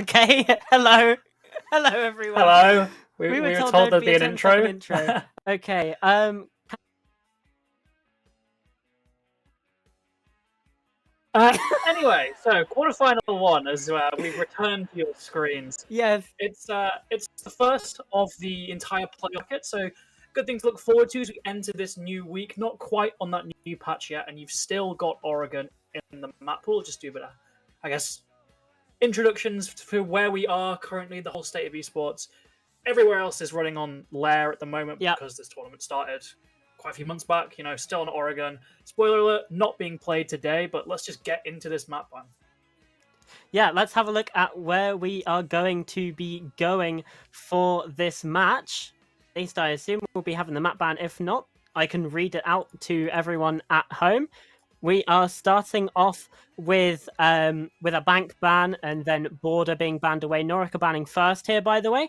Okay, hello. Hello, everyone. Hello. We were told told there'd there'd be be a an 10-second intro. intro. Okay, Anyway, so quarterfinal one as we've returned to your screens. yes. It's the first of the entire playoff, so good thing to look forward to as we enter this new week. Not quite on that new patch yet, and you've still got Oregon in the map pool. Just do a bit of, I guess, introductions to where we are currently, the whole state of esports. Everywhere else is running on Lair at the moment because this tournament started quite a few months back. Still in Oregon. Spoiler alert, not being played today, but let's just get into this map ban. Yeah, let's have a look at where we are going to be going for this match. At least I assume we'll be having the map ban. If not, I can read it out to everyone at home. We are starting off with a bank ban and then Border being banned away. NORIC are banning first here, by the way.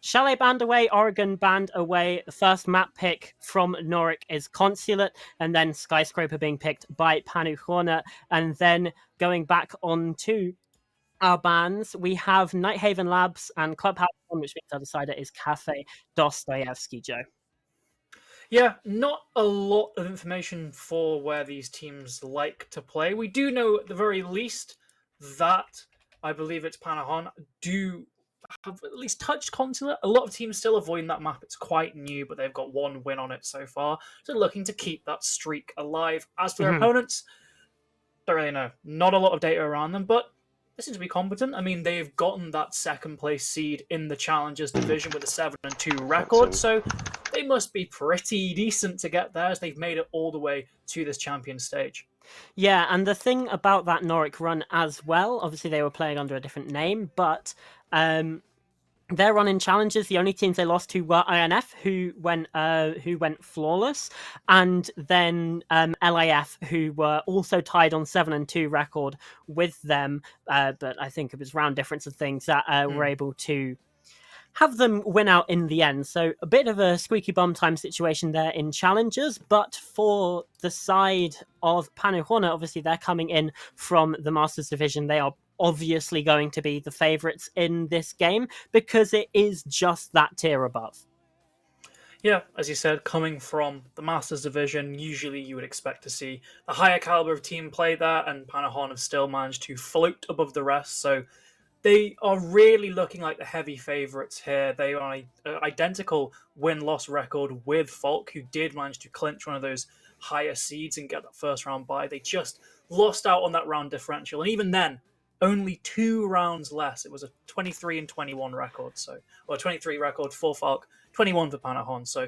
Chalet banned away, Oregon banned away. The first map pick from NORIC is Consulate, and then Skyscraper being picked by Pannuhuone. And then going back on to our bans, we have Nighthaven Labs and Clubhouse, which means our decider is Cafe Dostoevsky, Joe. Yeah, not a lot of information for where these teams like to play. We do know at the very least that I believe it's Pannuhuone do have at least touched Consulate. A lot of teams still avoiding that map. It's quite new, but they've got one win on it so far. So looking to keep that streak alive. As for their opponents, don't really know. Not a lot of data around them, but they seem to be competent. I mean, they've gotten that second place seed in the Challengers division with a 7-2 record, so they must be pretty decent to get there as they've made it all the way to this champion stage. Yeah, and the thing about that NORIC run as well, obviously they were playing under a different name, but their run in challenges, the only teams they lost to were INF, who went flawless, and then LAF, who were also tied on 7-2 record with them, but I think it was round difference of things that were able to have them win out in the end. So a bit of a squeaky bum time situation there in challenges, but for the side of Pannuhuone, obviously they're coming in from the Masters division. They are obviously going to be the favorites in this game because it is just that tier above. Yeah, as you said, coming from the Masters division, usually you would expect to see the higher caliber of team play there, and Pannuhuone have still managed to float above the rest, so they are really looking like the heavy favourites here. They are an identical win-loss record with Falk, who did manage to clinch one of those higher seeds and get that first round bye. They just lost out on that round differential, and even then, only 2 rounds less. It was a 23-21 record, or 23 record for Falk, 21 for Pannuhuone. So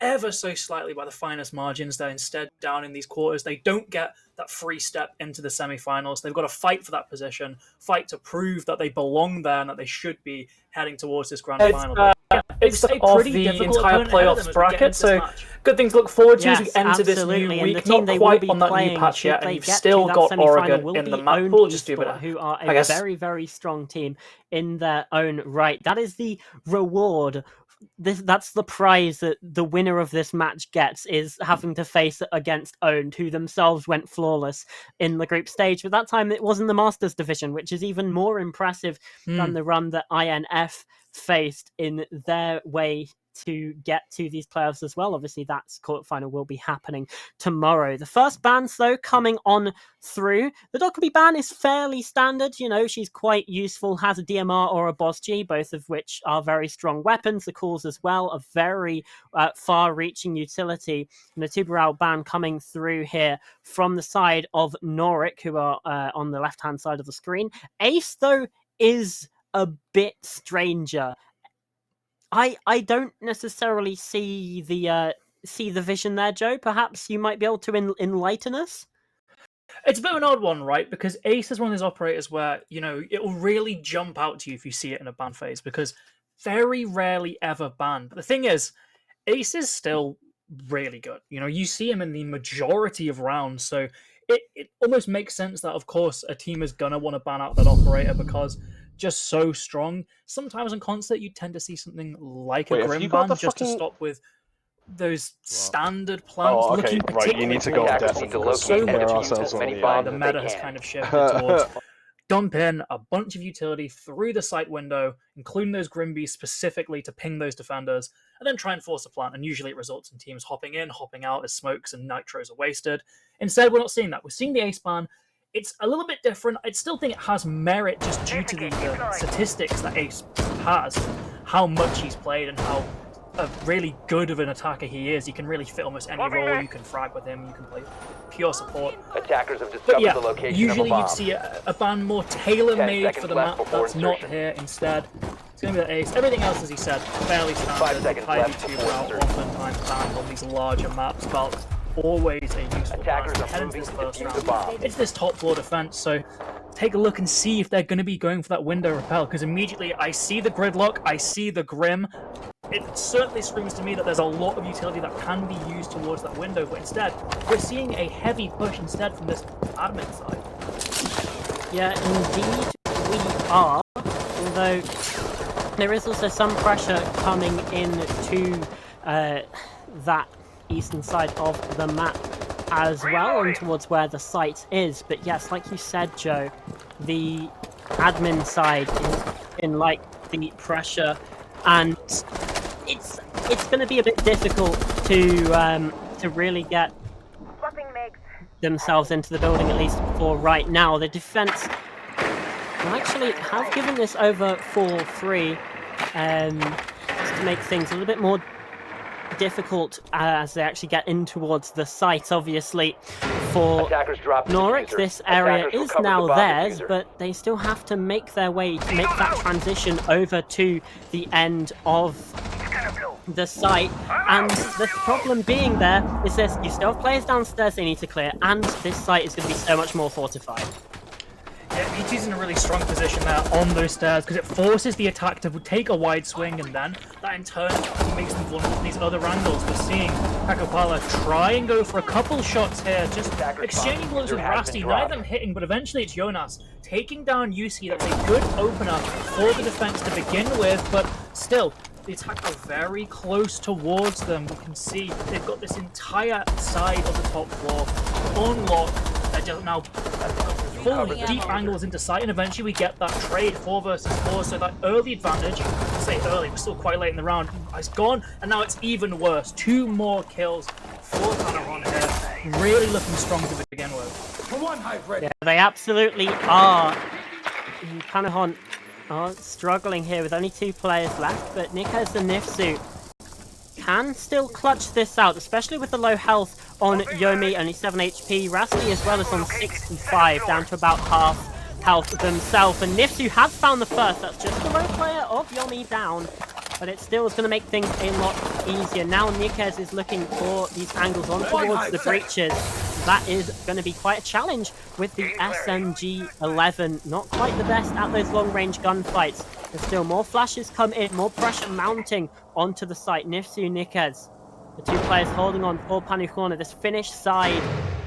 ever so slightly by the finest margins. They're instead down in these quarters. They don't get that free step into the semi-finals. They've got to fight for that position, fight to prove that they belong there and that they should be heading towards this grand final. It's a pretty difficult entire playoffs bracket, so good thing to look forward to as we enter this new week. Not quite on that new patch yet, and you've still got Oregon in the map pool. Just do a bit of, who are a very, very strong team in their own right. That is the reward. That's the prize that the winner of this match gets, is having to face against Owned, who themselves went flawless in the group stage. But that time it was in the Masters division, which is even more impressive than the run that INF faced in their way to get to these playoffs as well. Obviously, that quarterfinal will be happening tomorrow. The first bans, though, coming on through. The Dokkaebi ban is fairly standard. You know, she's quite useful, has a DMR or a Boss G, both of which are very strong weapons. The calls as well are very far-reaching utility. And the Tuberal ban coming through here from the side of NORIC, who are on the left-hand side of the screen. Ace, though, is a bit stranger. I don't necessarily see the vision there, Joe. Perhaps you might be able to enlighten us. It's a bit of an odd one, right? Because Ace is one of those operators where, it will really jump out to you if you see it in a ban phase, because very rarely ever banned. But the thing is, Ace is still really good. You see him in the majority of rounds, so it almost makes sense that, of course, a team is going to want to ban out that operator because just so strong. Sometimes in concert, you tend to see something like a Grim ban just to stop with those standard plans. Okay, right. You need to go deaf and so much utility. The meta has kind of shifted towards dump in a bunch of utility through the site window, including those Grimbees specifically to ping those defenders, and then try and force a plant. And usually it results in teams hopping in, hopping out as smokes and nitros are wasted. Instead, we're not seeing that. We're seeing the ace ban. It's a little bit different. I still think it has merit just due to the statistics that Ace has, how much he's played and how really good of an attacker he is. You can really fit almost any role. You can frag with him. You can play pure support. Attackers have discovered the location usually of a bomb. you'd see a ban more tailor-made for the map. That's not here. Instead, it's going to be the Ace. Everything else, as he said, fairly standard. 5 seconds High left V2 before route, insertion. oftentimes banned on these larger maps, but always a useful Attackers ban. are Head into moving this to first defuse round. the bomb. It's this top floor defense, so take a look and see if they're going to be going for that window repel, because immediately I see the gridlock, I see the Grim. It certainly screams to me that there's a lot of utility that can be used towards that window, but instead, we're seeing a heavy push instead from this admin side. Yeah, indeed we are. Although there is also some pressure coming into that eastern side of the map as well, and towards where the site is. But yes, like you said, Joe, the admin side is in like the pressure, and it's going to be a bit difficult to really get themselves into the building, at least for right now. The defense will actually have given this over 4-3, just to make things a little bit more difficult as they actually get in towards the site. Obviously, for NORIC, this area is now theirs, but they still have to make their way to make that transition over to the end of the site. And the problem being there is this: you still have players downstairs they need to clear, and this site is going to be so much more fortified. Yeah, V2's in a really strong position there on those stairs because it forces the attack to take a wide swing, and then that in turn makes them vulnerable to these other angles. We're seeing Kakopala try and go for a couple shots here, just exchanging blows with Rasty, none of them hitting, but eventually it's Jonas taking down UC. That's a good opener for the defense to begin with, but still, the attack are very close towards them. We can see they've got this entire side of the top floor on lock. They're just now full deep angles into sight, and eventually we get that trade 4 versus 4. So that early advantage, I say early, we're still quite late in the round, is gone, and now it's even worse. 2 more kills for Pannuhuone here. Really looking strong to begin with. Yeah, they absolutely are. Pannuhuone are struggling here with only 2 players left, but Nikes and Nifsu can still clutch this out, especially with the low health on Yomi, only 7 HP. Rasty as well is on 65, down to about half health themselves. And Nifsu has found the first. That's just the low player of Yomi down, but it still is going to make things a lot easier. Now Nikes is looking for these angles on towards the breaches. That is going to be quite a challenge with the SMG-11. Not quite the best at those long-range gunfights. There's still more flashes come in, more pressure mounting onto the site. Nifsu, Nikes, the 2 players holding on for Pannuhuone, this Finnish side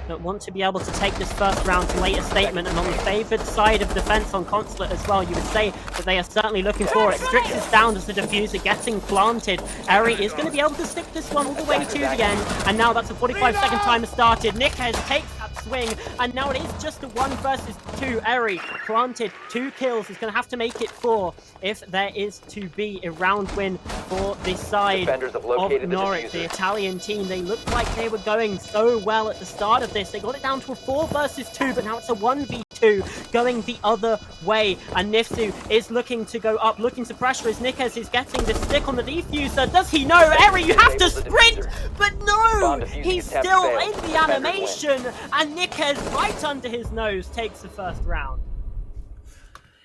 that want to be able to take this first round to late a statement. And on the favoured side of defence on Consulate as well, you would say that they are certainly looking for it. Strix is down as the diffuser getting planted. Eri is going to be able to stick this one all the way to the end, and now that's a 45-second timer started. Nikes takes that swing, and now it is just a 1 versus 2. Eri planted 2 kills, is going to have to make it 4 if there is to be a round win for this side of NORIC. The Italian team, they looked like they were going so well at the start of this. They got it down to a 4 versus 2, but now it's a 1v2 going the other way. And Nifsu is looking to go up, looking to pressure as Nikes is getting the stick on the defuser. Does he know? Eri, you have to sprint! But no! He's still in the animation, and Nikes, right under his nose, takes the first round.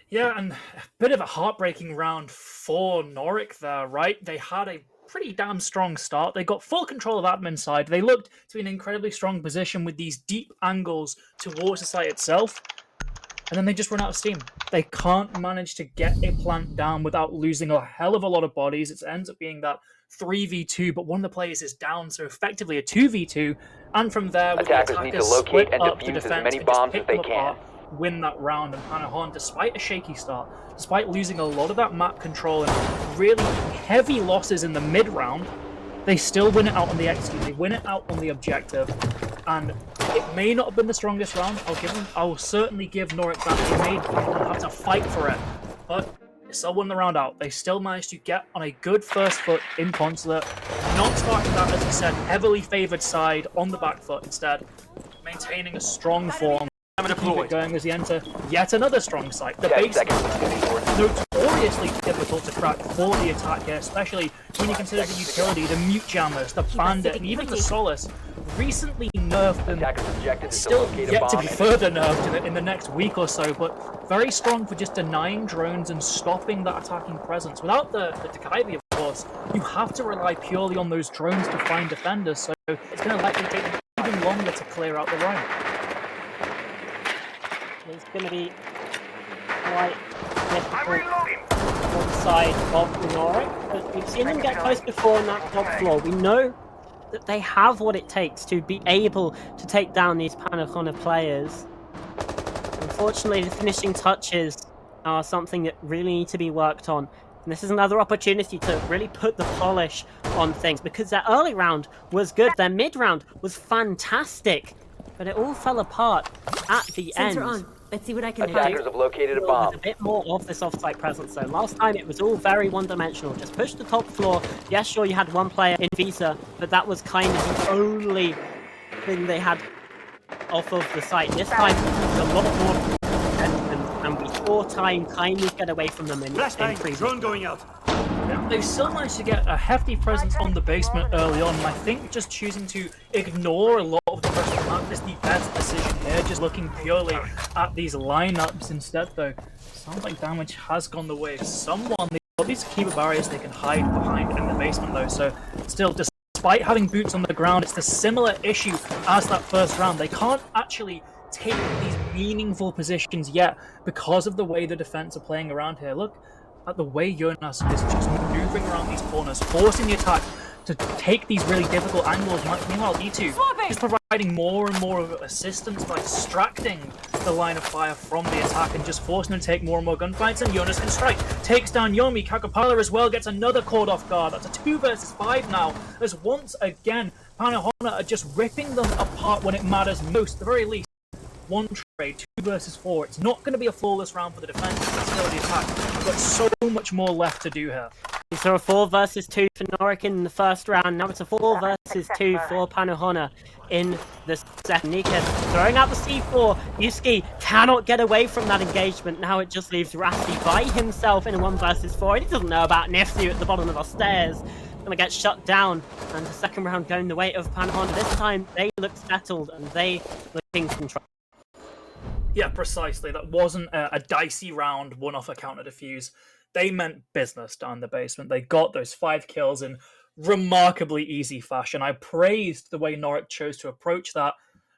Yeah, and a bit of a heartbreaking round for NORIC there, right? They had a pretty damn strong start. They got full control of admin side. They looked to be in an incredibly strong position with these deep angles towards the site itself. And then they just run out of steam. They can't manage to get a plant down without losing a hell of a lot of bodies. It ends up being that 3v2, but one of the players is down, so effectively a 2v2. And from there, with the attackers split up the defense and just pick them apart, win that round. And Pannuhuone, despite a shaky start, despite losing a lot of that map control and really heavy losses in the mid-round, they still win it out on the execute. They win it out on the objective. And It may not have been the strongest round. I'll certainly give NORIC that. They made Pannuhuone have to fight for it, but they still won the round out. They still managed to get on a good first foot in Consulate, not starting that, as you said, heavily favoured side on the back foot. Instead, maintaining a strong form. Keep it going as they enter yet another strong site. The base notoriously difficult to crack for the attack here, especially when you consider the utility, the mute jammers, the bandit, and even the Solace. Recently nerfed and still yet to be further nerfed in the next week or so, but very strong for just denying drones and stopping that attacking presence. Without the Takaibi, of course, you have to rely purely on those drones to find defenders, so it's going to likely take them even longer to clear out the roam. It's going to be quite difficult on the side of NORIC, but we've seen them get close before on that top floor. We know that they have what it takes to be able to take down these Pannuhuone players. Unfortunately, the finishing touches are something that really need to be worked on. And this is another opportunity to really put the polish on things, because their early round was good, their mid round was fantastic, but it all fell apart at the Sensor end. on. Let's see what I can do. Attackers have located a bomb. With a bit more of this off-site presence, so last time it was all very one-dimensional. Just push the top floor. Yes, sure, you had one player in Visa, but that was kind of the only thing they had off of the site. This time, it was a lot more, and we saw time kind of get away from them in previous. Drone going out. They still managed to get a hefty presence on the basement early on, and I think just choosing to ignore a lot of the rest of the map is the best decision here, just looking purely at these lineups instead, though. Sounds like damage has gone the way of someone. They've got these keeper barriers they can hide behind in the basement, though, so still, despite having boots on the ground, it's a similar issue as that first round. They can't actually take these meaningful positions yet because of the way the defense are playing around here. Look at the way Jonas is just maneuvering around these corners, forcing the attack to take these really difficult angles. Meanwhile, E2 is providing more and more of assistance by distracting the line of fire from the attack and just forcing them to take more and more gunfights, and Jonas can strike. Takes down Yomi. Kakapala as well gets another caught off guard. That's a 2 versus 5 now, as once again, Pannuhuone are just ripping them apart when it matters most, at the very least. One trade, 2 versus 4. It's not going to be a flawless round for the defense, but still the attack. But so much more left to do here. We saw a 4 versus 2 for NORIC in the first round. Now it's a 4 versus 2 for Pannuhuone in the second. Nikas throwing out the C4. Yusuke cannot get away from that engagement. Now it just leaves Rusty by himself in a 1 versus 4. And he doesn't know about Nifsu at the bottom of the stairs. Gonna get shut down, and the second round going the way of Pannuhuone. This time they look settled and they look in control. Yeah, precisely. That wasn't a dicey round, one off a counter defuse. They meant business down the basement. They got those 5 kills in remarkably easy fashion. I praised the way NORIC chose to approach that,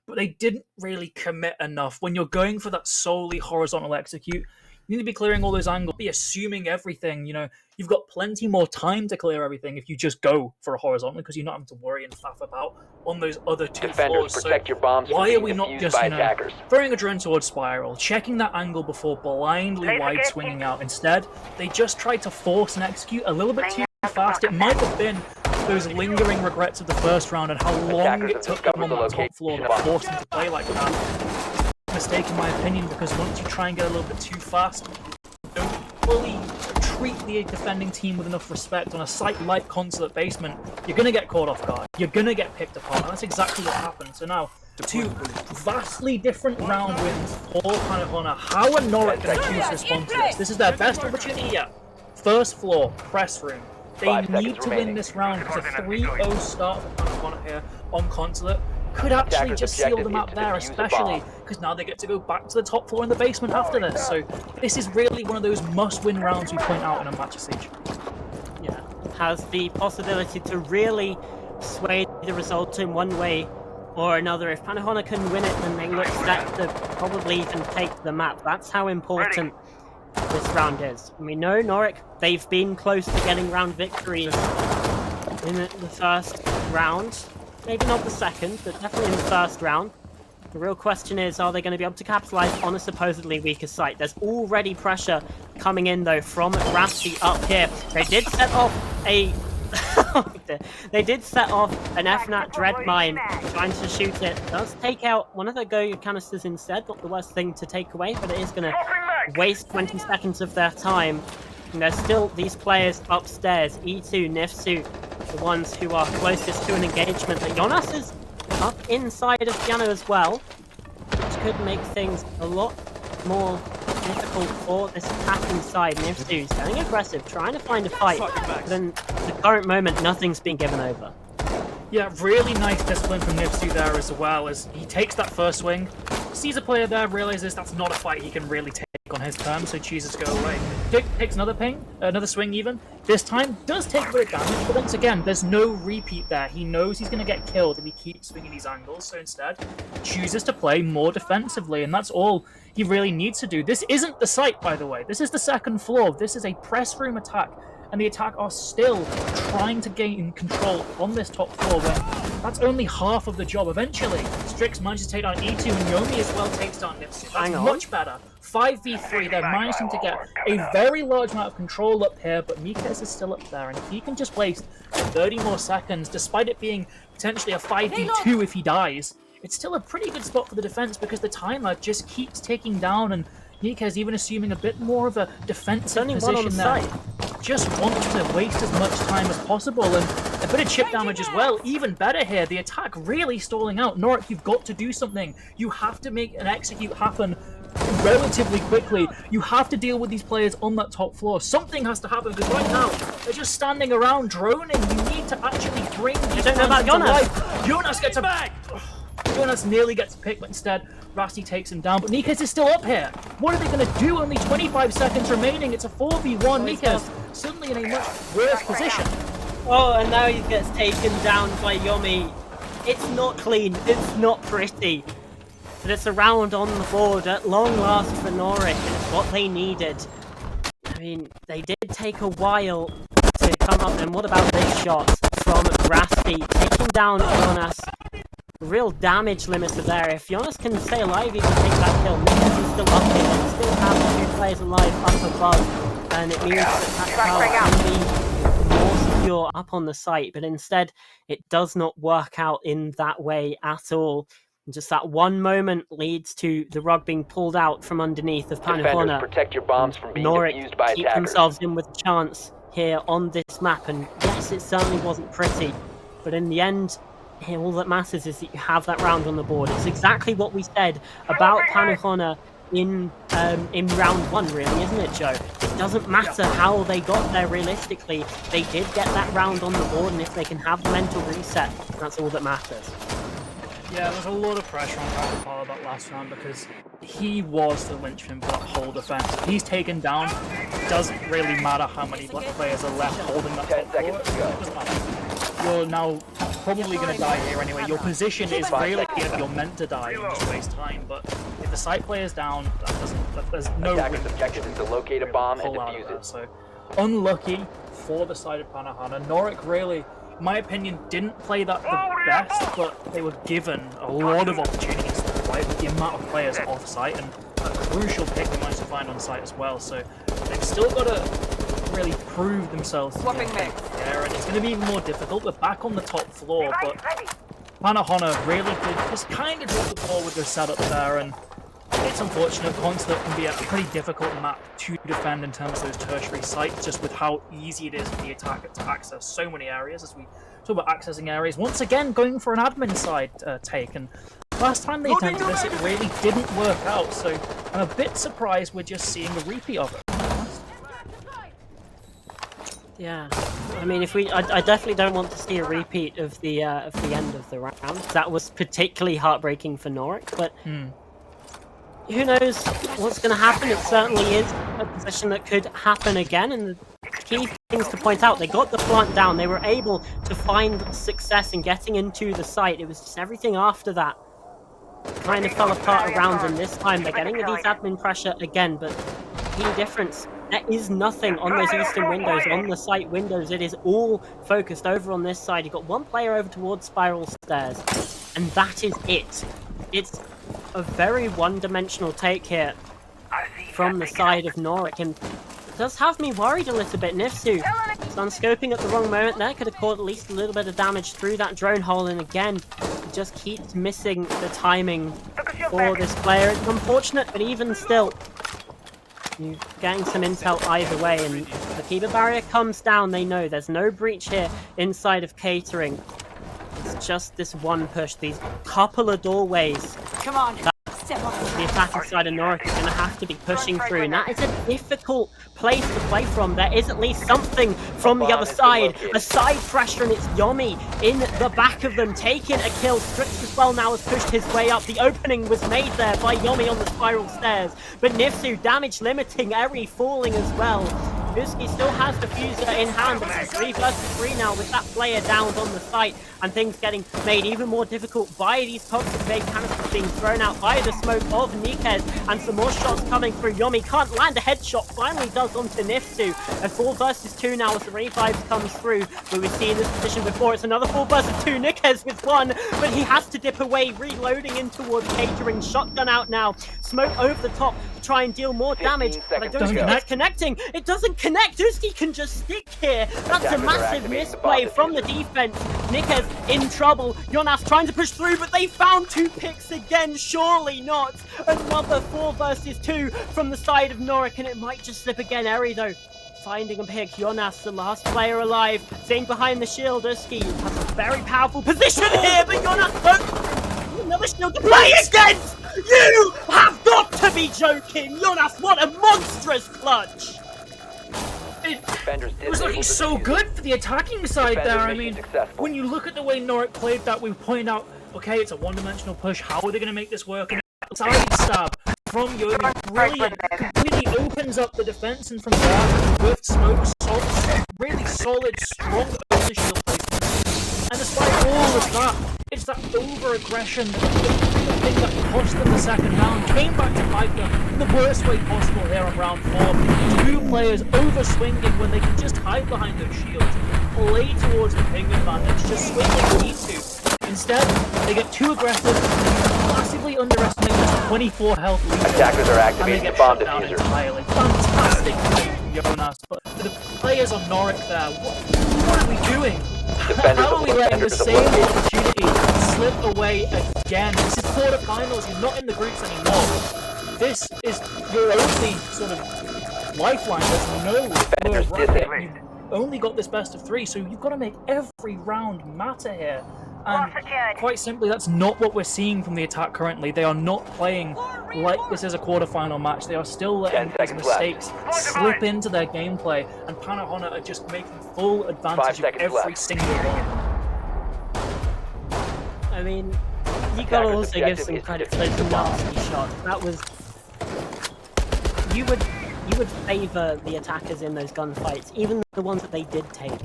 but they didn't really commit enough. When you're going for that solely horizontal execute, you need to be clearing all those angles, be assuming everything. You know, you've got plenty more time to clear everything if you just go for a horizontal, because you're not having to worry and faff about on those other 2 Defenders, floors. protect So your bombs from why are being we not defused just, by you know, attackers. throwing a drone towards Spiral, checking that angle before blindly wide swinging out? Instead, they just tried to force and execute a little bit too fast. It might have been those lingering regrets of the first round and how long it took them on that top floor to force them to play like that. Mistake in my opinion, because once you try and get a little bit too fast, don't fully treat the defending team with enough respect on a site like Consulate Basement, you're going to get caught off guard. You're going to get picked apart. And that's exactly what happened. So now, 2 vastly different round wins for Pannuhuone. How are NORIC going to choose to respond to this? This is their best opportunity yet. First floor, press room. They need to win this round, because a 3-0 start for Pannuhuone here on Consulate could actually just seal them out there, especially because now they get to go back to the top floor in the basement after this. So this is really one of those must-win rounds we point out in a match of Siege. Yeah, has the possibility to really sway the result in one way or another. If Pannuhuone can win it, then they look set to probably even take the map. That's how important this round is. And we know NORIC, they've been close to getting round victories in the first round. Maybe not the second, but definitely in the first round. The real question is, are they going to be able to capitalize on a supposedly weaker site? There's already pressure coming in, though, from Rasty up here. They did set off a Oh, dear. They did set off an FNAT Dread Mine, trying to shoot it. Does take out one of the Go canisters instead, not the worst thing to take away, but it is going to waste 20 seconds of their time. And there's still these players upstairs, E2, Nifsu, the ones who are closest to an engagement. But Jonas is up inside of Piano as well, which could make things a lot more difficult for this attacking side. Nifsu's getting aggressive, trying to find a fight, but in the current moment, nothing's been given over. Yeah, really nice discipline from Nifsu there as well, as he takes that first swing, sees a player there, realizes that's not a fight he can really take on his terms, so chooses to go away. Takes another ping, another swing even. This time, does take a bit of damage, but once again, there's no repeat there. He knows he's going to get killed if he keeps swinging these angles, so instead, chooses to play more defensively, and that's all he really needs to do. This isn't the site, by the way. This is the second floor. This is a press room attack, and the attack are still trying to gain control on this top floor when that's only half of the job. Eventually, Strix manages to take down E2, and Yomi as well takes down Nipsey. That's much better. 5v3, they're managing to get a very large amount of control up here, but Mikes is still up there, and if he can just waste 30 more seconds, despite it being potentially a 5v2 if he dies, it's still a pretty good spot for the defense because the timer just keeps ticking down, and Mikes even assuming a bit more of a defensive position there. Just wants to waste as much time as possible, and a bit of chip damage as well. Even better here, the attack really stalling out. NORIC, you've got to do something. You have to make an execute happen relatively quickly. You have to deal with these players on that top floor. Something has to happen because right now they're just standing around droning. You need to actually bring these fans into life. Jonas gets a bag. Jonas nearly gets picked, but instead Rasty takes him down. But Nikes is still up here. What are they going to do? Only 25 seconds remaining. It's a 4v1. Nikes suddenly in a much worse position. Oh, and now he gets taken down by Yomi. It's not clean. It's not pretty. But it's a round on the board at long last for NORIC, and it's what they needed. I mean, they did take a while to come up, and what about this shot from Rasty, taking down Jonas? Real damage limiter there. If Jonas can stay alive, he can take that kill. Nikes is still up here, but still have 2 players alive up above, and it means that tower can be more secure up on the site, but instead it does not work out in that way at all. And just that one moment leads to the rug being pulled out from underneath of Pannuhuone. Protect your bombs from being NORIC defused by keep attackers. themselves in with a chance here on this map, and yes, it certainly wasn't pretty, but in the end, here, all that matters is that you have that round on the board. It's exactly what we said about Pannuhuone in round 1, really, isn't it, Joe? It doesn't matter how they got there realistically. They did get that round on the board, and if they can have the mental reset, that's all that matters. Yeah, there's a lot of pressure on Pannuhuone that last round because he was the linchpin for that whole defense. If he's taken down, it doesn't really matter how many black players are left holding that top floor. It doesn't matter. You're now probably going to die here anyway. Your position is really if you're meant to die and just waste time, but if the site player's down, there's no Attacker's objective is to locate a bomb and defuse it. So, unlucky for the side of Pannuhuone. NORIC really, in my opinion, didn't play that the best, but they were given a lot of opportunities to play with the amount of players off site, and a crucial pick they managed to find on site as well. So they've still got to really prove themselves there, and it's going to be even more difficult. We're back on the top floor, but Pannuhuone really did just kind of drop the ball with their setup there, and it's unfortunate. Consulate can be a pretty difficult map to defend in terms of those tertiary sites, just with how easy it is for the attacker to access so many areas. As we talk about accessing areas, once again going for an admin side take, and last time they attempted this, it really didn't work out, so I'm a bit surprised we're just seeing a repeat of it. Yeah, I mean, I definitely don't want to see a repeat of the end of the round. That was particularly heartbreaking for NORIC, but who knows what's going to happen? It certainly is a position that could happen again, and the key things to point out, they got the plant down, they were able to find success in getting into the site. It was just everything after that kind of fell apart around, and this time they're getting these admin pressure again, but key difference, there is nothing on those eastern windows, on the site windows. It is all focused over on this side. You've got one player over towards Spiral Stairs, and that is it. It's a very one-dimensional take here from the side of NORIC, and it does have me worried a little bit. Nifsu Sunscoping at the wrong moment there, could have caught at least a little bit of damage through that drone hole, and again, just keeps missing the timing for this player. It's unfortunate, but even still, you're getting some intel either way, and the keeper barrier comes down. They know there's no breach here inside of catering. It's just this one push, these couple of doorways. Come on. The attacking side of NORIC is going to have to be pushing through, and that is a difficult place to play from. There is at least something from the other side, a side pressure, and it's Yomi in the back of them, taking a kill. Strix as well now has pushed his way up. The opening was made there by Yomi on the spiral stairs, but Nifsu damage limiting, Eri falling as well. Husky still has the fuser in hand, but it's 3 versus 3 now with that player downed on the site, and things getting made even more difficult by these toxic vague canisters being thrown out by the smoke of Nikes, and some more shots coming through. Yomi can't land a headshot, finally does onto Nifsu, and 4 versus 2 now as the revives comes through, but we've seen this position before. It's another 4 versus 2, Nikes with 1, but he has to dip away, reloading in towards catering, shotgun out now, smoke over the top to try and deal more damage, but I don't think that's connecting. It doesn't connect. Husky can just stick here. That's a massive misplay from the defense. Nikes in trouble. Jonas trying to push through, but they found 2 picks again. Surely not. Another 4 versus 2 from the side of NORIC, and it might just slip again. Eri though finding a pick. Jonas, the last player alive, staying behind the shield. Husky has a very powerful position here, but Jonas another shield to play against. You have got to be joking. Jonas, what a monstrous clutch. It was looking so good for the attacking side there. I mean, when you look at the way NORIC played that, we pointed out, okay, it's a one-dimensional push. How are they going to make this work? And side stab from Yomi, brilliant. Completely opens up the defense, and from there, with smoke, really solid, strong shield placement. And despite all of that, it's that over-aggression, the thing that cost them the second round, came back to bite them in the worst way possible here on round 4. 2 players over-swinging when they can just hide behind those shields, play towards the ping advantage, just swing when they need to. Instead, they get too aggressive, massively underestimate this 24 health lead, Attackers are activating the bomb diffuser. Entirely. Fantastic play from Jonas, but for the players on NORIC there, what are we doing? How are we letting the same opportunity slip away again? This is quarterfinals, you're not in the groups anymore. This is your only sort of lifeline. There's no bracket. You've only got this best of 3, so you've got to make every round matter here. And quite simply, that's not what we're seeing from the attack currently. They are not playing like this is a quarterfinal match. They are still letting those mistakes slip into their gameplay, and Pannuhuone are just making full advantage of every single one. I mean, you gotta also give some credit to those nasty shots. That was... You would favour the attackers in those gunfights, even the ones that they did take.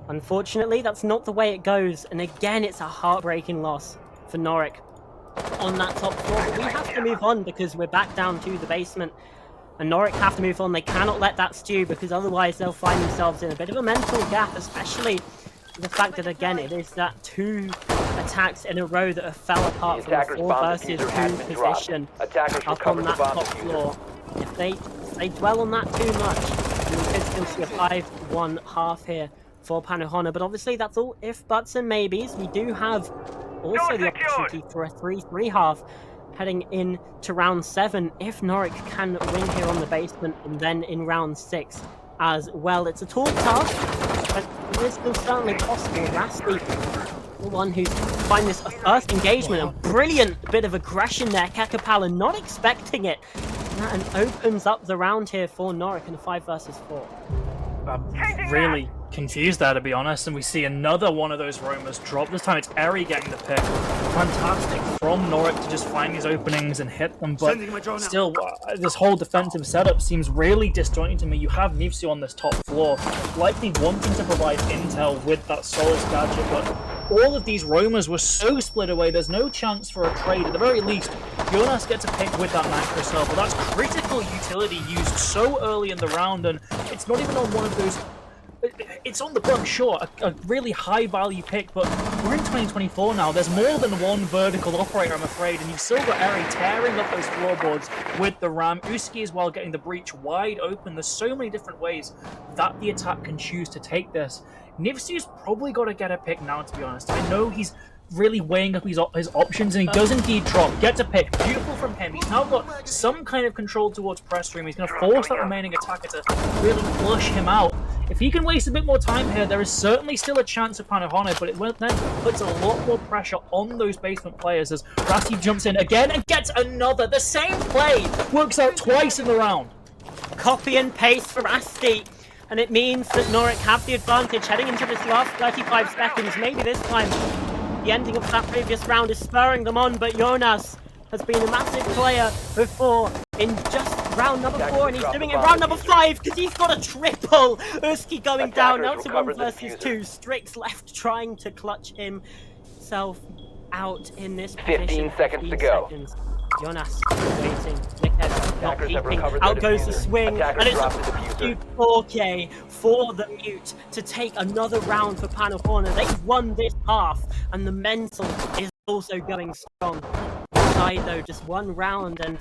Unfortunately, that's not the way it goes, and again, it's a heartbreaking loss for NORIC on that top floor, but we have to move on because we're back down to the basement, and NORIC have to move on. They cannot let that stew, because otherwise they'll find themselves in a bit of a mental gap, especially the fact that, again, it is that 2 attacks in a row that have fell apart from the 4 versus 2 position up on that top floor. If they dwell on that too much, we could still see a 5-1 half here for Pannuhuone, but obviously that's all if, buts and maybes. We do have also the opportunity for a 3-3 half heading into round 7 if NORIC can win here on the basement, and then in round 6 as well. It's a tall task, but it is still certainly possible. Lastly, the one who's find this a first engagement, a brilliant bit of aggression there. Kekapala not expecting it, and opens up the round here for NORIC in a 5 versus 4. I'm really confused there, to be honest, and we see another one of those roamers drop. This time it's Eri getting the pick. Fantastic from NORIC to just find these openings and hit them, but still, this whole defensive setup seems really disjointed to me. You have Nifsu on this top floor, likely wanting to provide intel with that Solace gadget, but all of these roamers were so split away, there's no chance for a trade. At the very least, Jonas gets a pick with that Nitro Cell, but that's critical utility used so early in the round, and it's not even on one of those it's on the button, sure, a really high value pick, but we're in 2024 now. There's more than one vertical operator, I'm afraid, and you've still got Eri tearing up those floorboards with the ram. Uski as well getting the breach wide open. There's so many different ways that the attack can choose to take this. Nivsu's probably got to get a pick now, to be honest. I know he's really weighing up his options, and he does indeed drop. Gets a pick. Beautiful from him. He's now got some kind of control towards press room. He's going to force that remaining attacker to really flush him out. If he can waste a bit more time here, there is certainly still a chance of Pannuhuone, but it then puts a lot more pressure on those basement players as Rasti jumps in again and gets another. The same play works out twice in the round. Copy and paste from Rasti. And it means that NORIC have the advantage heading into this last 35 seconds. Maybe this time the ending of that previous round is spurring them on, but Jonas has been a massive player before in just round number 4, and he's doing it in round number 5 because he's got a triple. Uski going down, now to 1 versus 2. Strix left trying to clutch himself out in this position. 15 seconds to go. Jonas waiting. Nickhead not peeking. Out goes the swing, and it's a 4K for the mute to take another round for Pannuhuone. They've won this half, and the mental is also going strong. Side though, just 1 round and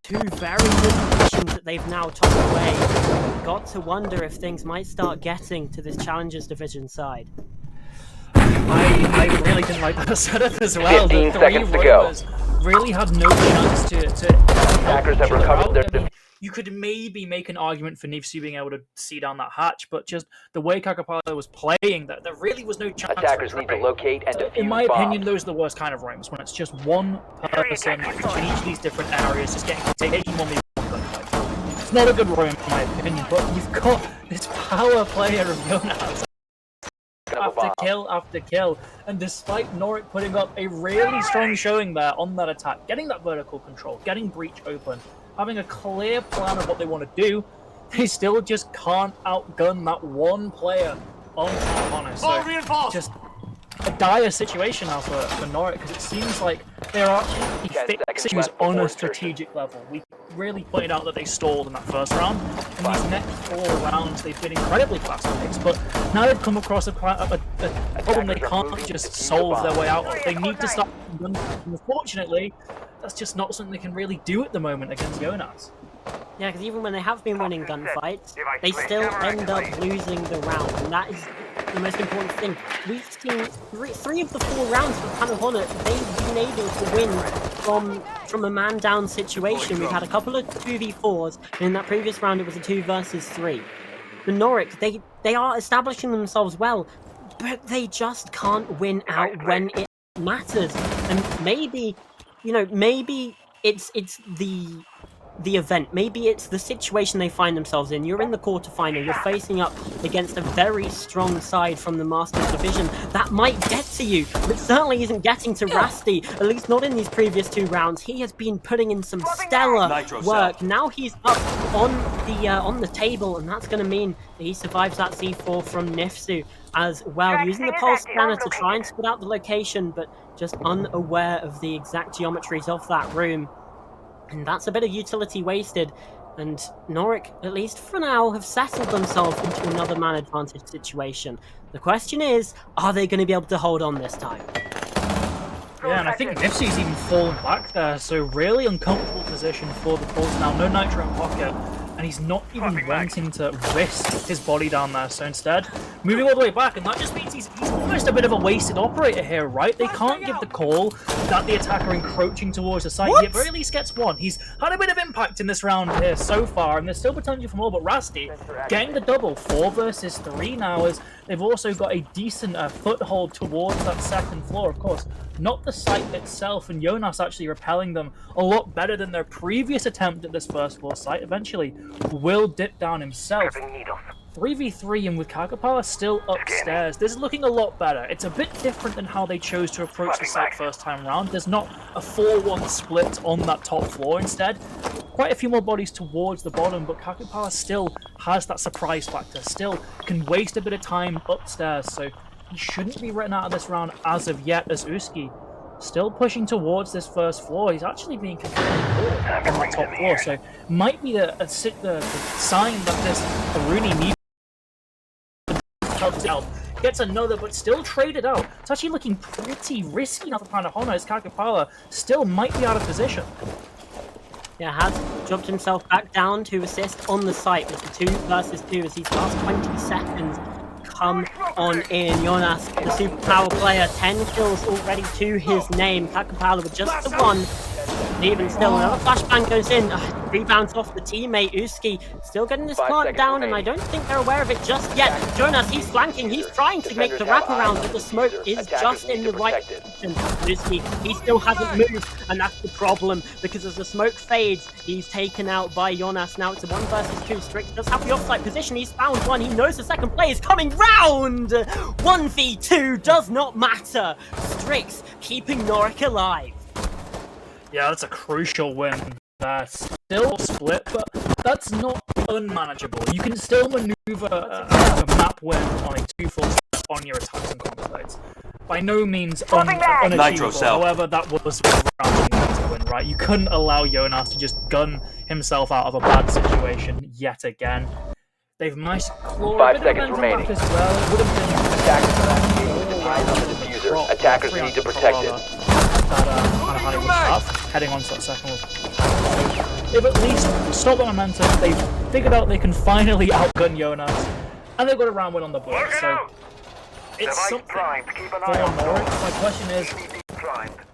2 very good positions that they've now topped away. Got to wonder if things might start getting to this Challengers Division side. I really didn't like that setup as well. 15 seconds to go. Really had no chance to Attackers have recovered their... You could maybe make an argument for Nivsu being able to see down that hatch, but just the way Kakapala was playing, there really was no chance. Attackers need to locate and defuse In my opinion, bombs. those are the worst kind of rooms, when it's just one person in each of these different areas just taking one v one. It's not a good room in my opinion, but you've got this power player of Jonas after kill after kill, and despite NORIC putting up a really strong showing there on that attack, getting that vertical control, getting breach open, having a clear plan of what they want to do, they still just can't outgun that one player on Pannuhuone. So just a dire situation now for NORIC, because it seems like there are actually fixes on a strategic level. We really pointed out that they stalled in that first round, and these next 4 rounds they've been incredibly fast-paced, but now they've come across a problem they can't just solve their way out of. They need to start. Unfortunately, that's just not something they can really do at the moment against Jonas. Yeah, because even when they have been winning gunfights, they still end up losing the round, and that is the most important thing. We've seen 3 of the 4 rounds for Pannuhuone, they've been able to win from a man-down situation. We've had a couple of 2v4s, and in that previous round it was a 2 versus 3. The NORIC, they are establishing themselves well, but they just can't win out when it matters. And maybe, you know, maybe it's the event. Maybe it's the situation they find themselves in. You're in the quarterfinal, you're facing up against a very strong side from the Masters Division. That might get to you, but it certainly isn't getting to Rasti, at least not in these previous 2 rounds. He has been putting in some stellar work. Now he's up on the table, and that's going to mean that he survives that C4 from Nivsu as well, using the pulse scanner to try and split out the location, but just unaware of the exact geometries of that room. And that's a bit of utility wasted, and NORIC, at least for now, have settled themselves into another man advantage situation. The question is, are they going to be able to hold on this time? Yeah, and I think Nivsu's even fallen back there, so really uncomfortable position for the Pulse now. No nitro in pocket, and he's not even wanting to risk his body down there, so instead, moving all the way back, and that just means he's almost a bit of a wasted operator here, right? They can't give the call that the attacker encroaching towards the site. He at very least gets 1. He's had a bit of impact in this round here so far, and there's still potential for more, but Rasti getting the double, 4 versus 3 now, as they've also got a decent foothold towards that 2nd floor, of course. Not the site itself, and Jonas actually repelling them a lot better than their previous attempt at this 1st floor site. Eventually will dip down himself. 3v3, and with Kakapala still upstairs, this is looking a lot better. It's a bit different than how they chose to approach the site first time round. There's not a 4-1 split on that top floor. Instead, quite a few more bodies towards the bottom, but Kakapala still has that surprise factor, still can waste a bit of time upstairs, so he shouldn't be written out of this round as of yet, as Uski still pushing towards this 1st floor. He's actually being controlled on the top floor, so might be the sign that this Aruni needs helps out. Gets another, but still traded out. It's actually looking pretty risky now for Pannuhuone, as Kakapala still might be out of position. Yeah, has dropped himself back down to assist on the site with the 2 versus 2 as these last 20 seconds come on in. Jonas, the superpower player, 10 kills already to his name. Kakapala with just the 1. And even still, another flashbang goes in. Rebounds off the teammate. Uski still getting this plant down, and I don't think they're aware of it just yet. Jonas, he's flanking. He's trying to make the wraparound, but the smoke is just in the right position. Uski, he still hasn't moved, and that's the problem, because as the smoke fades, he's taken out by Jonas. Now it's a 1 versus 2. Strix does have the offside position. He's found one. He knows the second play is coming round. 1v2 does not matter. Strix keeping NORIC alive. Yeah, that's a crucial win. That's still split, but that's not unmanageable. You can still maneuver a map win on a 2-full step on your attacks and conflicts. By no means unachievable. However, that was a win, right? You couldn't allow Jonas to just gun himself out of a bad situation yet again. They've managed to claw 5 a bit of seconds momentum remaining. back as well. It would have been Attackers need to protect it. That Pannuhuone was tough, heading on to that second one. They've at least stopped the momentum. They've figured out they can finally outgun Jonas, and they've got a round win on the board. So it's something for NORIC. My question is,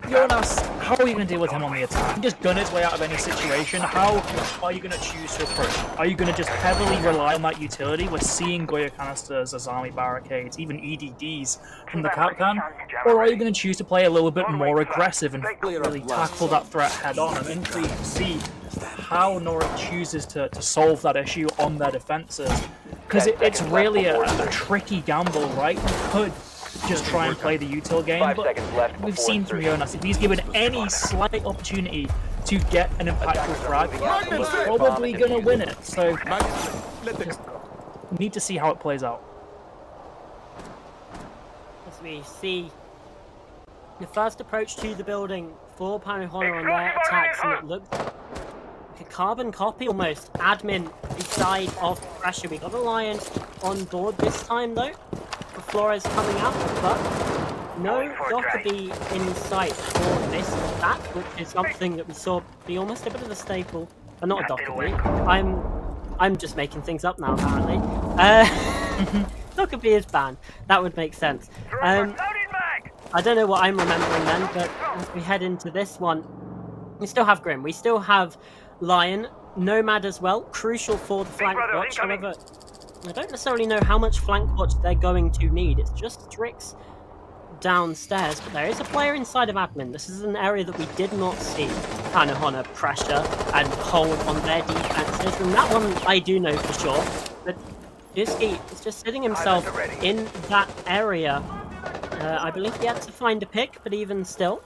Jonas, how are you going to deal with him on the attack? He just gun his way out of any situation. How are you going to choose to approach? Are you going to just heavily rely on that utility? We're seeing Goya canisters, Azami barricades, even EDDs from the Capcan. Or are you going to choose to play a little bit more aggressive and really tackle that threat head on? I'm intrigued to see how NORIC chooses to solve that issue on their defenses. Because it's really a tricky gamble, right? You could just try and play the util game, but we've seen from Jonas, if he's given any slight opportunity to get an impactful frag, he's probably going to win it. So, just need to see how it plays out. As we see the first approach to the building for Pannuhuone on their attacks, and it looks like a carbon copy almost. Admin inside of pressure. We got a Lion on board this time though. The Flores coming out, but no Dockerby in sight for this attack, which is something that we saw be almost a bit of a staple. Not a Dockerby. I'm just making things up now apparently. Dockerby is banned. That would make sense. I don't know what I'm remembering then, but as we head into this one, we still have Grim. We still have Lion, Nomad as well, crucial for the flank watch. However, I don't necessarily know how much flank watch they're going to need. It's just Strix downstairs, but there is a player inside of admin. This is an area that we did not see Pannuhuone pressure and hold on their defenses, and that one I do know for sure. But Uski is just sitting himself in that area. I believe he had to find a pick, but even still,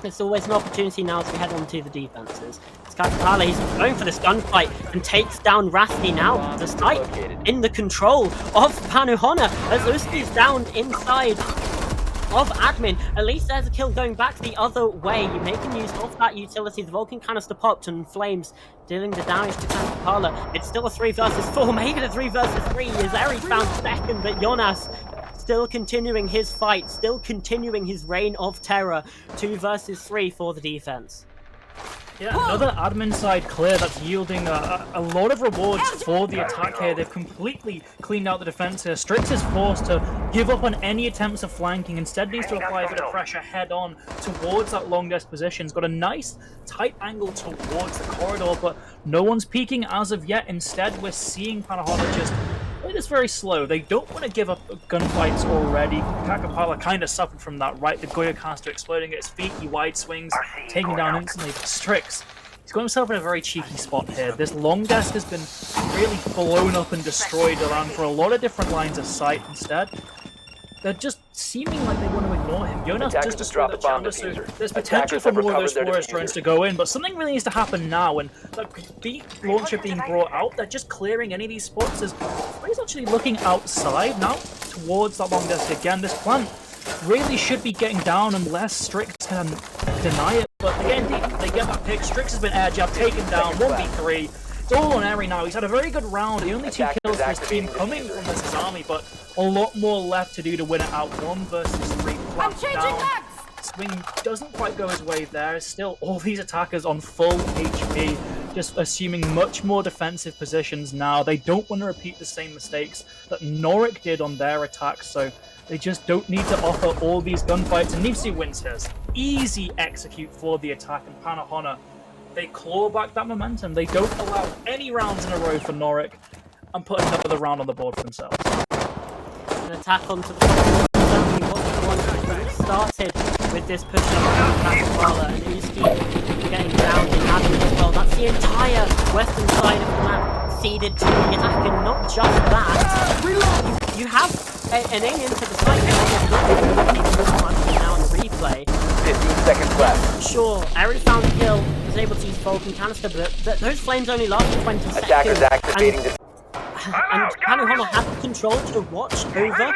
there's always an opportunity now as we head on to the defenses. Kakapala, he's going for this gunfight and takes down Rathi now, despite in the control of Pannuhuone, as Uski's down inside of admin. At least there's a kill going back the other way. You're making use of that utility. The Vulcan canister popped and Flames dealing the damage to Kakapala. It's still a 3 versus 4, maybe a 3 versus 3. Azeri found second, but Jonas still continuing his fight, still continuing his reign of terror. 2 versus 3 for the defense. Yeah, another admin side clear that's yielding a lot of rewards for the attack here. They've completely cleaned out the defense here. Strix is forced to give up on any attempts of flanking, instead needs to apply a bit of pressure head on towards that long desk position. He's got a nice tight angle towards the corridor, but no one's peeking as of yet. Instead, we're seeing Pannuhuone just play this very slow. They don't want to give up gunfights already. Kakapala kind of suffered from that, right? The Goya caster exploding at his feet, he wide swings, taking down instantly. But Strix, he's got himself in a very cheeky spot here. This long desk has been really blown up and destroyed around for a lot of different lines of sight instead. They're just seeming like they want to ignore him. Jonas just destroyed the chamber, so there's potential for more of those Flores drones to go in, but something really needs to happen now, and that beat launcher being brought out, they're just clearing any of these spots. As Frey's actually looking outside now, towards that long desk again. This plant really should be getting down unless Strix can deny it, but again, they get that pick. Strix has been air jab, taken down, 1v3. It's all on Eri now. He's had a very good round. The only 2 Attackers kills for his team activating the coming diffuser. from this army, but a lot more left to do to win it out. 1 versus 3. Flat down. Swing doesn't quite go his way there. Still, all these attackers on full HP, just assuming much more defensive positions now. They don't want to repeat the same mistakes that NORIC did on their attacks, so they just don't need to offer all these gunfights. And Nifsu wins his. Easy execute for the attack, and Pannuhuone, they claw back that momentum. They don't allow any rounds in a row for NORIC, and put another round on the board for themselves. An attack onto the front. Certainly wasn't the one that started with this push up on Pannuhuone, and Uski getting down in admin as well. That's the entire western side of the map ceded to the attack, and not just that. You have an aim into the site now on the replay. 15 seconds left. Sure, Eri found a kill, was able to use Vulcan canister, but those flames only lasted 20 seconds. Attackers activating the... And Pannuhuone had the control to watch over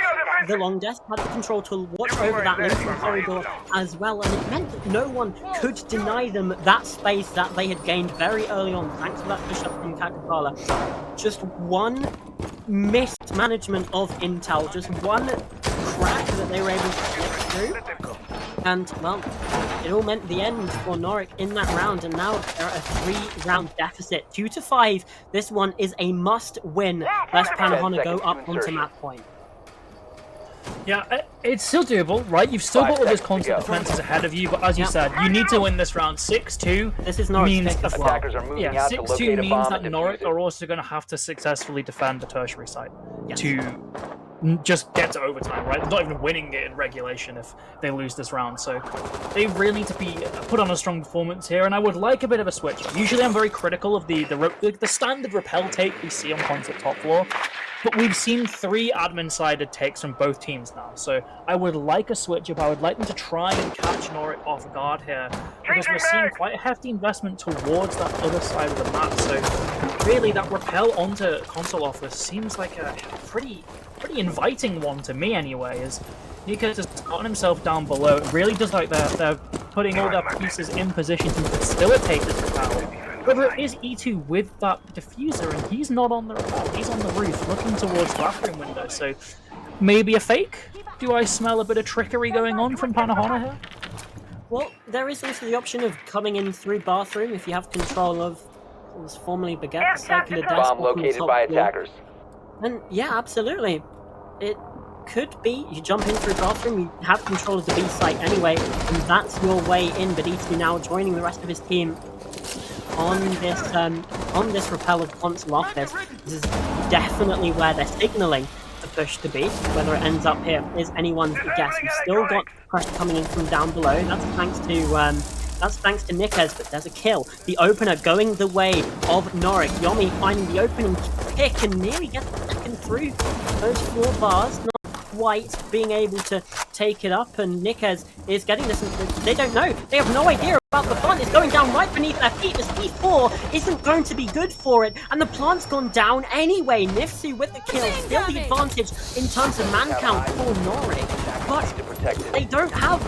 the long desk, had the control to watch over that linking corridor as well, and it meant that no one could deny them that space that they had gained very early on, thanks to that push-up from Kakapala. Just one mismanagement of intel, just one crack that they were able to slip through, and, well, it all meant the end for NORIC in that round, and now they're at a 3-round deficit. 2-5, this one is a must-win, lest Pannuhuone go up onto map point. Yeah, it's still doable, right? You've still got all those constant defenses ahead of you, but as you said, you need to win this round. 6-2 this is means pick as well. Attackers are moving out to 6-2 locate a means bomb that and NORIC defuse it. are also going to have to successfully defend the tertiary site Yes. to just get to overtime, right? They're not even winning it in regulation if they lose this round, so they really need to be put on a strong performance here, and I would like a bit of a switch. Usually I'm very critical of the standard repel take we see on points at top floor, but we've seen 3 admin-sided takes from both teams now, so I would like a switch up. I would like them to try and catch NORIC off guard here, because we're seeing quite a hefty investment towards that other side of the map, so really that repel onto console office seems like a pretty inviting one to me anyway, as Nikez has gotten himself down below. It really does like they're putting all their pieces in position to facilitate this repel. However, it is E2 with that diffuser, and he's not on the repel, he's on the roof, looking towards the bathroom window, so maybe a fake? Do I smell a bit of trickery going on from Pannuhuone here? Well, there is also the option of coming in through bathroom if you have control of what was formerly Baguette's circular desk. Bomb located by attackers. And yeah, absolutely. It could be you jump in through bathroom, you have control of the B site anyway, and that's your way in. But E2 now joining the rest of his team on this repel of console office. This is definitely where they're signaling the push to be. Whether it ends up here is anyone's guess. We've still got pressure coming in from down below. That's thanks to Nikez, but there's a kill. The opener going the way of NORIC. Yomi finding the opening kick and nearly gets the second through those 4 bars. Not quite being able to take it up, and Nikez is getting this. They don't know. They have no idea about the plant. It's going down right beneath their feet. This P4 isn't going to be good for it, and the plant's gone down anyway. Nifsu with the kill, still the advantage in terms of man count for NORIC, but they don't have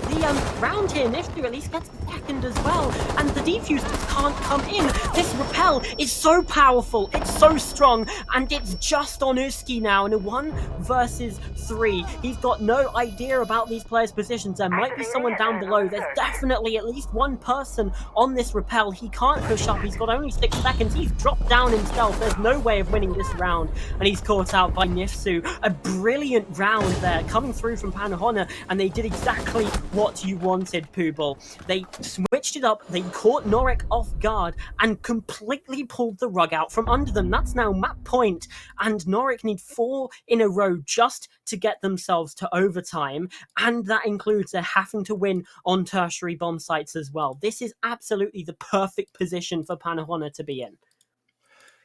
the round here. Nifsu at least gets the second as well, and the defuse just can't come in. This repel is so powerful, it's so strong, and it's just on Uski now in a 1 versus 3. He's got no idea about these players' positions. There might be someone down below. There's definitely at least one person on this repel. He can't push up. He's got only 6 seconds. He's dropped down himself. There's no way of winning this round, and he's caught out by Nifsu. A brilliant round there coming through from Pannuhuone, and they did exactly what you wanted, Pooball. They switched it up. They caught NORIC off guard and completely pulled the rug out from under them. That's now map point, and NORIC need 4 in a row just to get themselves to overtime, and that includes their having to win on tertiary bomb sites as well. This is absolutely the perfect position for Pannuhuone to be in.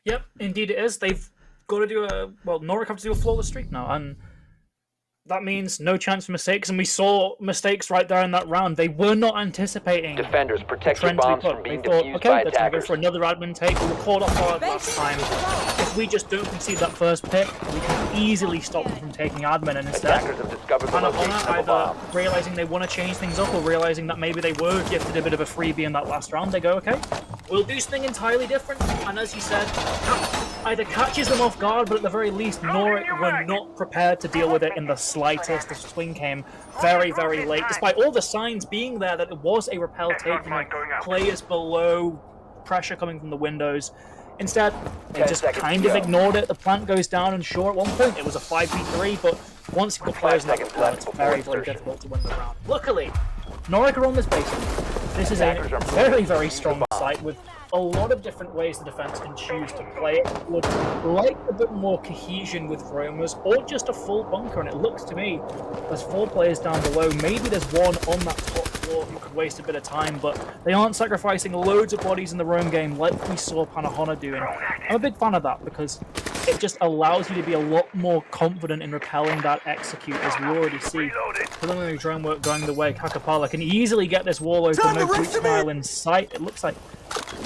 Yep, indeed it is. They've got to do NORIC have to do a flawless streak now, and that means no chance for mistakes, and we saw mistakes right there in that round. They were not anticipating Defenders, protect your trends we bombs put. from being They thought, defused okay, by let's go attackers. for another admin take. We were caught off guard last time. If we just don't concede that first pick, we can easily stop them from taking admin, and instead, Attackers have discovered the location Pannuhuone of a either bomb. realizing they want to change things up or realizing that maybe they were gifted a bit of a freebie in that last round, they go, okay, will do something entirely different. And as you said, either catches them off guard, but at the very least, NORIC were not prepared to deal with it in the slightest. The swing came very, very late, despite all the signs being there that it was a repel take, players below, pressure coming from the windows. Instead, they just kind of ignored it. The plant goes down, and sure, at one point it was a 5v3, but once you've got players in that repel, it's very, very difficult to win the round. Luckily, NORIC are on this basement. This is a very, very strong site with a lot of different ways the defense can choose to play it. Would like a bit more cohesion with roamers, or just a full bunker, and it looks to me there's 4 players down below. Maybe there's one on that top floor who could waste a bit of time, but they aren't sacrificing loads of bodies in the roam game like we saw Pannuhuone doing. I'm a big fan of that because it just allows you to be a lot more confident in repelling that execute, as we already see. Preliminary drone work going the way, Kakapala can easily get this wall open, no breach mile in sight. It looks like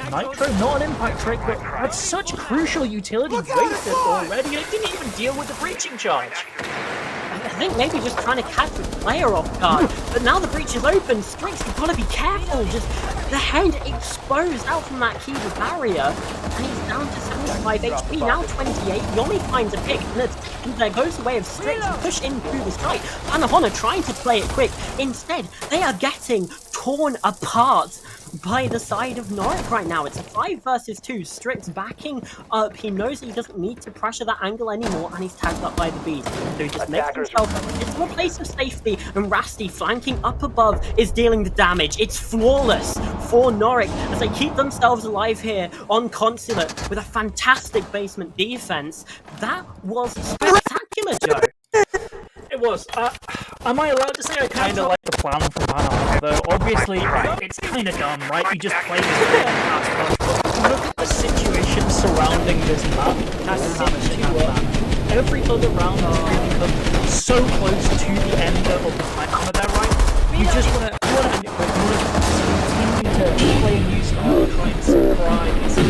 Nitro, not an impact trick, but had such crucial utility wasted already, and it didn't even deal with the breaching charge. I think maybe just trying to catch the player off guard, but now the breach is open. Strix, you've got to be careful. Just the head exposed out from that Kiva barrier, and he's down to 75 HP, now 28. Yomi finds a pick, and there goes the way of Strix to push in through the site. Pannuhuone trying to play it quick. Instead, they are getting torn apart by the side of NORIC right now. It's a 5 versus 2. Strix backing up. He knows he doesn't need to pressure that angle anymore, and he's tagged up by the bees. So he just makes himself into a place of safety, and Rasty flanking up above is dealing the damage. It's flawless for NORIC as they keep themselves alive here on Consulate with a fantastic basement defense. That was spectacular, Joe. It was. Am I allowed to say I kind of like the plan from Pannuhuone, though? Obviously, it's kind of dumb, right? You just play this game past, but look at the situation surrounding this map. Every other round has really come so close to the end of the time there, right? You just want to continue to play a new style, try and surprise the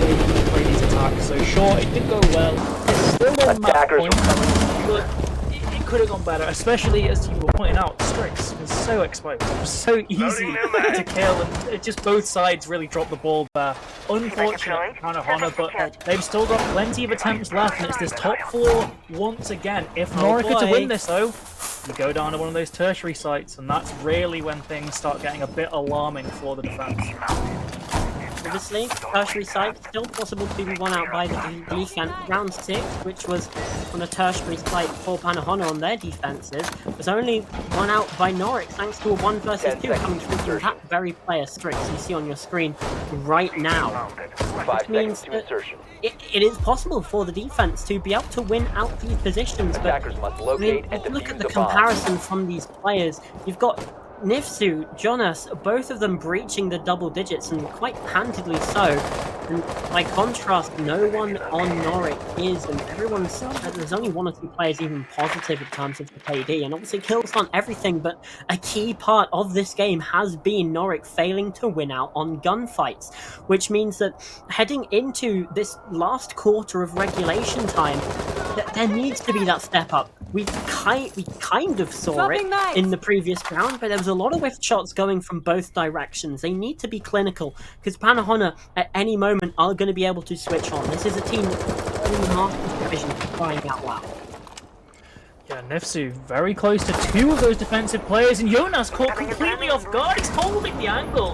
way you play these attacks. So sure, it did go well. It's still on map point, but could have gone better, especially as you were pointing out, Strix was so exposed. It was so easy to kill, and it just both sides really dropped the ball there. Unfortunate Pannuhuone, but they've still got plenty of attempts left, and it's this top 4 once again. If NORIC are to win this, though, you go down to one of those tertiary sites, and that's really when things start getting a bit alarming for the defense. Obviously, tertiary site still possible to be won out by the defense. Round 6, which was on a tertiary site for Pannuhuone on their defenses, was only won out by NORIC thanks to a 1 versus 2 coming through from that very player Strix you see on your screen right now. Which means that it is possible for the defense to be able to win out these positions, but I mean, if you look at the comparison from these players, you've got Nifsu, Jonas, both of them breaching the double digits, and quite handedly so. And by contrast, no one on NORIC is, and there's only 1 or 2 players even positive in terms of the KD, and obviously kills aren't everything, but a key part of this game has been NORIC failing to win out on gunfights, which means that heading into this last quarter of regulation time, there needs to be that step up. We kind of saw it in the previous round, but there was a lot of whiff shots going from both directions. They need to be clinical, because Pannuhuone at any moment are going to be able to switch on. This is a team that's in the Masters division crying out loud. Yeah, Nifsu very close to 2 of those defensive players, and Jonas caught completely off guard. He's holding the angle.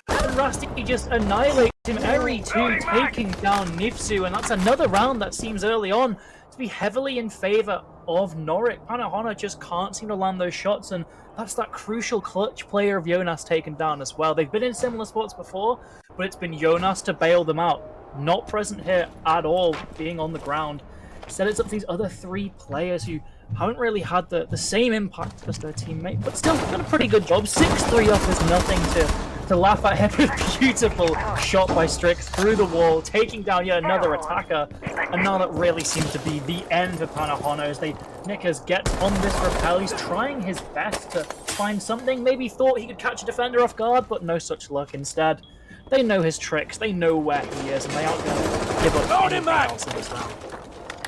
And Rasty just annihilates him every 2, taking down Nifsu, and that's another round that seems early on to be heavily in favor of NORIC. Pannuhuone just can't seem to land those shots, and that's that crucial clutch player of Jonas taken down as well. They've been in similar spots before, but it's been Jonas to bail them out. Not present here at all, being on the ground. Instead, it's up to these other 3 players who haven't really had the same impact as their teammate, but still done a pretty good job. 6-3 up is nothing to laugh at him. Beautiful shot by Strix through the wall, taking down yet another attacker. And now that really seems to be the end of Pannuhuone as Nickers gets on this rappel. He's trying his best to find something. Maybe thought he could catch a defender off guard, but no such luck. Instead, they know his tricks, they know where he is, and they aren't going to give up anything else in this round.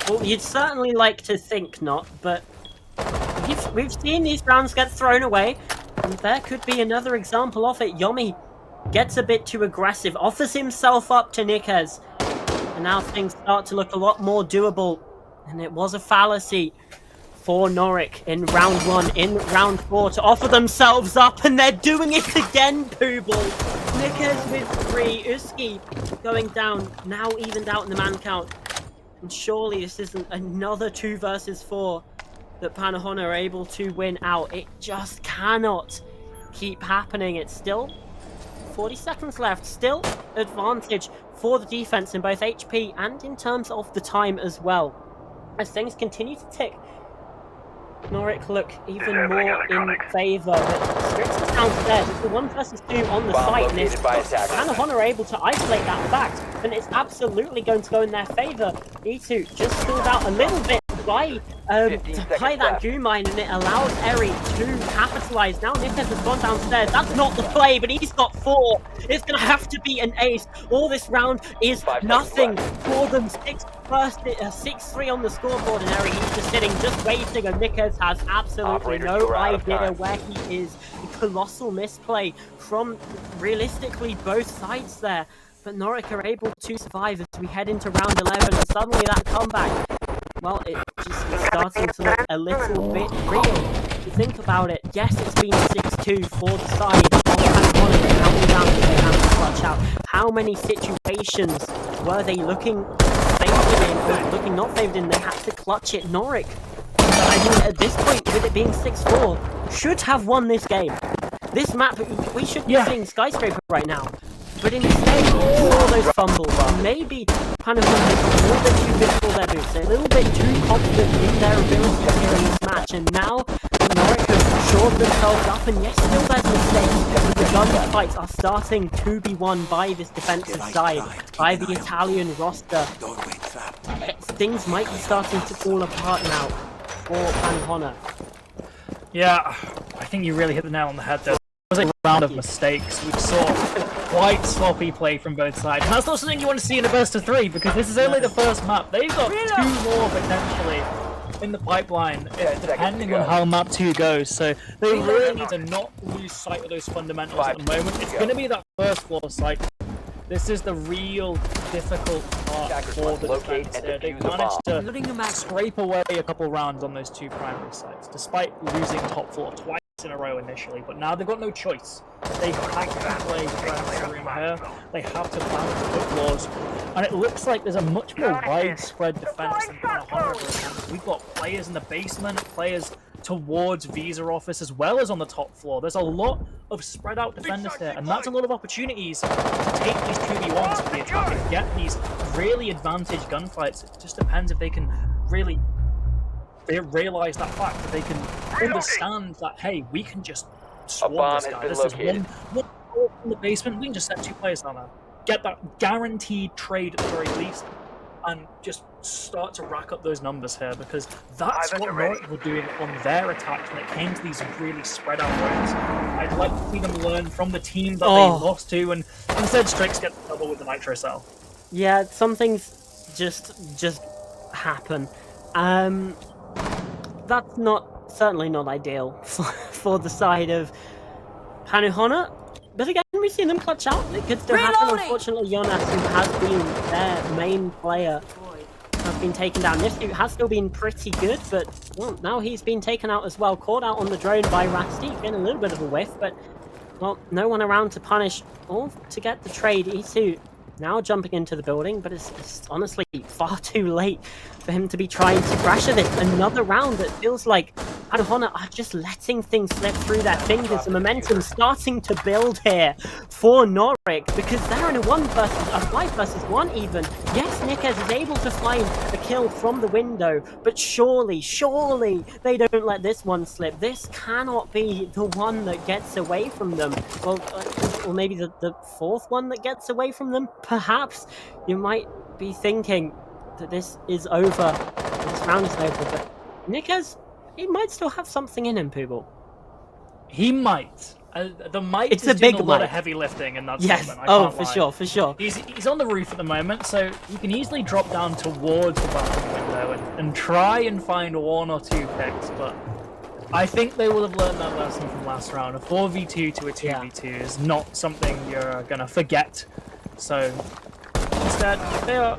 Well, you'd certainly like to think not, but we've seen these rounds get thrown away, and there could be another example of it. Yomi gets a bit too aggressive, offers himself up to Nikes, and now things start to look a lot more doable. And it was a fallacy for NORIC in round 1, in round 4 to offer themselves up, and they're doing it again, Pooball. Nikes with 3, Uski going down, now evened out in the man count. And surely this isn't another 2 versus 4 that Pannuhuone are able to win out. It just cannot keep happening. It's still 40 seconds left, still advantage for the defense in both HP and in terms of the time as well. As things continue to tick, NORIC look even more in favour, but Strix is downstairs. It's the 1 versus 2 on the site, and if Pannuhuone are able to isolate that fact, then it's absolutely going to go in their favour. E2 just stalled out a little bit by that goo mine, and it allows Eri to capitalise. Now Nikes has gone downstairs. That's not the play, but he's got 4. It's going to have to be an ace. All this round is nothing for them. 6-3 on the scoreboard, and Eri, he's just sitting, just waiting, and Nikes has absolutely no idea where he is. A colossal misplay from realistically both sides there. But NORIC are able to survive as we head into round 11, and suddenly that comeback, well, it just is starting to look a little bit real. If you think about it, yes, it's been 6-2 for the side of Pannuhuone. How many rounds did they have to clutch out? How many situations were they looking favoured in, or looking not favoured in? They had to clutch it. NORIC, I mean, at this point, with it being 6-4, should have won this game. This map, we should be seeing Skyscraper right now. But instead, all those fumbles, maybe Pannuhuone got a little bit too big for their boots, a little bit too confident in their ability here in this match, and now NORIC have shored themselves up, and yes, still there's mistakes, but the gunfights are starting to be won by this defensive side, by the Italian roster. Things might be starting to fall apart now for Pannuhuone. Yeah, I think you really hit the nail on the head there. It was a round of mistakes. We saw quite sloppy play from both sides. And that's not something you want to see in a best of 3, because this is only the first map. They've got 2 more potentially in the pipeline, depending on how map 2 goes. So they really need to not lose sight of those fundamentals at the moment. It's going to be that first floor site. This is the real difficult part for the defense here. They've managed to scrape away a couple rounds on those 2 primary sites, despite losing top floor twice in a row initially, but now they've got no choice. They have to play ground room here. They have to balance the floors, and it looks like there's a much more widespread defense than Pannuhuone. We've got players in the basement, players towards Visa office, as well as on the top floor. There's a lot of spread out defenders here, and that's a lot of opportunities to take these 2v1s for the attack and get these really advantaged gunfights. It just depends if they can really realize that fact, that they can understand that, hey, we can just swarm this guy. This is one in the basement. We can just set 2 players down there, get that guaranteed trade at the very least, and just start to rack up those numbers here, because that's what NORIC were doing on their attacks when it came to these really spread out rounds. I'd like to see them learn from the team that they lost to, and instead Strix get the double with the Nitro Cell. Yeah, some things just happen. That's certainly not ideal for the side of Pannuhuone. But again, we've seen them clutch out. It could still happen. Unfortunately, Jonas, who has been their main player, has been taken down. Nifty has still been pretty good, but well, now he's been taken out as well. Caught out on the drone by Rasty. Been a little bit of a whiff, but well, no one around to punish or to get the trade. E2 now jumping into the building, but it's honestly far too late for him to be trying to pressure this. Another round that feels like Pannuhuone are just letting things slip through their fingers. The momentum starting to build here for NORIC, because they're in a 5 versus 1 even. Yes, Nikes is able to find a kill from the window, but surely they don't let this one slip. This cannot be the one that gets away from them. Well, or maybe the 4th one that gets away from them. Perhaps you might be thinking that this is over, this round is over, but Nikes, he might still have something in him, Pooball. He might. The might it's is a doing big a lot might. of heavy lifting in that yes. segment. I can't lie. For sure. He's on the roof at the moment, so he can easily drop down towards the balcony window and try and find 1 or 2 picks, but I think they will have learned that lesson from last round. A 4v2 to a 2v2 is not something you're gonna forget. So instead, they are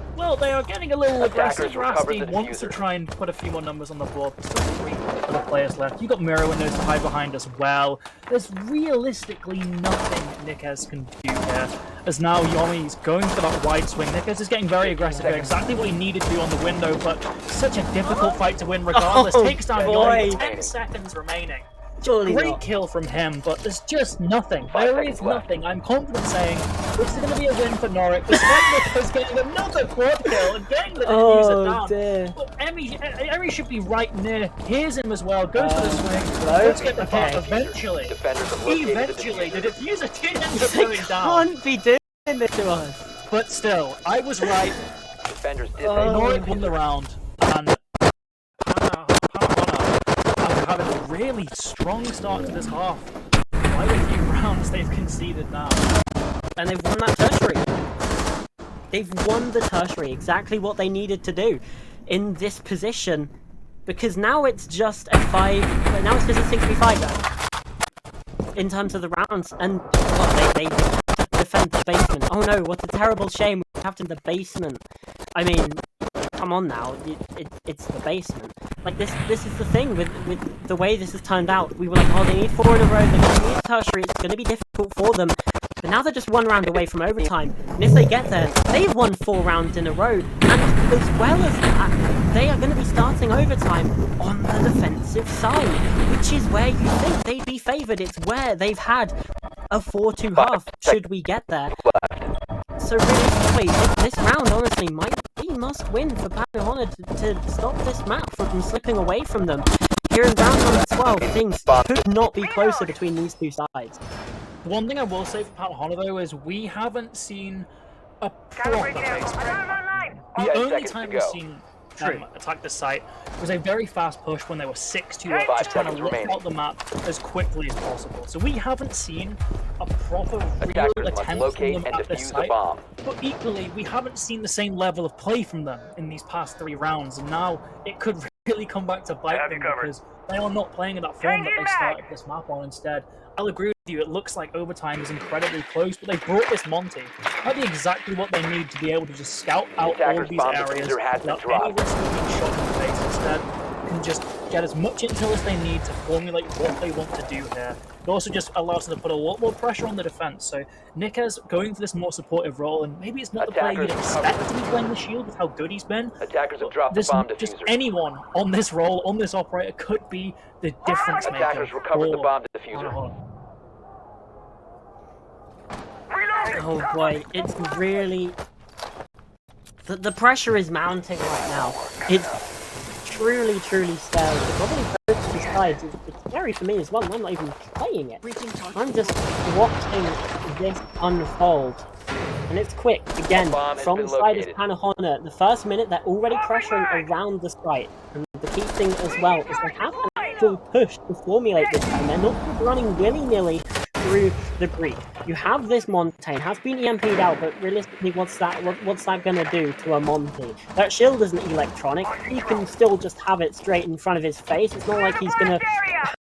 getting a little aggressive. Rusty wants to try and put a few more numbers on the board. There's still 3 other players left. You've got Miro windows to hide behind as well. There's realistically nothing Nikes can do here. As now Yomi's going for that wide swing. Nikes is getting very aggressive here. Exactly what he needed to do on the window, but such a difficult fight to win regardless. Takes down Yomi. 10 seconds remaining. Surely Great not. kill from him, but there's just nothing. There is nothing. I'm confident saying this is going to be a win for NORIC. Despite Nikes getting another quad kill and getting the diffuser down. Dear. But Emi should be right near. Hears him as well. Goes for the swing. Hello? Let's get the part eventually. Eventually, the diffuser did end up They going down. can't be doing this to us. But still, I was right. Defenders did NORIC won the round, and Pannuhuone, after having a really strong start to this half, quite a few rounds they've conceded now. And they've won that tertiary. They've won the tertiary, exactly what they needed to do in this position. Because now it's just a 5... Now it's just a 6v5 in terms of the rounds. And what, they have to defend the basement. Oh no, what a terrible shame. We have to in the basement. I mean, come on now. It's the basement. Like, this is the thing with the way this has turned out. We were like, oh, they need 4 in a row. They're going to need a tertiary. It's going to be difficult for them. But now they're just 1 round away from overtime. And if they get there, they've won 4 rounds in a row. And as well as that, they are going to be starting overtime on the defensive side, which is where you think they'd be favoured. It's where they've had a 4-2 half, should we get there. So realistically, this round honestly might be must-win for Pannuhuone to stop this map from slipping away from them. Here in round number 12, things could not be closer between these two sides. One thing I will say for Pannuhuone though is we haven't seen a proper basement. The only time we've seen them attack the site was a very fast push when they were 6-2 up, just trying to lift out the map as quickly as possible. So we haven't seen a proper real attempt from them at this site, but equally we haven't seen the same level of play from them in these past 3 rounds, and now it could really come back to bite them because they are not playing in that form that they started this map on. Instead, I'll agree with you, it looks like overtime is incredibly close, but they brought this Monty. That'd be exactly what they need to be able to just scout out all of these areas without any risk of being shot in the face. Instead, can just get as much intel as they need to formulate what they want to do here. It also just allows them to put a lot more pressure on the defense. So Nikes going for this more supportive role, and maybe it's not the player you'd expect to be playing the shield with how good he's been. Attackers have dropped the bomb diffuser. Just anyone on this role, on this operator, could be the difference maker. Attackers recovered the bomb diffuser. Oh boy, it's really... The pressure is mounting right now. It's truly scary. Probably both these sides, it's scary for me as well. I'm not even playing it. I'm just watching this unfold. And it's quick, again, from the side of Pannuhuone. The first minute, they're already pressuring around the site. And the key thing as well is they have an actual push to formulate this time. They're not running willy-nilly through the Greek. You have this Montaigne, has been EMP'd out, but realistically, what's that gonna do to a Monty? That shield isn't electronic. He can still just have it straight in front of his face. It's not like he's gonna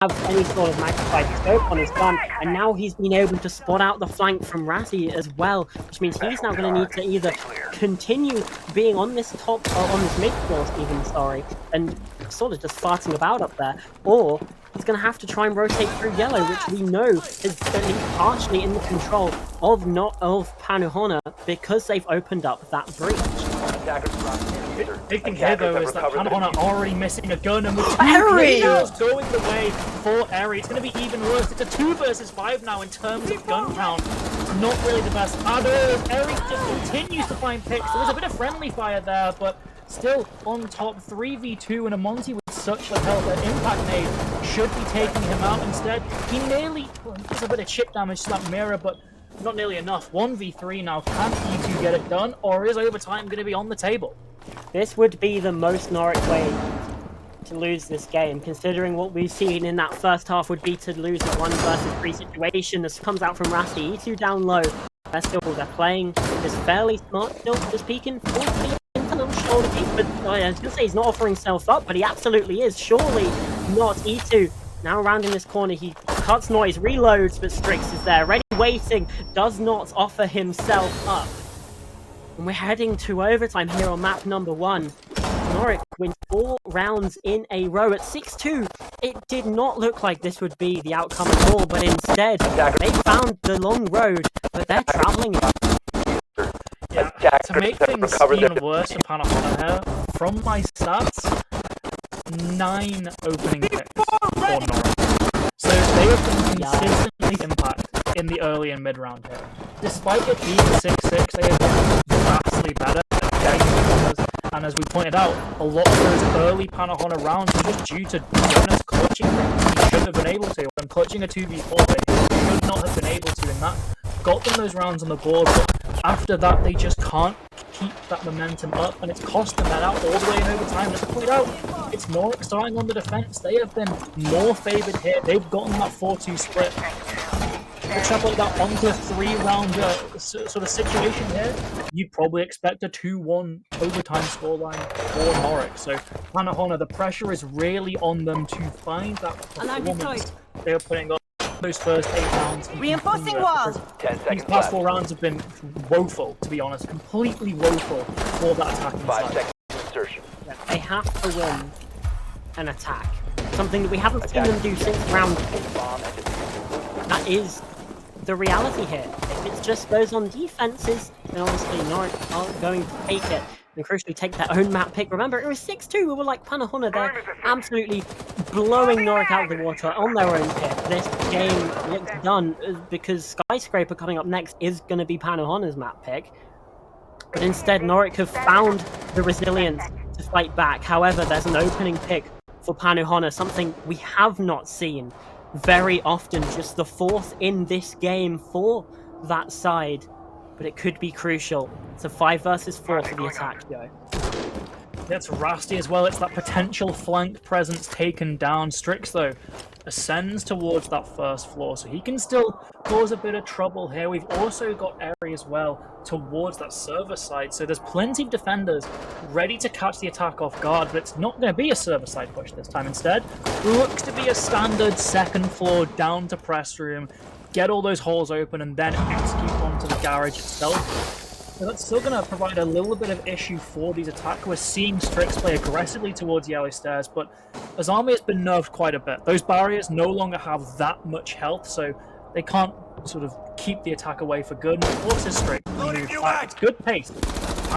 have any sort of magnified scope on his gun. And now he's been able to spot out the flank from Ratty as well, which means he's now gonna need to either continue being on this top, or on this mid course even, sorry, and sort of just farting about up there, or he's going to have to try and rotate through yellow, which we know is at least partially in the control of Pannuhuone because they've opened up that breach. Big thing here though is that Pannuhuone are already missing a gun, and with 2 Eri players going the way for Eri, it's going to be even worse. It's a 2 versus 5 now in terms of gun count. Not really the best at all. Eri just continues to find picks. There was a bit of friendly fire there, but still on top. 3v2 and a Monty with such a health that Impact Nade should be taking him out. Instead, he nearly does a bit of chip damage to that mirror, but not nearly enough. 1v3 now. Can E2 get it done, or is overtime going to be on the table? This would be the most NORIC way to lose this game, considering what we've seen in that first half would be to lose a 1 versus 3 situation. This comes out from Rasty. E2 down low. They're playing is fairly smart still, just peeking towards the little shoulder peek, but I was going to say he's not offering himself up, but he absolutely is. Surely not E2 Now rounding this corner, he cuts noise, reloads, but Strix is there, ready, waiting, does not offer himself up. And we're heading to overtime here on map number 1. NORIC wins 4 rounds in a row at 6-2. It did not look like this would be the outcome at all, but instead, they found the long road, but they're traveling it. Yeah, to make things even worse for Pannuhuone here, from my stats, 9 opening picks for NORIC. So they have been consistently impact in the early and mid round here. Despite it being 6-6, they have been vastly better at getting the. And as we pointed out, a lot of those early Pannuhuone rounds were just due to Jonas clutching things he shouldn't have been able to. And clutching a 2v4 they should not have been able to, and that got them those rounds on the board. But after that, they just can't keep that momentum up, and it's cost them that out all the way in overtime. Let's point out, it's NORIC starting on the defense. They have been more favored here. They've gotten that 4-2 split. Extrapolate that onto a 3-round sort of situation here, you'd probably expect a 2-1 overtime scoreline for NORIC. So Pannuhuone, the pressure is really on them to find that performance they are putting up those first 8 rounds. Reinforcing wall. 10 These seconds past left. 4 rounds have been woeful, to be honest, completely woeful for that attacking 5 side. seconds insertion. They have to win an attack. Something that we haven't seen them do since round 4. Bomb and defuse. That is the reality here. If it just goes on defenses, then obviously NORIC aren't going to take it and crucially take their own map pick. Remember, it was 6-2. We were like Pannuhuone, they're absolutely blowing NORIC out of the water on their own pick. This game looks done because Skyscraper coming up next is going to be Pannuhuone's map pick. But instead, NORIC have found the resilience to fight back. However, there's an opening pick for Pannuhuone, something we have not seen very often, just the 4th in this game for that side, but it could be crucial. It's a 5 versus 4 for the attack, Joe. That's Rasty as well. It's that potential flank presence taken down. Strix, though, ascends towards that first floor, so he can still cause a bit of trouble here. We've also got Eri as well towards that server side, so there's plenty of defenders ready to catch the attack off guard, but it's not going to be a server side push this time. Instead, looks to be a standard second floor down to press room, get all those holes open, and then execute onto the garage itself. So that's still going to provide a little bit of issue for these attacks. We're seeing Strix play aggressively towards the alley stairs, but his army has been nerfed quite a bit. Those barriers no longer have that much health, so they can't sort of keep the attack away for good, and it forces Strix to move back. It's good pace.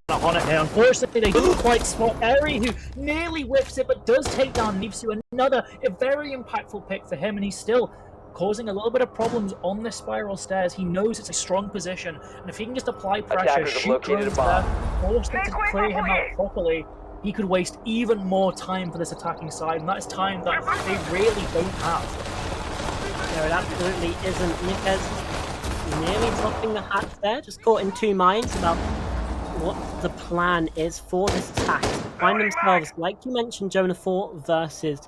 Pannuhuone here. Unfortunately, they didn't quite spot Eri, who nearly whiffs it, but does take down Nipsu. Another very impactful pick for him, and he's still causing a little bit of problems on the spiral stairs. He knows it's a strong position, and if he can just apply pressure, shoot drones there, force them to clear him out properly, he could waste even more time for this attacking side, and that is time that they really don't have. No, it absolutely isn't. Nikez nearly dropping the hat there, just caught in 2 minds about what the plan is for this attack. Find themselves, like you mentioned, Jonah, 4 versus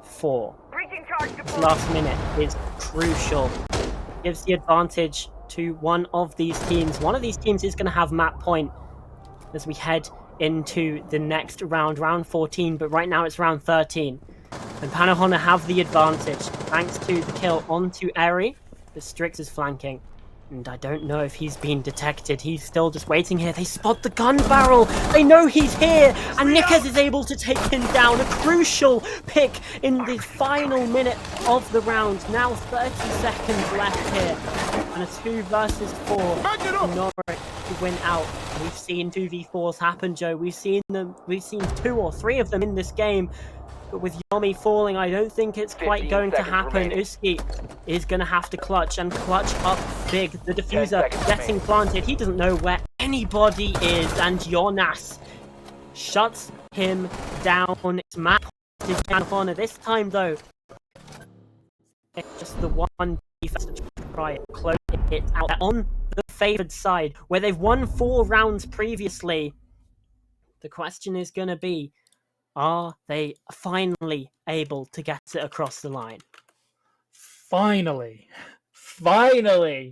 4. This last minute is crucial. Gives the advantage to one of these teams. One of these teams is going to have map point as we head into the next round, round 14, but right now it's round 13. And Pannuhuone have the advantage thanks to the kill onto Eri, but Strix is flanking. And I don't know if he's been detected. He's still just waiting here. They spot the gun barrel. They know he's here. And Nikez is able to take him down. A crucial pick in the final minute of the round. Now 30 seconds left here. And a 2 versus 4 for NORIC to win out. We've seen 2v4s happen, Joe. We've seen 2 or 3 of them in this game. But with Yomi falling, I don't think it's quite going to happen. Uski is going to have to clutch and clutch up big. The diffuser getting planted. He doesn't know where anybody is. And Jonas shuts him down. It's map to Pannuhuone. This time, though, it's just the one defense to try and close it out on the favoured side, where they've won 4 rounds previously. The question is going to be, are they finally able to get it across the line? Finally! Eventually.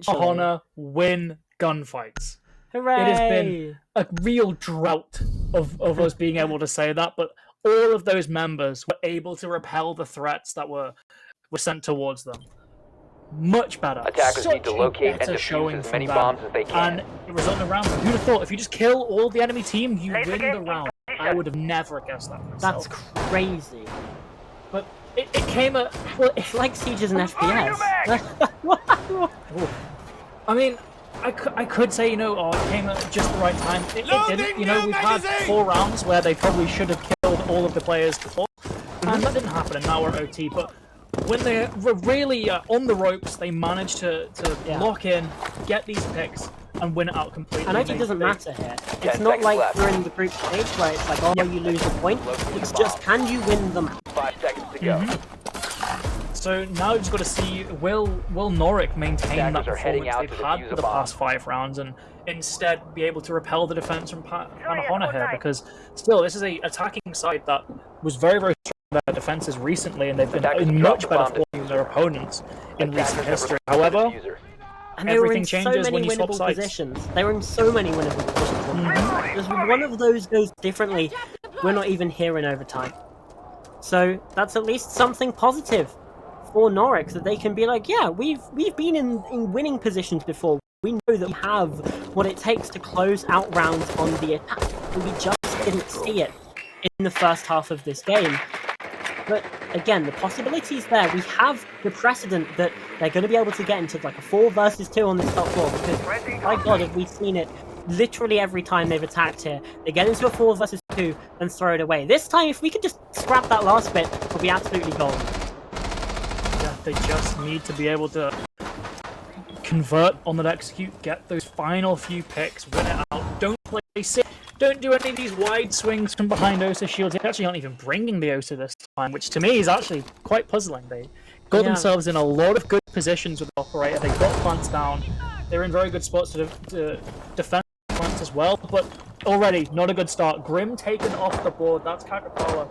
Pannuhuone win gunfights. Hooray! It has been a real drought of us being able to say that, but all of those members were able to repel the threats that were sent towards them. Much better. Attackers Such need to a locate and better defuse showing as from many them. bombs as they can. And it resulted in a round. Who'd have thought if you just kill all the enemy team, you win the round? I would have never guessed that myself. That's crazy. But it came at... Well, it's like Siege is an FPS. I mean, I could say, it came at just the right time. It didn't. We've had 4 rounds where they probably should have killed all of the players before. And that didn't happen, and now we're OT. But when they were really on the ropes, they managed to lock in, get these picks, and win it out completely. And it doesn't matter here. It's not like we're in the group stage where it's like, oh, you lose a point. It's just, can you win them? 5 seconds to go. So now we've just got to see, will NORIC maintain that Attackers are heading performance out they've to had defuse for a the bomb. past 5 rounds and instead be able to repel the defense from Pannuhuone here? Because still, this is a attacking side that was very, very strong in their defenses recently, and they've been Attackers in dropped much the better bomb form than their opponents in recent Attackers have history. recovered the However, diffuser. And they were in everything so changes many when you swap winnable sides. positions. They were in so many winnable positions. If one of those goes differently, we're not even here in overtime. So that's at least something positive for NORIC, that they can be like, yeah, we've been in winning positions before. We know that we have what it takes to close out rounds on the attack, and we just didn't see it in the first half of this game. But again, the possibility's there. We have the precedent that they're going to be able to get into like a 4 versus 2 on this top floor, because by God, have we seen it literally every time they've attacked here. They get into a 4 versus 2 and throw it away. This time, if we could just scrap that last bit, we'll be absolutely golden. Yeah, they just need to be able to convert on that execute, get those final few picks, win it out. Don't play safe. Don't do any of these wide swings from behind Osa shields. They actually aren't even bringing the Osa this time, which to me is actually quite puzzling. They got themselves in a lot of good positions with the operator. They got plants down. They're in very good spots to defend plants as well, but already not a good start. Grim taken off the board. That's Kakapala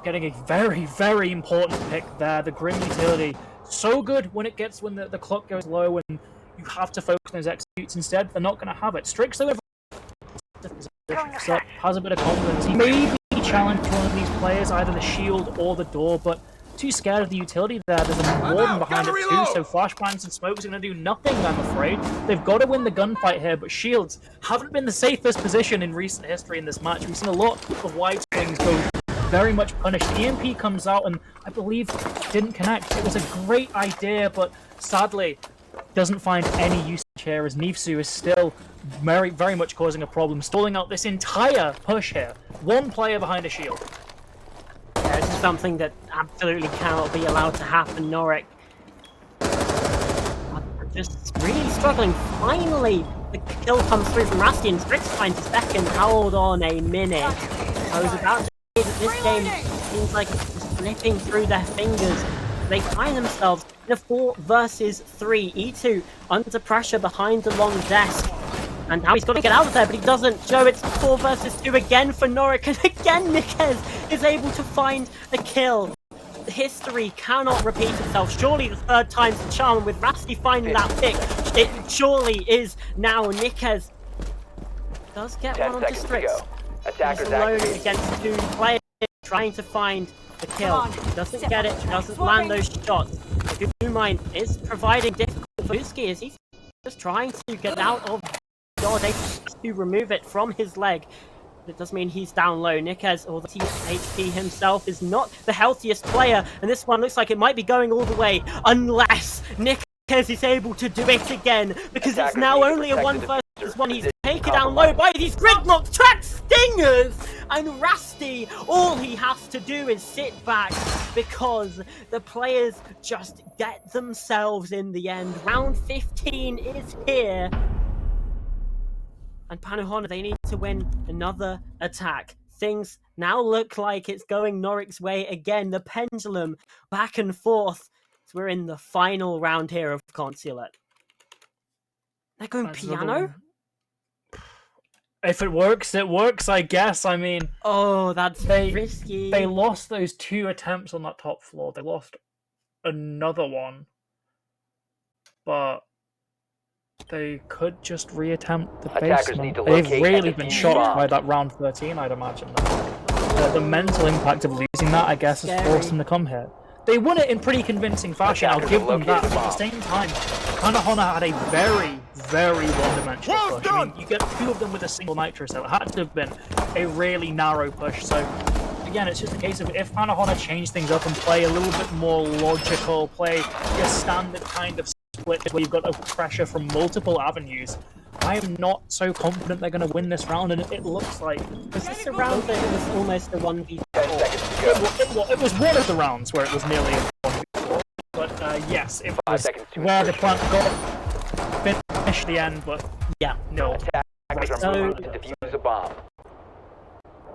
getting a very, very important pick there. The Grim utility, so good when the clock goes low and you have to focus on those executes. Instead, they're not going to have it. Strix, though, has a bit of confidence. He may be challenged one of these players, either the shield or the door, but too scared of the utility there. There's a warden behind it too, so flashbangs and smokes are going to do nothing, I'm afraid. They've got to win the gunfight here, but shields haven't been the safest position in recent history in this match. We've seen a lot of wide swings go very much punished. EMP comes out and I believe didn't connect. It was a great idea, but sadly doesn't find any usage here, as Nifsu is still very, very much causing a problem, stalling out this entire push here. One player behind a shield. Yeah, this is something that absolutely cannot be allowed to happen. NORIC just really struggling. Finally, the kill comes through from Rusty, and Strix finds a second. Hold on a minute. I was about to say that this game seems like it's slipping through their fingers. They find themselves in a 4 versus 3. E2 under pressure behind the long desk. And now he's got to get out of there, but he doesn't. Joe, it's 4 versus 2 again for NORIC. And again, Nikez is able to find the kill. History cannot repeat itself. Surely the third time's the charm. With Rasty finding that pick, it surely is now. Nikez does get one onto Strix. He's alone against 2 players trying to find the kill. Doesn't get it, doesn't land those shots. Mine is providing difficult for Uski as he's just trying to get out of God, to remove it from his leg. It does mean he's down low. Nikez, or the HP himself, is not the healthiest player, and this one looks like it might be going all the way, unless Nikez is able to do it again, because it's now only a 1 versus 1. He's taken down low by these gridlock track stingers, and Rusty, all he has to do is sit back, because the players just get themselves in the end. Round 15 is here. And Pannuhuone, they need to win another attack. Things now look like it's going NORIC's way again. The pendulum back and forth. So we're in the final round here of Consulate. They're going piano? If it works, it works, I guess. I mean... Oh, that's risky. They lost those 2 attempts on that top floor. They lost another one. But... they could just reattempt the basement. They've really been shocked by that round 13, I'd imagine. the mental impact of losing that, I guess, has forced them to come here. They won it in pretty convincing fashion, I'll give them that, but at the same time, Pannuhuone had a very, very one-dimensional push. I mean, you get 2 of them with a single nitro, so it had to have been a really narrow push, so again, it's just a case of if Pannuhuone change things up and play a little bit more logical, play your standard kind of split where you've got a pressure from multiple avenues, I am not so confident they're going to win this round, and it looks like... Was this a round that it was almost a 1v4? It was one of the rounds where it was nearly a 1v4, but yes, it was where the plant got finished the end, but yeah, no. So, to defuse a bomb.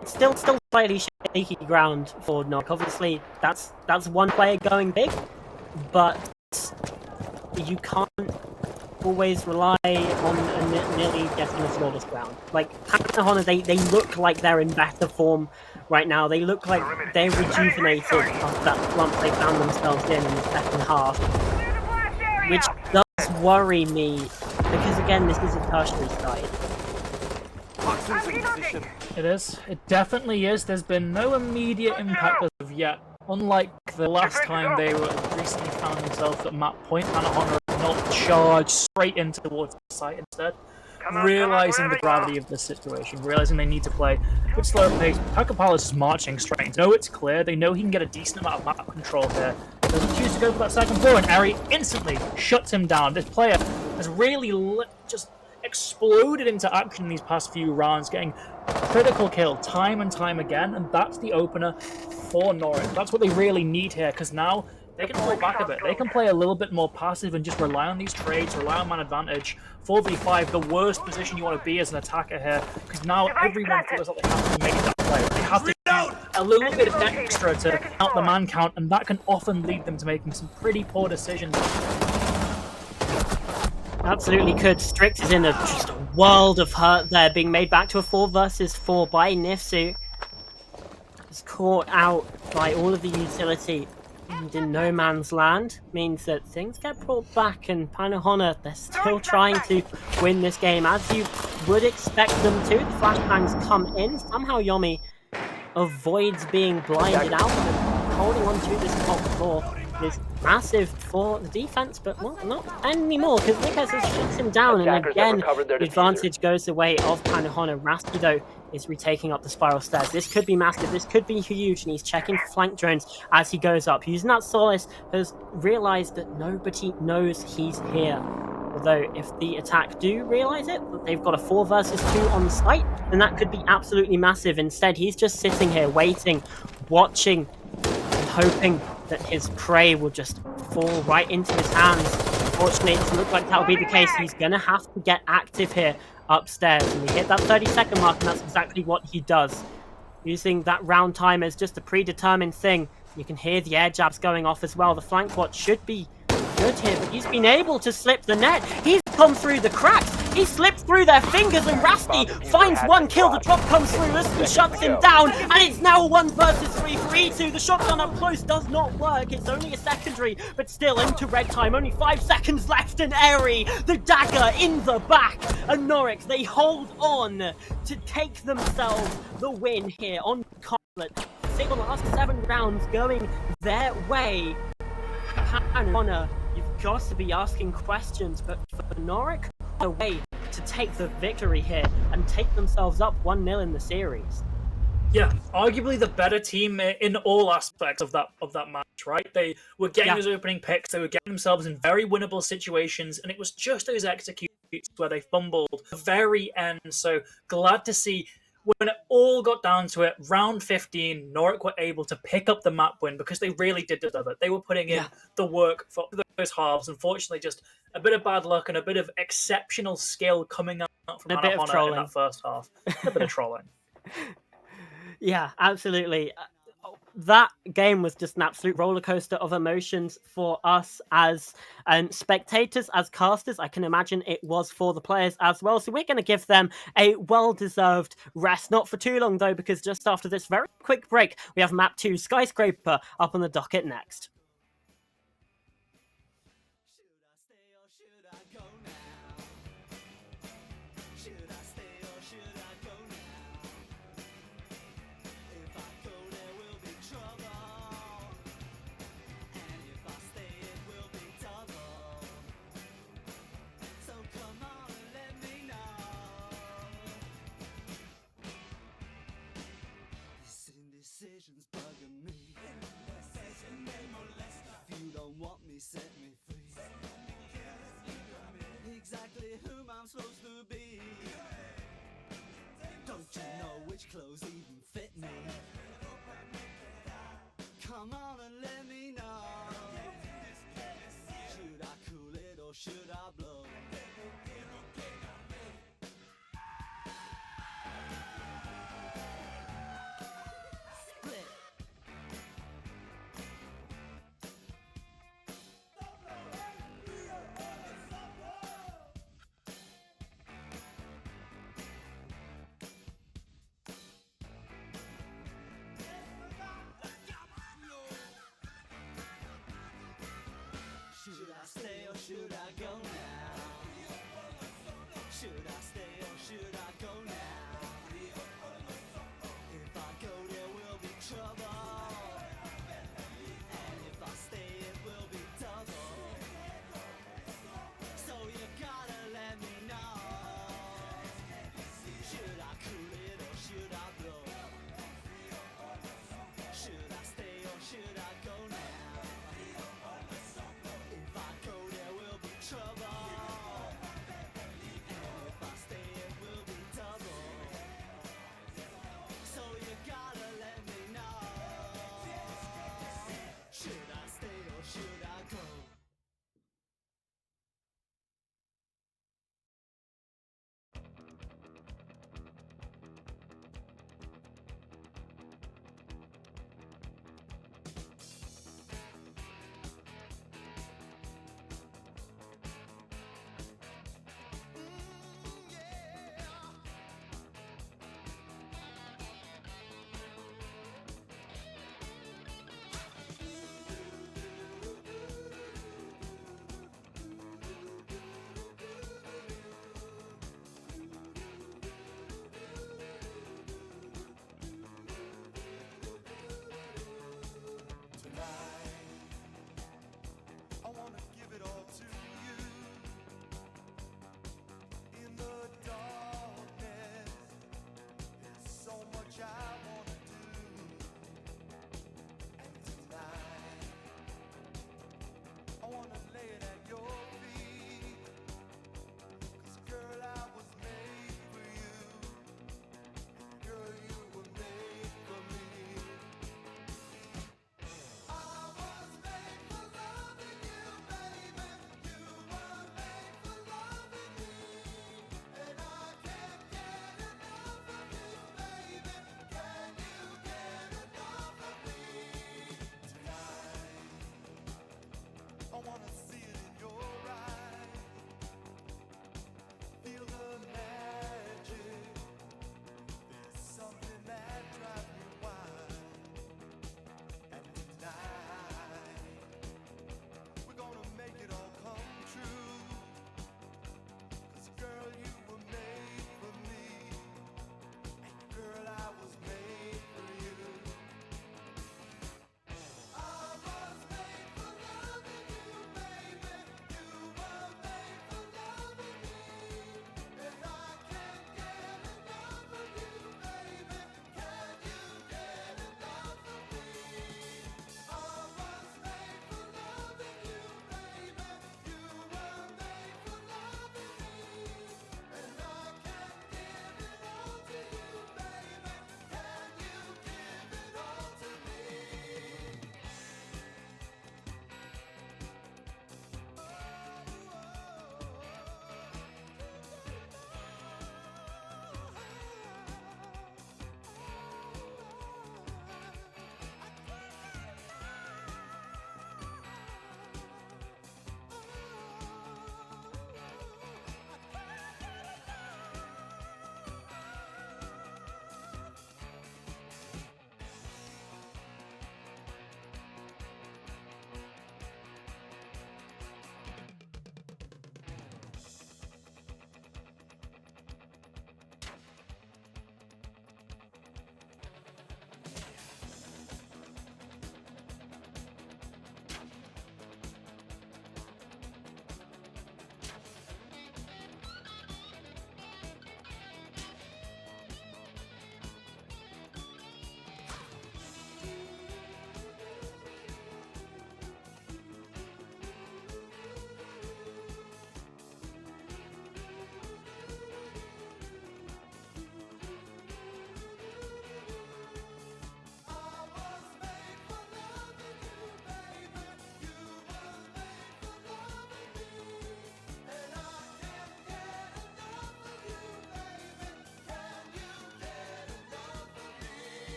It's still slightly shaky ground for NORIC. Obviously, that's one player going big, but you can't always rely on nearly getting a flawless ground. Like, Pannuhuone, they look like they're in better form right now. They look like they're rejuvenated after that slump they found themselves in the second half, which does worry me, because again, this is a tertiary side. It is. It definitely is. There's been no immediate impact as of yet. Unlike the last time they were recently found themselves at map point, Pannuhuone not charged straight in towards the site instead. Realizing the gravity of this situation, realizing they need to play a bit slower pace. Palace is marching straight. They know it's clear. They know he can get a decent amount of map control here. Doesn't choose to go for that second floor, and Ari instantly shuts him down. This player has really just exploded into action in these past few rounds, getting critical kill time and time again, and that's the opener for NORIC. That's what they really need here, because now they can pull back a bit. They can play a little bit more passive and just rely on these trades, rely on man advantage. 4v5, the worst position you want to be as an attacker here, because now everyone feels like they have to make that play. They have to do a little bit extra to count the man count, and that can often lead them to making some pretty poor decisions. Absolutely could. Strix is in just a world of hurt there, being made back to a 4 versus 4 by Nifsu. Is caught out by all of the utility and in no man's land. Means that things get brought back, and Pannuhuone, they're still trying to win this game as you would expect them to. The flashbangs come in. Somehow Yomi avoids being blinded out, and holding on to this top floor is massive for the defense, but well, not anymore, because Nikes has shut him down, and again, the advantage goes the way of Pannuhuone. Rasky, though, is retaking up the spiral stairs. This could be massive, this could be huge, and he's checking for flank drones as he goes up. Using that Solace, has realized that nobody knows he's here. Although, if the attack do realize it, that they've got a 4 versus 2 on site, then that could be absolutely massive. Instead, he's just sitting here, waiting, watching, and hoping that his prey will just fall right into his hands. Unfortunately, it doesn't look like that'll be the case. He's going to have to get active here upstairs. And we hit that 30-second mark, and that's exactly what he does. Using that round time as just a predetermined thing. You can hear the air jabs going off as well. The flank watch should be good here, but he's been able to slip the net. He's come through the cracks. He slipped through their fingers, and Rasky finds one kill. The drop comes through. Rasky shuts him down, and it's now 1 versus 3 for E2. The shotgun up close does not work. It's only a secondary, but still into red time. Only 5 seconds left, and Eri, the dagger in the back. And NORIC, they hold on to take themselves the win here on Gauntlet. The last 7 rounds going their way. Pannuhuone, you've got to be asking questions, but for NORIC, a way to take the victory here and take themselves up 1-0 in the series. Yeah, arguably the better team in all aspects of that match, right? They were getting those opening picks, they were getting themselves in very winnable situations, and it was just those executions where they fumbled at the very end. So glad to see when it all got down to it, round 15, NORIC were able to pick up the map win because they really did deserve it. They were putting in the work for those halves. Unfortunately, just a bit of bad luck and a bit of exceptional skill coming out from Pannuhuone in that first half. A bit of trolling. Yeah, absolutely. That game was just an absolute roller coaster of emotions for us as spectators, as casters. I can imagine it was for the players as well. So we're going to give them a well-deserved rest. Not for too long, though, because just after this very quick break, we have map 2, Skyscraper, up on the docket next. which clothes even fit me. Come on and let me know. Should I cool it or should I blow? Split.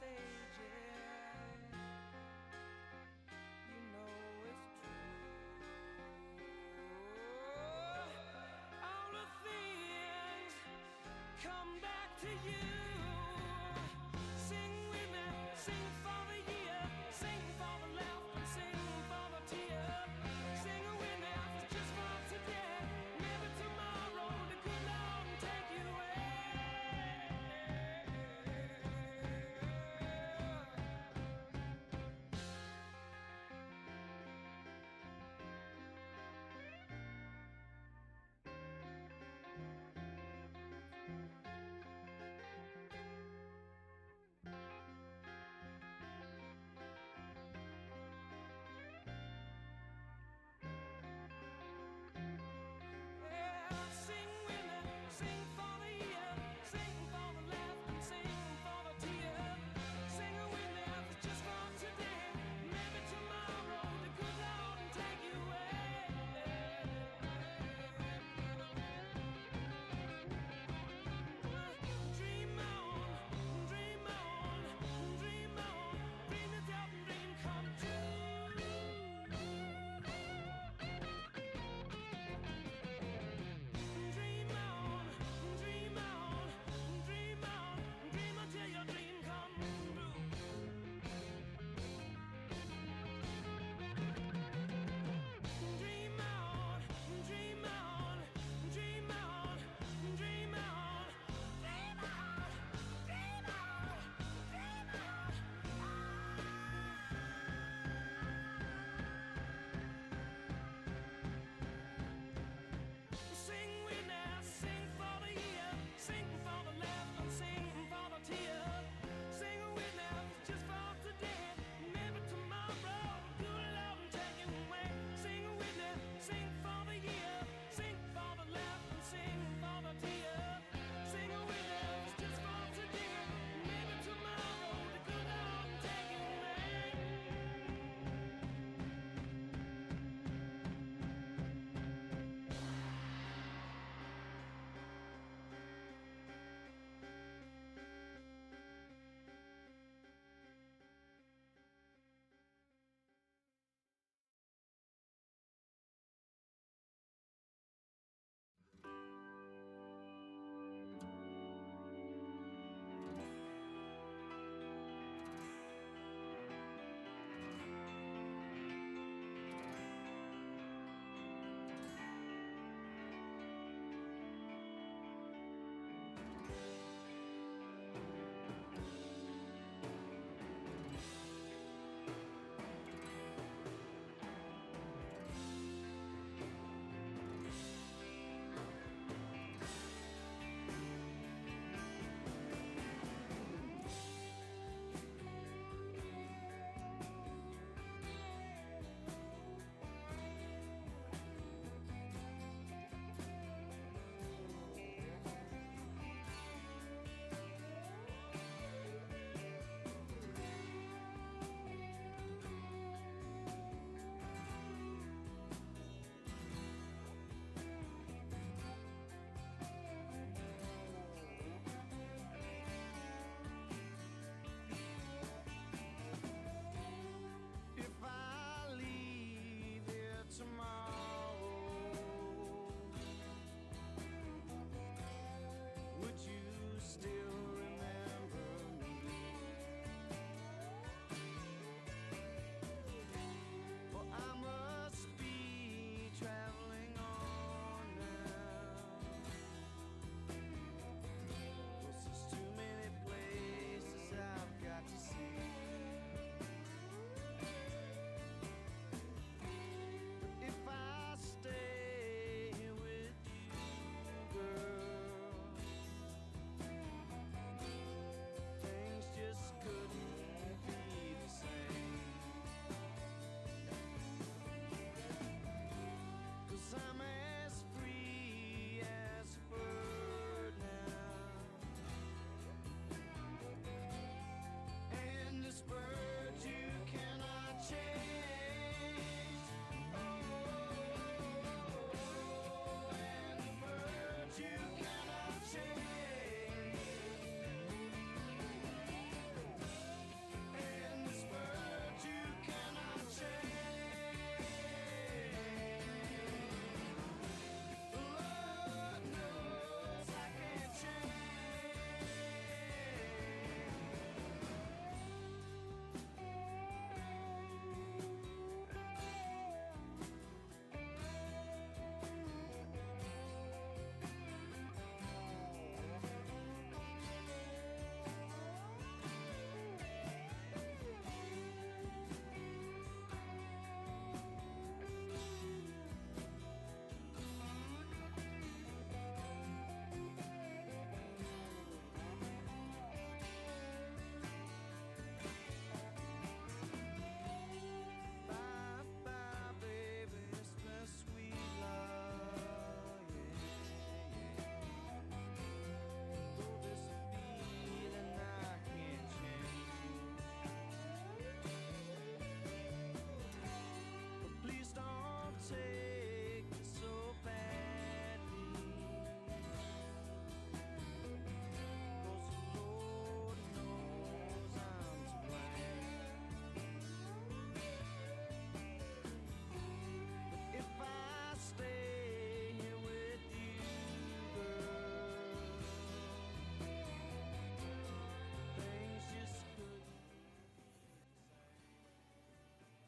sages. You know it's true. All the things come back to you. Sing with me, sing for the year, sing for the laugh and sing for the tear. Sing with me, just for today, maybe tomorrow the good Lord will take you away.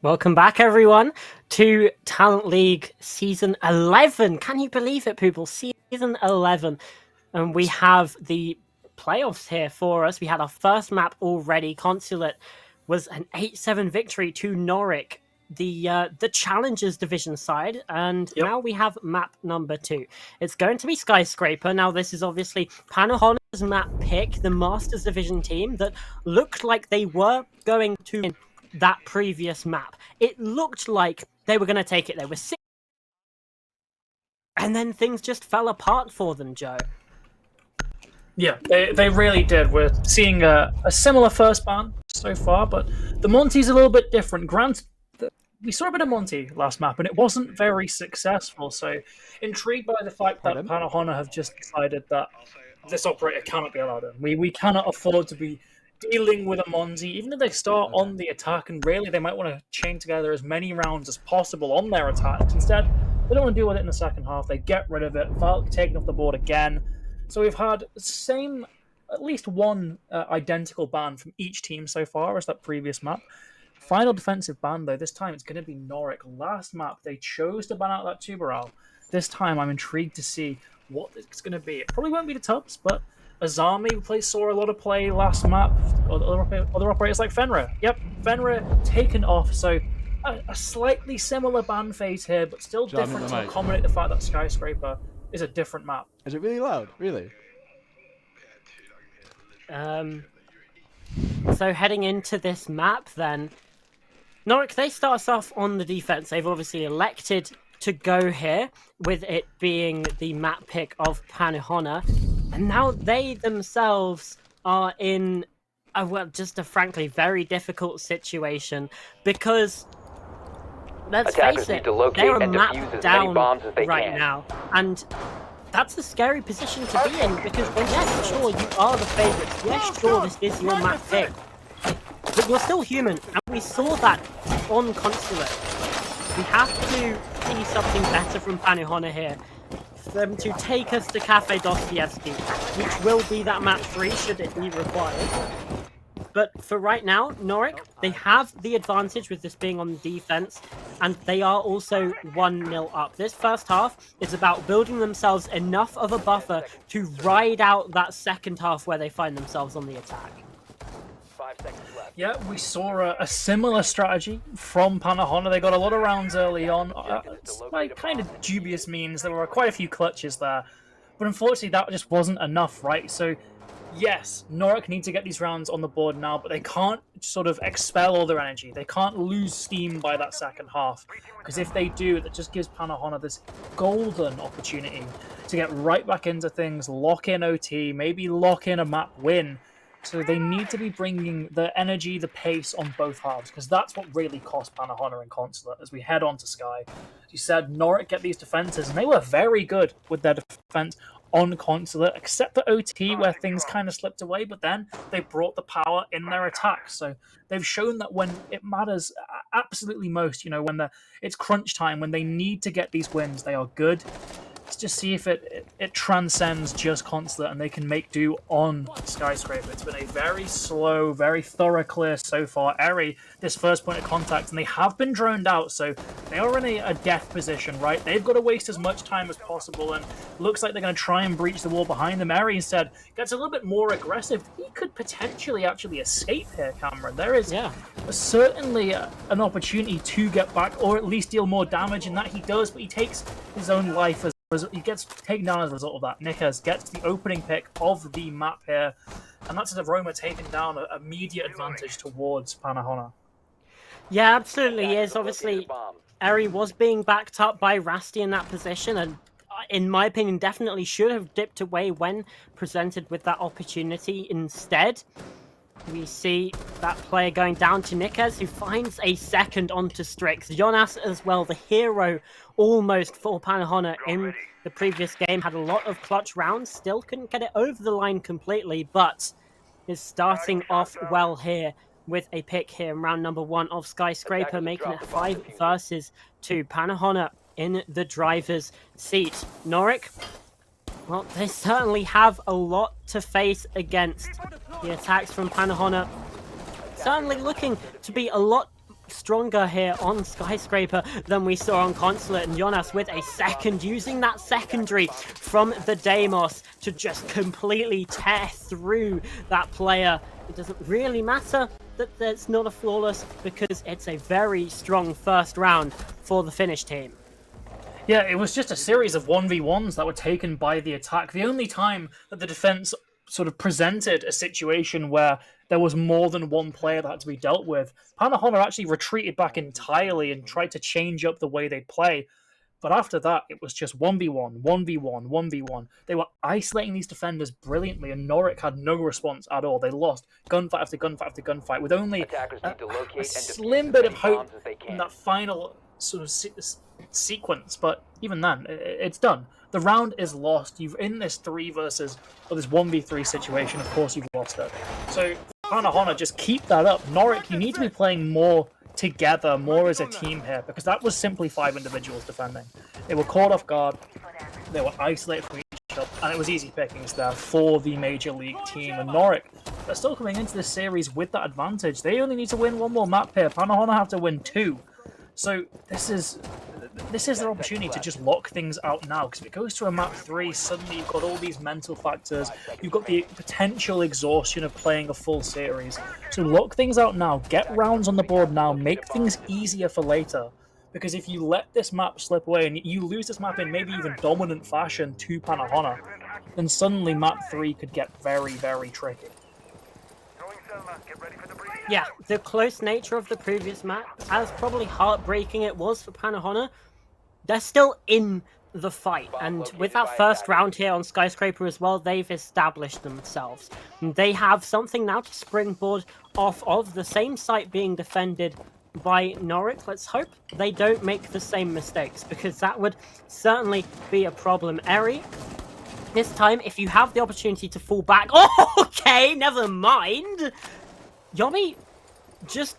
Welcome back, everyone, to Talent League Season 11. Can you believe it, people? Season 11. And we have the playoffs here for us. We had our first map already. Consulate was an 8-7 victory to NORIC, the Challengers Division side. And now we have map number 2. It's going to be Skyscraper. Now, this is obviously Pannuhuone's map pick, the Masters Division team that looked like they were going to win that previous map. It looked like they were going to take it. They were 6, and then things just fell apart for them, Joe. Yeah, they really did. We're seeing a similar first ban so far, but the Monty's a little bit different. Grant, we saw a bit of Monty last map, and it wasn't very successful. So, intrigued by the fact that Pannuhuone have just decided that this operator cannot be allowed in. We cannot afford to be dealing with a Monty, even if they start on the attack, and really they might want to chain together as many rounds as possible on their attacks. Instead, they don't want to deal with it in the second half. They get rid of it. Valk taken off the board again. So we've had at least one identical ban from each team so far as that previous map. Final defensive ban, though, this time it's going to be NORIC. Last map, they chose to ban out that Tuberal. This time, I'm intrigued to see what it's going to be. It probably won't be the Tubbs, but Azami saw a lot of play last map. Other operators like Fenrir. Yep, Fenrir taken off, so a slightly similar ban phase here, but still different to accommodate the fact that Skyscraper is a different map. Is it really loud? Really? So heading into this map then, NORIC, they start us off on the defense. They've obviously elected to go here, with it being the map pick of Pannuhuone. And now they themselves are in just a frankly very difficult situation, because let's face it, they're mapped down right now, and that's a scary position to be in, because when yes, sure, you are the favourites, yes, sure, this is your map pick, but you're still human, and we saw that on Consulate. We have to see something better from Pannuhuone here, for them to take us to Cafe Dostoevsky, which will be that map 3 should it be required. But for right now, NORIC, they have the advantage with this being on defense, and they are also 1-0 up. This first half is about building themselves enough of a buffer to ride out that second half where they find themselves on the attack. 5 seconds left. Yeah, we saw a similar strategy from Pannuhuone. They got a lot of rounds early on, by kind of dubious means. There were quite a few clutches there, but unfortunately that just wasn't enough, right? So yes, NORIC need to get these rounds on the board now, but they can't sort of expel all their energy. They can't lose steam by that second half, because if they do, that just gives Pannuhuone this golden opportunity to get right back into things, lock in OT, maybe lock in a map win. So they need to be bringing the energy, the pace on both halves, because that's what really cost Pannuhuone and Consulate as we head on to Sky. As you said, NORIC get these defenses, and they were very good with their defense on Consulate, except the OT where things kind of slipped away, but then they brought the power in their attacks. So they've shown that when it matters absolutely most, you know, when it's crunch time, when they need to get these wins, they are good. Let's just see if it transcends just Consulate and they can make do on Skyscraper. It's been a very slow, very thorough clear so far. Eri, this first point of contact, and they have been droned out, so they are in a death position, right? They've got to waste as much time as possible, and looks like they're going to try and breach the wall behind them. Eri instead gets a little bit more aggressive. He could potentially actually escape here, Cameron. There is certainly an opportunity to get back, or at least deal more damage, and that he does, but he takes his own life as he gets taken down as a result of that. Nickers gets the opening pick of the map here, and that's as Aroma taking down an immediate advantage towards Pannuhuone. Yeah, absolutely is. Obviously, Eri was being backed up by Rasty in that position, and in my opinion, definitely should have dipped away when presented with that opportunity. Instead, we see that player going down to Nickers, who finds a second onto Strix. Jonas as well, the hero almost for Pannuhuone in the previous game, had a lot of clutch rounds, still couldn't get it over the line completely, but is starting off well here with a pick here in round number 1 of Skyscraper, making it 5 versus 2. Pannuhuone in the driver's seat. NORIC, well, they certainly have a lot to face against the attacks from Pannuhuone. Certainly looking to be a lot stronger here on Skyscraper than we saw on Consulate, and Jonas with a second, using that secondary from the Deimos to just completely tear through that player. It doesn't really matter that it's not a flawless, because it's a very strong first round for the Finnish team. Yeah, it was just a series of 1v1s that were taken by the attack. The only time that the defense sort of presented a situation where there was more than one player that had to be dealt with, Pannuhuone actually retreated back entirely and tried to change up the way they play. But after that, it was just 1v1, 1v1, 1v1. They were isolating these defenders brilliantly, and NORIC had no response at all. They lost gunfight after gunfight after gunfight, with only Attackers need to locate a and slim defuse bit as of many hope bombs as they in can. that final sort of sequence. But even then, it's done. The round is lost. You've in this 3 versus, or this 1v3 situation, of course you've lost it. So Pannuhuone, just keep that up. NORIC, you need to be playing more together, more as a team here, because that was simply 5 individuals defending. They were caught off guard, they were isolated from each other, and it was easy pickings there for the Major League team. And NORIC, they're still coming into this series with that advantage. They only need to win 1 more map here. Pannuhuone have to win 2. So this is their opportunity to just lock things out now, because if it goes to a map 3, suddenly you've got all these mental factors, you've got the potential exhaustion of playing a full series. So lock things out now, get rounds on the board now, make things easier for later, because if you let this map slip away and you lose this map in maybe even dominant fashion to Pannuhuone, then suddenly map 3 could get very, very tricky. Yeah, the close nature of the previous map, as probably heartbreaking it was for Pannuhuone, they're still in the fight, and with that first round here on Skyscraper as well, they've established themselves. And they have something now to springboard off of, the same site being defended by NORIC. Let's hope they don't make the same mistakes, because that would certainly be a problem. Eri, this time, if you have the opportunity to fall back... Oh, okay, never mind! Yomi just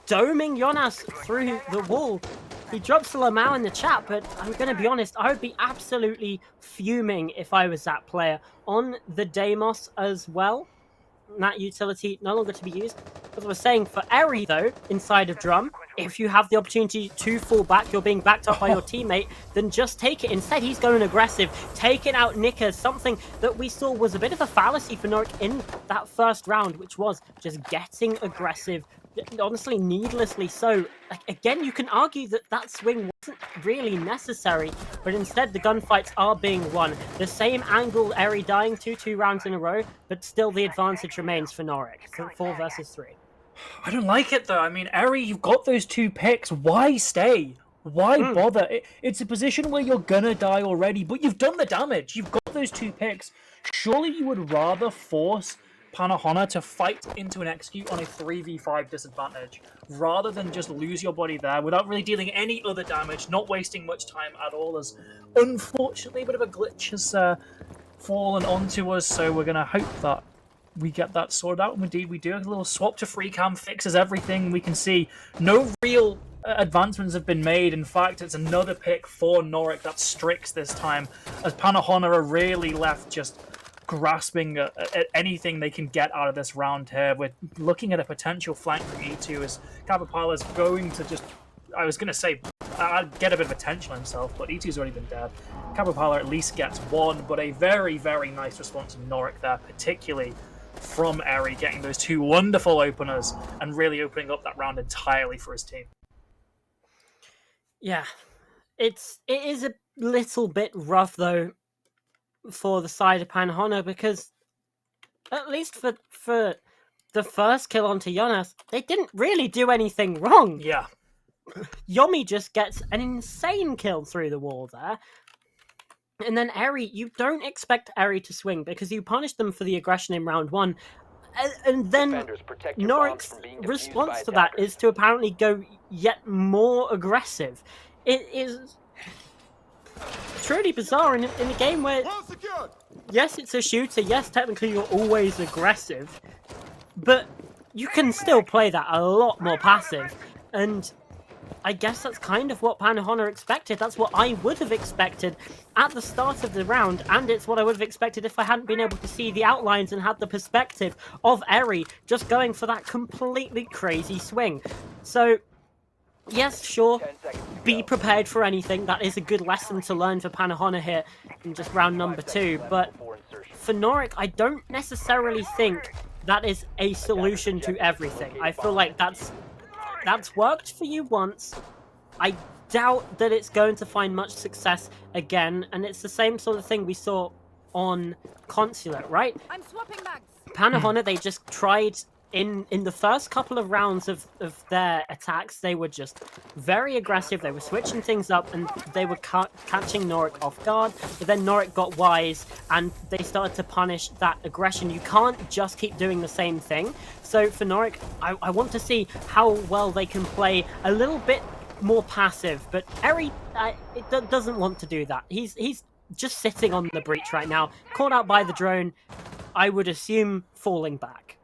doming Jonas through the wall. He drops a Lamau in the chat, but I'm going to be honest, I would be absolutely fuming if I was that player. On the Deimos as well, that utility no longer to be used. As I was saying, for Eri though, inside of Drum, if you have the opportunity to fall back, you're being backed up by your teammate, then just take it. Instead, he's going aggressive, taking out Nickers, something that we saw was a bit of a fallacy for NORIC in that first round, which was just getting aggressive, honestly, needlessly so. Like, again, you can argue that that swing wasn't really necessary, but instead the gunfights are being won. The same angle, Eri dying 2 rounds in a row, but still the advantage remains for NORIC, 4 versus 3. I don't like it though. I mean, Eri, you've got those 2 picks. Why stay? Why bother? It's a position where you're gonna die already, but you've done the damage. You've got those 2 picks. Surely you would rather force Pannuhuone to fight into an execute on a 3v5 disadvantage, rather than just lose your body there without really dealing any other damage, not wasting much time at all, as unfortunately a bit of a glitch has fallen onto us, so we're going to hope that we get that sorted out, and indeed we do. A little swap to free cam fixes everything. We can see no real advancements have been made. In fact, it's another pick for NORIC. That's Strix this time, as Pannuhuone are really left just grasping at anything they can get out of this round here. We're looking at a potential flank from E2 as Capapala is going to just, I was going to say, I'd get a bit of attention on himself, but E2's already been dead. Capapala at least gets 1, but a very, very nice response from NORIC there, particularly from Eri, getting those 2 wonderful openers and really opening up that round entirely for his team. Yeah, it is a little bit rough though for the side of Pannuhuone, because at least for the first kill onto Jonas, they didn't really do anything wrong. Yeah. Yomi just gets an insane kill through the wall there. And then Eri, you don't expect Eri to swing because you punished them for the aggression in round 1. And then Defenders, protect your bombs NORIC's from being defused response by to that attackers. is to apparently go yet more aggressive. It is truly bizarre in a game where, yes, it's a shooter, yes, technically you're always aggressive, but you can still play that a lot more passive. And I guess that's kind of what Pannuhuone expected. That's what I would have expected at the start of the round, and it's what I would have expected if I hadn't been able to see the outlines and had the perspective of Eri just going for that completely crazy swing. So yes, sure, 10 seconds to be go. prepared for anything. That is a good lesson to learn for Pannuhuone here in just round number 2. But Before insertion. for NORIC, I don't necessarily think that is a solution to everything. I feel like that's worked for you once. I doubt that it's going to find much success again, and it's the same sort of thing we saw on Consulate, right? I'm swapping bags. Pannuhuone, they just tried in the first couple of rounds of their attacks, they were just very aggressive. They were switching things up, and they were catching NORIC off guard. But then NORIC got wise, and they started to punish that aggression. You can't just keep doing the same thing. So for NORIC, I want to see how well they can play a little bit more passive. But Eri doesn't want to do that. He's just sitting on the breach right now, caught out by the drone. I would assume falling back.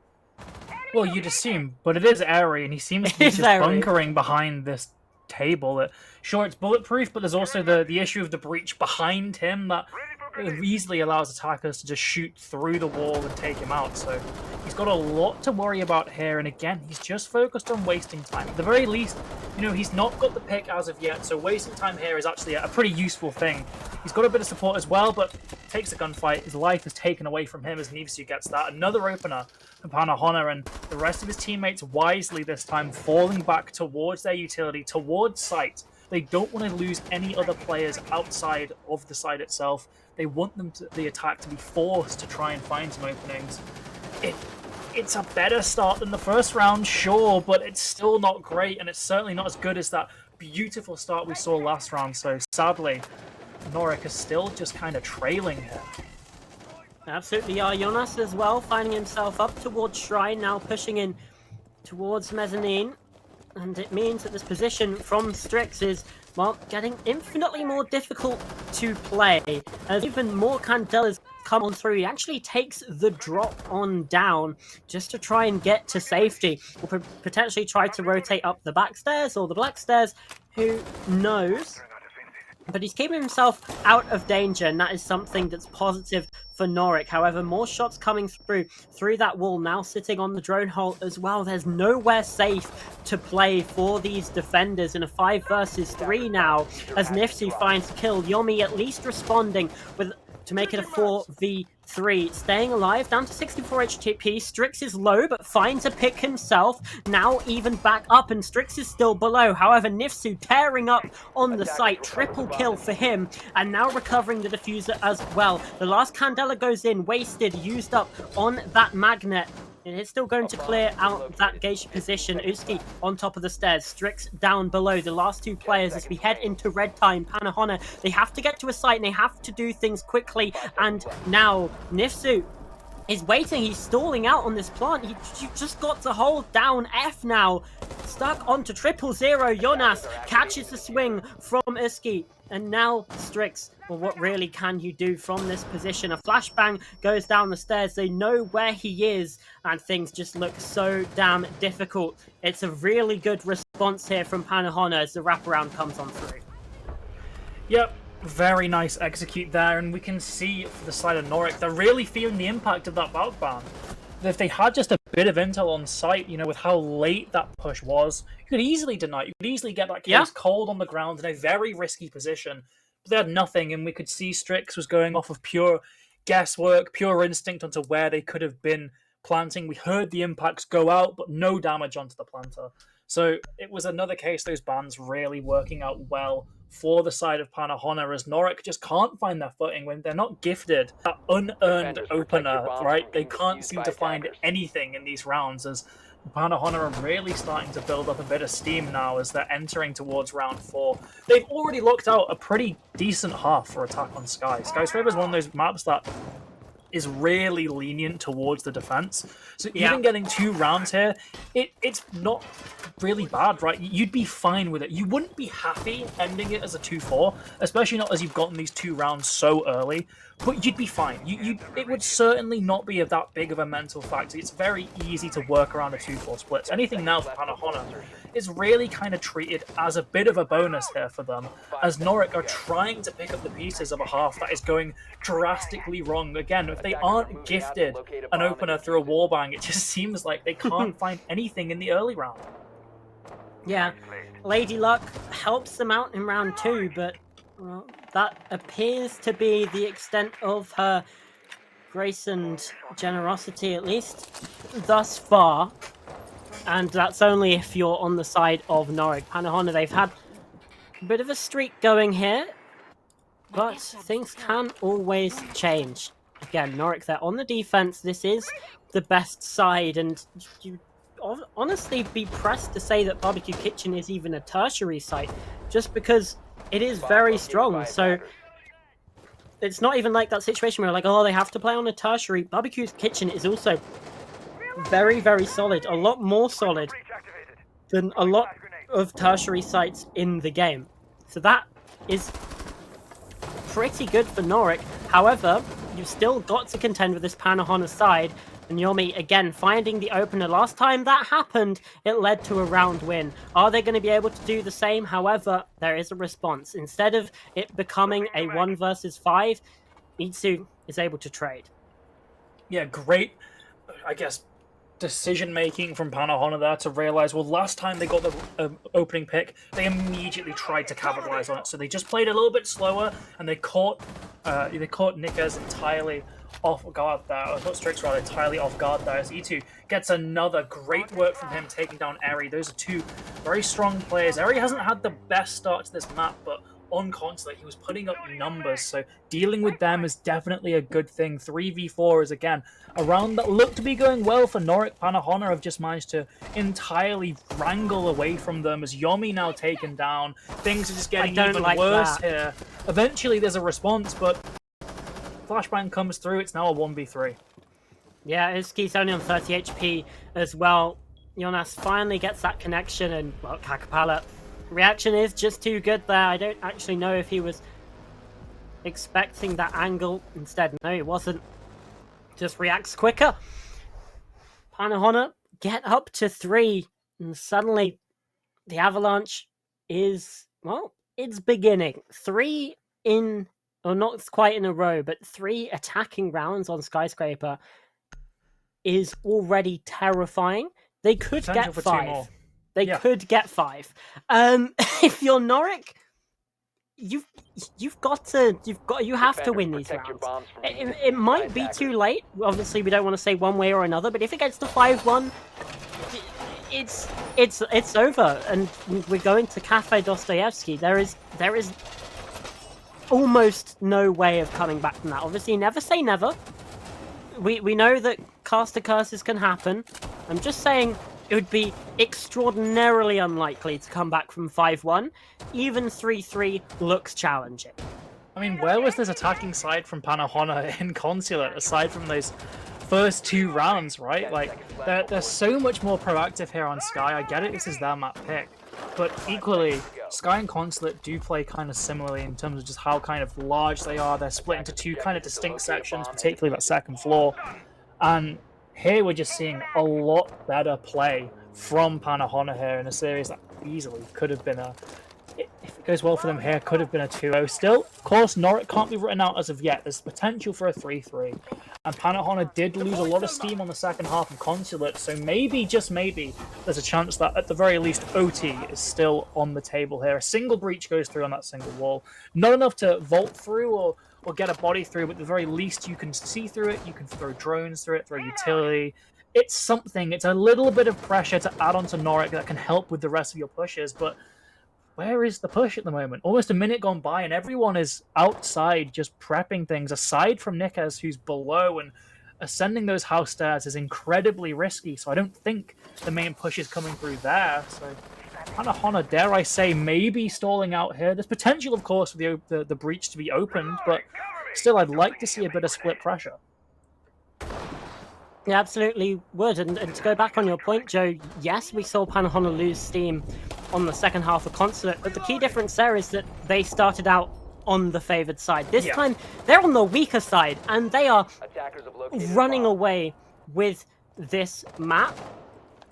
Well, you'd assume, but it is Eri, and he seems to be It is just Eri. bunkering behind this table. That sure, it's bulletproof, but there's also the issue of the breach behind him that easily allows attackers to just shoot through the wall and take him out. So he's got a lot to worry about here, and again, he's just focused on wasting time. At the very least, you know, he's not got the pick as of yet, so wasting time here is actually a pretty useful thing. He's got a bit of support as well, but takes a gunfight. His life is taken away from him as Nivsu gets that. Another opener for Pannuhuone, and the rest of his teammates wisely this time falling back towards their utility, towards site. They don't want to lose any other players outside of the site itself. They want the attack to be forced to try and find some openings. It's a better start than the first round, sure, but it's still not great, and it's certainly not as good as that beautiful start we saw last round. So sadly, NORIC is still just kind of trailing here. Absolutely, Jonas as well, finding himself up towards Shrine, now pushing in towards Mezzanine. And it means that this position from Strix is, well, getting infinitely more difficult to play. As even more Candelas come on through, he actually takes the drop on down just to try and get to safety. Or potentially try to rotate up the back stairs or the black stairs, who knows? But he's keeping himself out of danger, and that is something that's positive for NORIC. However, more shots coming through that wall, now sitting on the drone hole as well. There's nowhere safe to play for these defenders in a 5 versus 3 now, as Nifsu finds a kill. Yomi at least responding to make it a 4v3. Staying alive, down to 64 HP. Strix is low, but finds a pick himself. Now even back up, and Strix is still below. However, Nifsu tearing up on the site. Triple kill for him, and now recovering the diffuser as well. The last Candela goes in, wasted, used up on that magnet. And it's still going to clear out that gauge position. Uski on top of the stairs. Strix down below. The last two players as we head into red time. Pannuhuone, they have to get to a site and they have to do things quickly. And now Nifsu is waiting. He's stalling out on this plant. You just got to hold down F now. Stuck onto 000. Jonas catches the swing from Uski. And now Strix, well, what really can you do from this position? A flashbang goes down the stairs. They know where he is, and things just look so damn difficult. It's a really good response here from Pannuhuone as the wraparound comes on through. Yep, very nice execute there, and we can see for the side of NORIC, they're really feeling the impact of that bulk ban. If they had just a bit of intel on site, you know, with how late that push was, you could easily deny it. You could easily get that case cold on the ground in a very risky position. But they had nothing, and we could see Strix was going off of pure guesswork, pure instinct onto where they could have been planting. We heard the impacts go out, but no damage onto the planter. So it was another case, those bans really working out well for the side of Pannuhuone, as NORIC just can't find their footing when they're not gifted that unearned opener, right? They can't seem to find anything in these rounds, as Pannuhuone are really starting to build up a bit of steam now as they're entering towards round 4. They've already locked out a pretty decent half for Attack on Sky. Skyscraper is one of those maps that is really lenient towards the defense. So even getting 2 rounds here, it's not really bad, right? You'd be fine with it. You wouldn't be happy ending it as a 2-4, especially not as you've gotten these 2 rounds so early, but you'd be fine. It would certainly not be that big of a mental factor. It's very easy to work around the 2-4 splits. Anything now for Pannuhuone is really kind of treated as a bit of a bonus here for them, as NORIC are trying to pick up the pieces of a half that is going drastically wrong. Again, if they aren't gifted an opener through a wallbang, it just seems like they can't find anything in the early round. Yeah, Lady Luck helps them out in round 2, but well, that appears to be the extent of her grace and generosity, at least thus far. And that's only if you're on the side of NORIC. Pannuhuone, they've had a bit of a streak going here, but things can always change. Again, NORIC, they're on the defense. This is the best side, and you honestly be pressed to say that Barbecue Kitchen is even a tertiary site, just because it is very strong. So it's not even like that situation where like, oh, they have to play on a tertiary. Barbecue Kitchen is also very, very solid, a lot more solid than a lot of tertiary sites in the game. So that is pretty good for NORIC. However, you've still got to contend with this Pannuhuone side, and Yomi, again, finding the opener. Last time that happened, it led to a round win. Are they going to be able to do the same? However, there is a response. Instead of it becoming a 1 versus 5, Itsu is able to trade. Yeah, great, I guess, decision-making from Pannuhuone there to realize, well, last time they got the opening pick, they immediately tried to capitalize on it. So they just played a little bit slower, and they caught Nickers entirely off guard there. I thought Strix rather entirely off guard there, as E2 gets another great work from him taking down Eri. Those are two very strong players. Eri hasn't had the best start to this map, but on Consulate, he was putting up numbers, so dealing with them is definitely a good thing. 3v4 is, again, a round that looked to be going well for NORIC. Pannuhuone have just managed to entirely wrangle away from them, as Yomi now taken down. Things are just getting even worse here. Eventually there's a response, but Flashbang comes through. It's now a 1v3. Yeah, Iski's only on 30 HP as well. Jonas finally gets that connection, and, well, Kakapala reaction is just too good there. I don't actually know if he was expecting that angle. Instead, no, he wasn't. Just reacts quicker. Pannuhuone get up to 3, and suddenly the avalanche is, well, it's beginning. 3 in, or not quite in a row, but 3 attacking rounds on Skyscraper is already terrifying. They could get 5. They could get 5. If you're NORIC, you have to win these rounds. It might be too late. Obviously, we don't want to say one way or another, but if it gets to 5-1, it's over, and we're going to Cafe Dostoevsky. There is almost no way of coming back from that. Obviously, never say never. We know that caster curses can happen. I'm just saying it would be extraordinarily unlikely to come back from 5-1. Even 3-3 looks challenging. I mean, where was this attacking side from Pannuhuone in Consulate, aside from those first 2 rounds, right? Like, they're so much more proactive here on Sky. I get it, this is their map pick. But equally, Sky and Consulate do play kind of similarly in terms of just how kind of large they are. They're split into 2 kind of distinct sections, particularly that second floor. And here we're just seeing a lot better play from Pannuhuone here in a series that easily could have been a, if it goes well for them here, could have been a 2-0. Still, of course, NORIC can't be written out as of yet. There's potential for a 3-3. And Pannuhuone did lose a lot of steam on the second half of Consulate, so maybe, just maybe, there's a chance that at the very least OT is still on the table here. A single breach goes through on that single wall. Not enough to vault through or get a body through, but at the very least you can see through it, you can throw drones through it, throw utility. It's something, it's a little bit of pressure to add onto NORIC that can help with the rest of your pushes, but where is the push at the moment? Almost a minute gone by and everyone is outside just prepping things, aside from Nickers, who's below, and ascending those house stairs is incredibly risky, so I don't think the main push is coming through there. So Pannuhuone, dare I say, maybe stalling out here. There's potential, of course, for the breach to be opened, but still, I'd like to see a bit of split pressure. Yeah, absolutely would. And to go back on your point, Joe, yes, we saw Pannuhuone lose steam on the second half of Consulate, but the key difference there is that they started out on the favoured side. This time, they're on the weaker side, and they are running away with this map.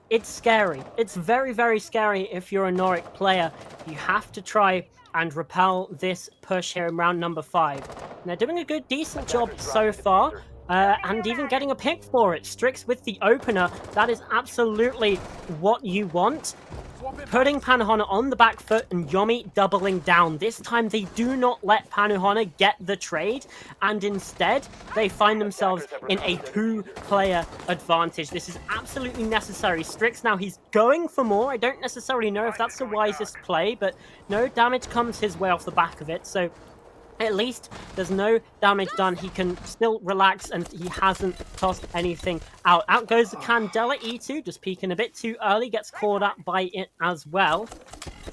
It's scary. It's very, very scary if you're a NORIC player. You have to try and repel this push here in round number 5. And they're doing a good, decent job so far, and even getting a pick for it. Strix with the opener, that is absolutely what you want. putting Pannuhuone on the back foot and Yomi doubling down. This time they do not let Pannuhuone get the trade, and instead they find themselves in a 2-player advantage. This is absolutely necessary. Strix now, he's going for more. I don't necessarily know if that's the wisest play, but no damage comes his way off the back of it, so at least there's no damage done. He can still relax, and he hasn't tossed anything out. Out goes the Candela. E2 just peeking a bit too early, gets caught up by it as well.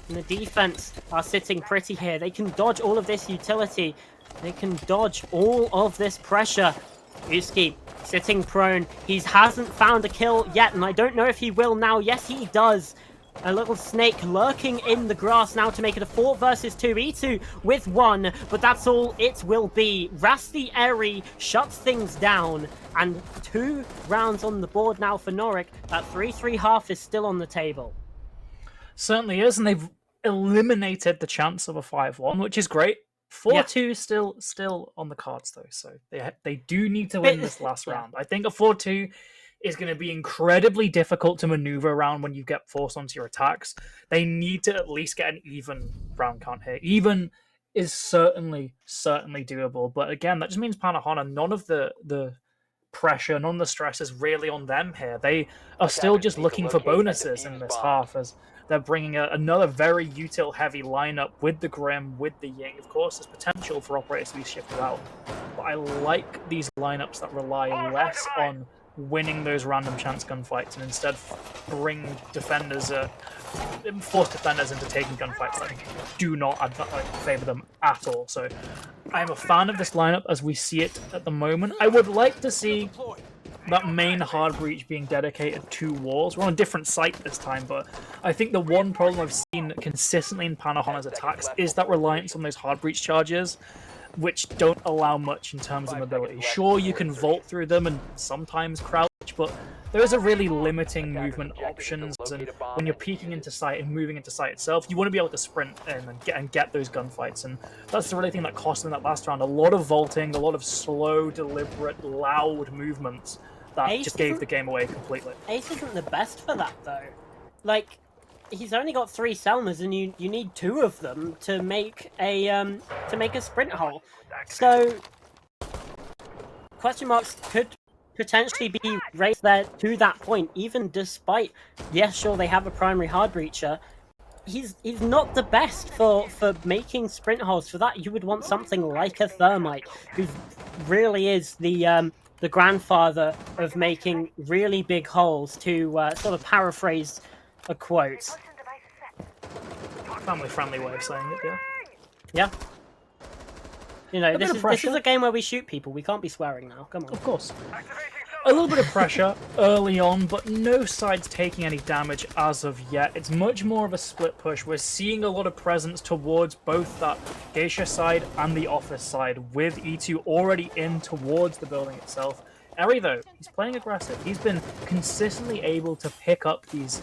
And the defense are sitting pretty here. They can dodge all of this utility. They can dodge all of this pressure. Uski sitting prone. He hasn't found a kill yet, and I don't know if he will now. Yes, he does. A little snake lurking in the grass now to make it a 4 versus 2. E2 with 1, but that's all it will be. Rasti Eri shuts things down, and 2 rounds on the board now for NORIC. That 3-3 half is still on the table. Certainly is, and they've eliminated the chance of a 5-1, which is great. 4-2 still on the cards though, so they do need to win this last round. I think a 4-2 is going to be incredibly difficult to maneuver around when you get forced onto your attacks. They need to at least get an even round count here. Even is certainly doable, but again, that just means Pannuhuone, none of the pressure, none of the stress is really on them here. They are still just looking for bonuses in this half, as they're bringing another very util-heavy lineup with the Grim, with the Ying. Of course, there's potential for operators to be shifted out, but I like these lineups that rely less on winning those random chance gunfights and instead bring defenders, force defenders into taking gunfights that do not favor them at all. So I'm a fan of this lineup as we see it at the moment. I would like to see that main hard breach being dedicated to walls. We're on a different site this time, but I think the one problem I've seen consistently in Pannuhuone's attacks is that reliance on those hard breach charges, which don't allow much in terms of mobility. Sure, you can vault through them and sometimes crouch, but those are really limiting movement options, and when you're peeking into sight and moving into sight itself, you want to be able to sprint in and get those gunfights, and that's the really thing that cost them that last round. A lot of vaulting, a lot of slow, deliberate, loud movements that just gave the game away completely. Ace isn't the best for that, though. Like, he's only got 3 Selmas, and you need 2 of them to make a sprint hole. So question marks could potentially be raised there to that point, even despite, yes, sure, they have a primary hard breacher. He's not the best for making sprint holes. For that, you would want something like a Thermite, who really is the grandfather of making really big holes, to sort of paraphrase a quote. Family-friendly way of saying it, yeah. Yeah. You know, this is a game where we shoot people. We can't be swearing now. Come on. Of course. A little bit of pressure early on, but no sides taking any damage as of yet. It's much more of a split push. We're seeing a lot of presence towards both that Geisha side and the office side, with E2 already in towards the building itself. Eri, though, he's playing aggressive. He's been consistently able to pick up these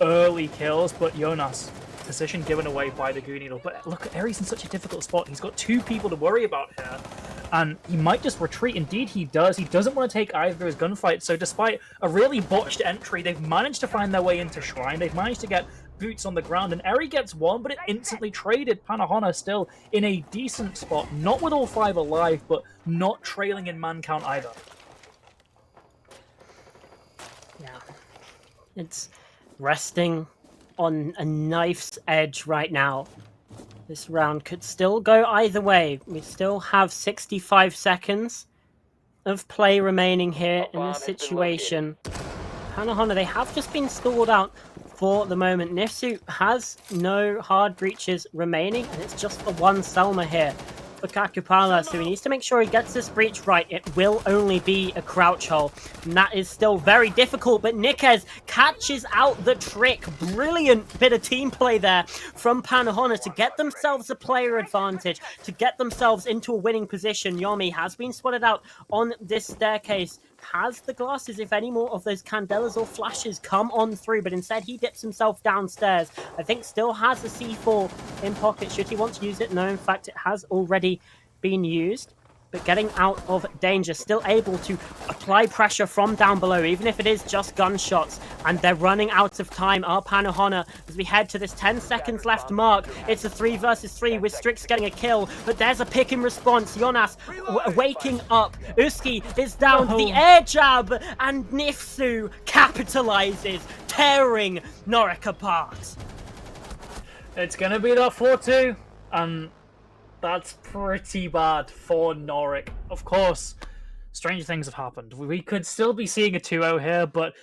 early kills, but Jonas, position given away by the Goo Needle. But look, Eri's in such a difficult spot. He's got 2 people to worry about here, and he might just retreat. Indeed, he does. He doesn't want to take either of his gunfights, so despite a really botched entry, they've managed to find their way into Shrine. They've managed to get boots on the ground, and Eri gets 1, but it instantly traded. Pannuhuone still in a decent spot, not with all 5 alive, but not trailing in man count either. Yeah. It's resting on a knife's edge right now. This round could still go either way. We still have 65 seconds of play remaining here in this situation. Pannuhuone, they have just been stalled out for the moment. Nifsu has no hard breaches remaining, and it's just the 1 Selma here for Kakupala, so he needs to make sure he gets this breach right. It will only be a crouch hole, and that is still very difficult, but Nikes catches out the trick. Brilliant bit of team play there from Pannuhuone to get themselves a player advantage, to get themselves into a winning position. Yomi has been spotted out on this staircase, has the glasses if any more of those candelas or flashes come on through, but instead he dips himself downstairs. I think still has a C4 in pocket. Should he want to use it? No, in fact, it has already been used. but getting out of danger, still able to apply pressure from down below, even if it is just gunshots, and they're running out of time. Our Pannuhuone, as we head to this 10 seconds left mark, it's a 3 versus 3 with Strix getting a kill, but there's a pick in response. Jonas waking up. Uski is down to the air jab, and Nifsu capitalizes, tearing NORIC apart. It's going to be that 4-2, and that's pretty bad for NORIC. Of course, strange things have happened. We could still be seeing a 2-0 here, but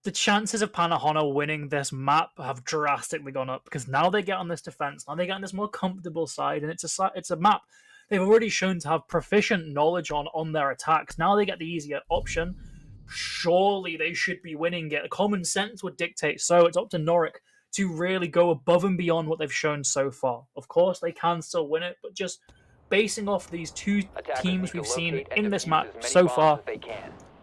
the chances of Pannuhuone winning this map have drastically gone up, because now they get on this defense, now they get on this more comfortable side, and it's a map they've already shown to have proficient knowledge on their attacks. Now they get the easier option. Surely they should be winning it. Common sense would dictate so. It's up to NORIC to really go above and beyond what they've shown so far. Of course, they can still win it, but just basing off these two teams we've seen in this match so far,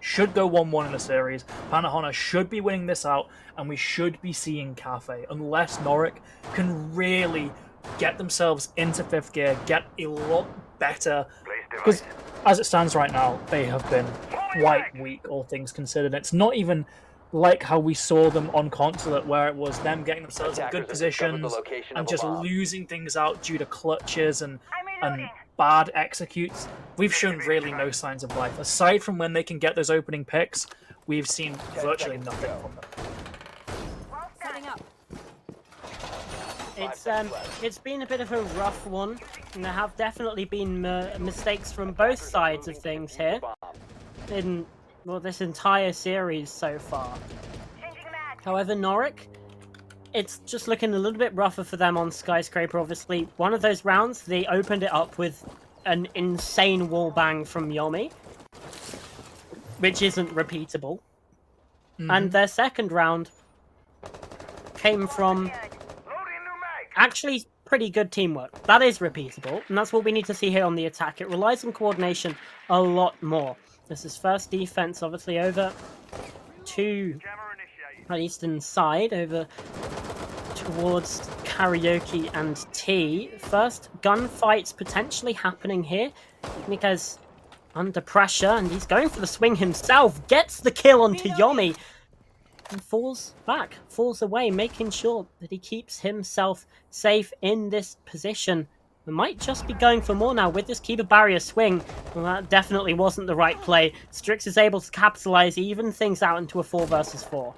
should go 1-1 in the series. Pannuhuone should be winning this out, and we should be seeing Cafe, unless NORIC can really get themselves into 5th gear, get a lot better. Because as it stands right now, they have been quite weak, all things considered. It's not even like how we saw them on Consulate, where it was them getting themselves in good positions and just losing things out due to clutches and bad executes. We've shown really no signs of life. Aside from when they can get those opening picks, we've seen virtually nothing from them. Setting up. It's been a bit of a rough one, and there have definitely been mistakes from both sides of things here in this entire series so far. However, NORIC, it's just looking a little bit rougher for them on Skyscraper. Obviously, one of those rounds, they opened it up with an insane wallbang from Yomi, which isn't repeatable. And their second round came from actually pretty good teamwork. That is repeatable, and that's what we need to see here on the attack. It relies on coordination a lot more. This is first defense, obviously, over to the eastern side, over towards Karaoke and T. First gunfights potentially happening here, because under pressure, and he's going for the swing himself, gets the kill onto Yomi, and falls back, falls away, making sure that he keeps himself safe in this position. We might just be going for more now with this Keeper Barrier swing. Well, that definitely wasn't the right play. Strix is able to capitalize, even things out into a 4 versus 4.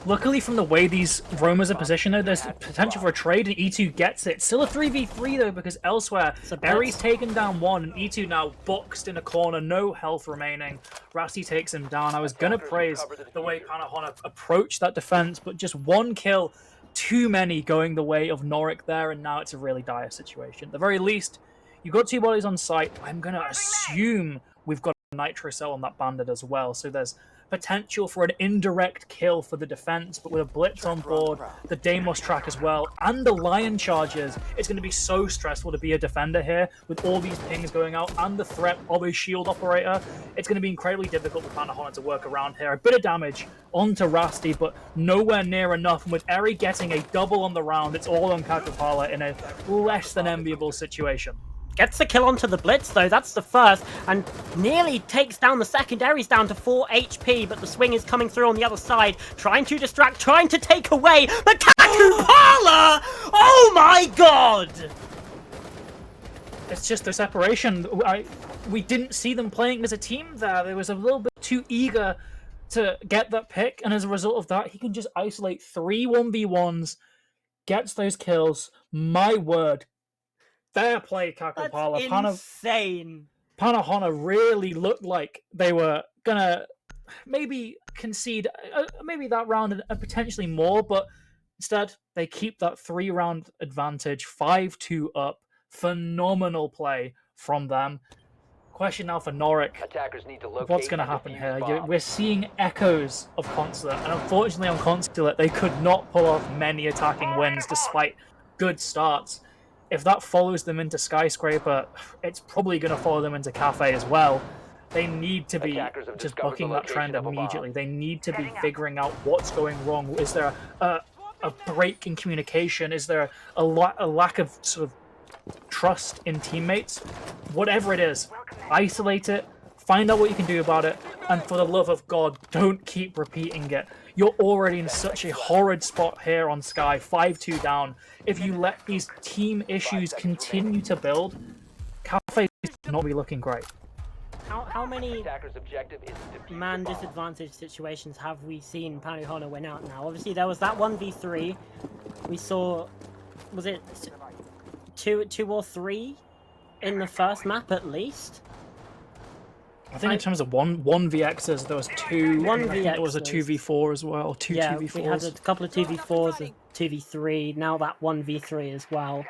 Luckily, from the way these roamers are positioned, though, there's potential for a trade, and E2 gets it. Still a 3v3, though, because elsewhere, Berry's taken down one, and E2 now boxed in a corner, no health remaining. Rasty takes him down. I was going to praise the way Pannuhuone approached that defense, but just one kill, too many going the way of NORIC there, and now it's a really dire situation. At the very least, you've got 2 bodies on site. I'm going to assume we've got a Nitro Cell on that bandit as well, so there's potential for an indirect kill for the defense, but with a blitz on board, the Deimos track as well, and the Lion charges, it's going to be so stressful to be a defender here with all these pings going out and the threat of a shield operator. It's going to be incredibly difficult for Pannuhuone to work around here. A bit of damage onto Rasty, but nowhere near enough, and with Eri getting a double on the round, it's all on Kakapala in a less than enviable situation. Gets the kill onto the Blitz, though. That's the first, and nearly takes down the secondaries down to 4 HP, but the swing is coming through on the other side, trying to distract, trying to take away, but Kakupala! Oh my god! It's just the separation. We didn't see them playing as a team there. They was a little bit too eager to get that pick, and as a result of that, he can just isolate 3 1v1s, gets those kills. My word. Fair play, Kakupala. That's insane. Pannuhuone really looked like they were gonna maybe concede maybe that round and potentially more, but instead they keep that 3-round advantage, 5-2 up. Phenomenal play from them. Question now for NORIC. Attackers need to locate What's going to and happen defuse here? bombs. We're seeing echoes of Consulate, and unfortunately on Consulate they could not pull off many attacking wins despite good starts. If that follows them into Skyscraper, it's probably going to follow them into Cafe as well. They need to be just bucking that trend immediately. They need to be figuring out what's going wrong. Is there a break in communication? Is there a lack of sort of trust in teammates, whatever it is, isolate it, find out what you can do about it, and for the love of God, don't keep repeating it. You're already in such a horrid spot here on Sky, 5-2 down. If you let these team issues continue to build, Cafe is not be looking great. How many Attacker's objective is to defuse man the bomb. disadvantaged situations have we seen Pannuhuone win out now? Obviously, there was that 1v3. We saw, was it two or three in the first map at least? I think in terms of one VXs, there was two. One I think there was a VXs. 2v4 as well. Two Yeah, 2v4s. we had a couple of 2v4s, a 2v3, now that 1v3 as well.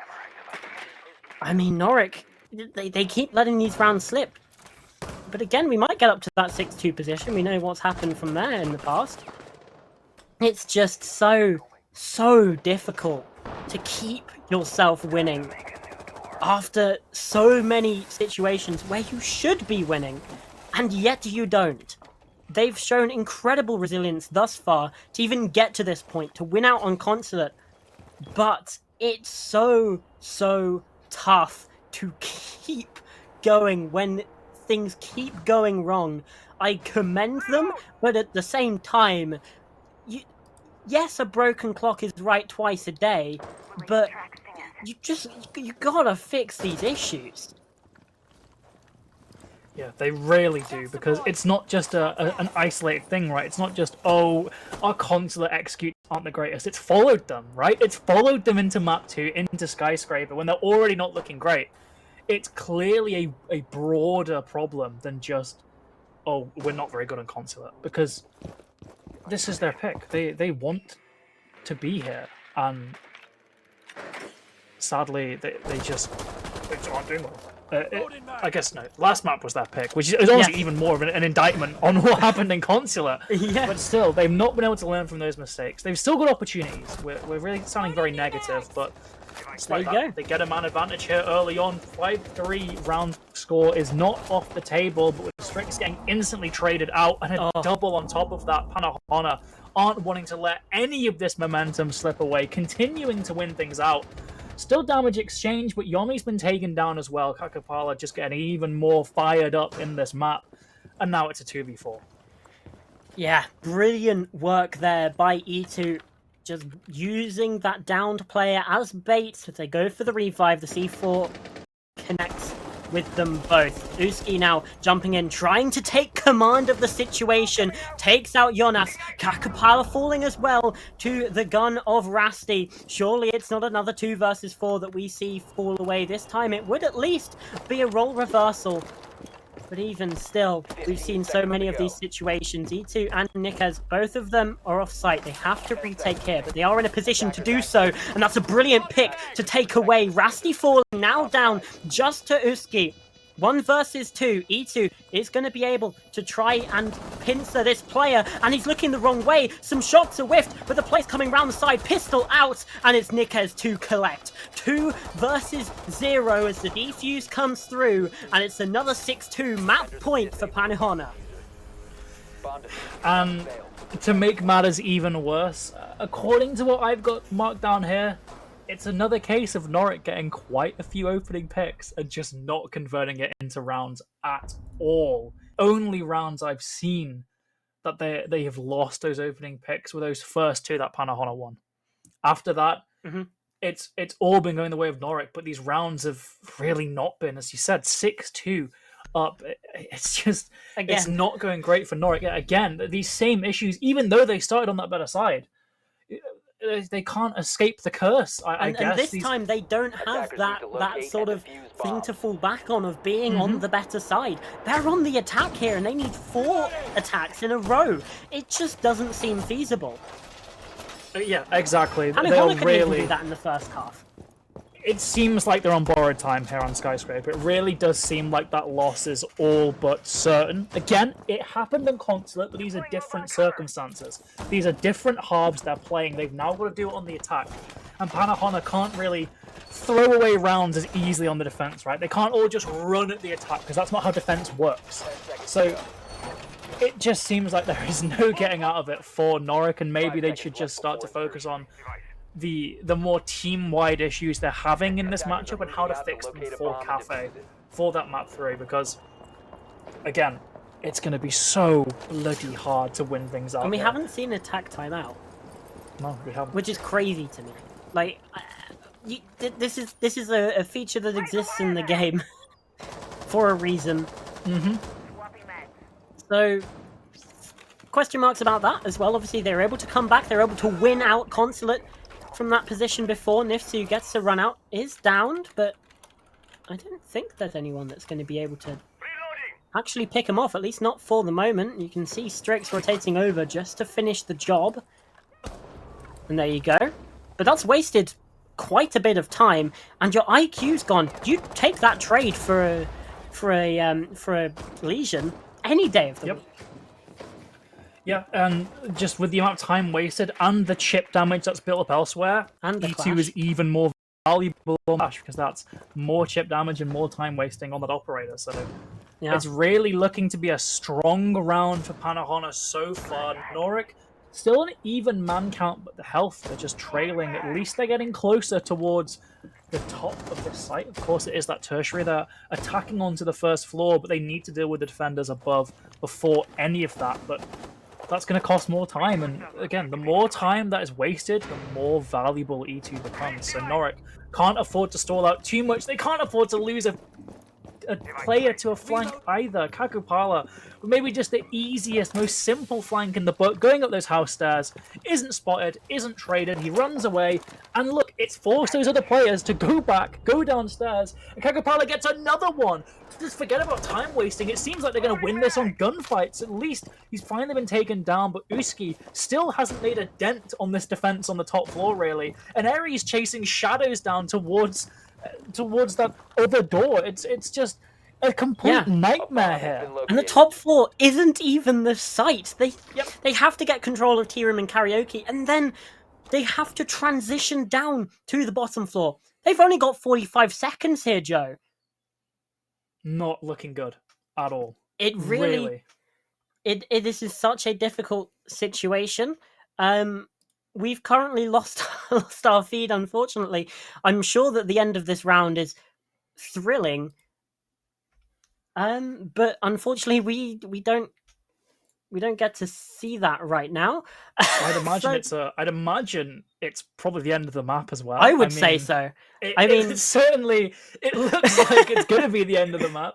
I mean, NORIC, they keep letting these rounds slip. But again, we might get up to that 6-2 position. We know what's happened from there in the past. It's just so difficult to keep yourself winning after so many situations where you should be winning, and yet you don't. They've shown incredible resilience thus far to even get to this point, to win out on Consulate, but it's so tough to keep going when things keep going wrong. I commend them, but at the same time, yes, a broken clock is right twice a day, but you gotta fix these issues. Yeah, they really do, because it's not just an isolated thing, right? It's not just, oh, our Consulate executes aren't the greatest. It's followed them, right? It's followed them into Map 2, into Skyscraper, when they're already not looking great. It's clearly a broader problem than just, oh, we're not very good on Consulate, because this is their pick. They want to be here, and sadly, they just aren't doing well. I guess no. Last map was their pick, which is honestly even more of an indictment on what happened in Consulate. Yeah. But still, they've not been able to learn from those mistakes. They've still got opportunities. We're really sounding very negative, but it's like There you that. They get a man advantage here early on. 5-3 round score is not off the table, but with Strix getting instantly traded out and a double on top of that, Pannuhuone aren't wanting to let any of this momentum slip away, continuing to win things out. Still damage exchange, but Yomi's been taken down as well. Kakapala just getting even more fired up in this map. And now it's a 2v4. Yeah, brilliant work there by E2. Just using that downed player as bait. So they go for the revive. The C4 connects with them both. Uski now jumping in, trying to take command of the situation. Takes out Jonas. Kakapala falling as well to the gun of Rasty. Surely it's not another 2 versus 4 that we see fall away this time. It would at least be a role reversal. But even still, we've seen so many of these situations. E2 and Nikaz, both of them are off site. They have to retake here, but they are in a position to do so. And that's a brilliant pick to take away. Rasty falling now down just to Uski. 1 versus 2. E2 is going to be able to try and pincer this player, and he's looking the wrong way. Some shots are whiffed, but the play's coming round the side. Pistol out, and it's Nikaz to collect. 2 versus 0 as the defuse comes through, and it's another 6-2 map point for Pannuhuone. And to make matters even worse, according to what I've got marked down here, it's another case of NORIC getting quite a few opening picks and just not converting it into rounds at all. Only rounds I've seen that they have lost those opening picks were those first 2 that Pannuhuone won. After that, it's all been going the way of NORIC, but these rounds have really not been, as you said, 6-2 up. It's just, it's not going great for NORIC. Again, these same issues, even though they started on that better side, they can't escape the curse, I guess. And this time they don't have that sort of thing to fall back on of being on the better side. They're on the attack here and they need 4 attacks in a row. It just doesn't seem feasible. Yeah, exactly. Pannuhuone They'll couldn't even do that in the first half. It seems like they're on borrowed time here on Skyscraper. It really does seem like that loss is all but certain. Again, it happened in Consulate, but these are different circumstances. These are different halves they're playing. They've now got to do it on the attack. And Pannuhuone can't really throw away rounds as easily on the defense, right? They can't all just run at the attack, because that's not how defense works. So it just seems like there is no getting out of it for NORIC, and maybe they should just start to focus on the more team-wide issues they're having in this matchup and how to fix them for Cafe for that map 3, because again, it's going to be so bloody hard to win things out. And we here. haven't seen attack timeout, No, we haven't. which is crazy to me. Like, this is a feature that exists in the game for a reason. Mm-hmm. So, question marks about that as well. Obviously, they're able to come back. They're able to win out Consulate from that position before Nifsu gets to run out. Is downed, but I don't think there's anyone that's going to be able to actually pick him off, at least not for the moment. You can see Strix rotating over just to finish the job. And there you go. But that's wasted quite a bit of time, and your IQ's gone. You take that trade for a Legion any day of the week. Yeah, and just with the amount of time wasted and the chip damage that's built up elsewhere, And the E2 clash. is even more valuable on Clash, because that's more chip damage and more time wasting on that operator. So Yeah. it's really looking to be a strong round for Pannuhuone so far. NORIC, still an even man count, but the health, they're just trailing. At least they're getting closer towards the top of this site. Of course, it is that tertiary. They're attacking onto the first floor, but they need to deal with the defenders above before any of that. But that's going to cost more time, and again, the more time that is wasted, the more valuable E2 becomes. So NORIC can't afford to stall out too much. They can't afford to lose a player to a flank either. Kakupala, maybe just the easiest, most simple flank in the book, going up those house stairs, isn't spotted, isn't traded, he runs away, and look, it's forced those other players to go back, go downstairs, and Kakupala gets another one. Just forget about time wasting. It seems like they're going to win this on gunfights. At least he's finally been taken down, but Uski still hasn't made a dent on this defense on the top floor, really. And Ares chasing shadows down towards that other door. It's just a complete nightmare here. And the top floor isn't even the site. They have to get control of Tea Room and Karaoke, and then they have to transition down to the bottom floor. They've only got 45 seconds here, Joe. Not looking good at all. It really. This is such a difficult situation. We've currently lost our feed, unfortunately. I'm sure that the end of this round is thrilling. But unfortunately, we don't get to see that right now. I'd imagine it's probably the end of the map as well. I would say so. It looks like it's going to be the end of the map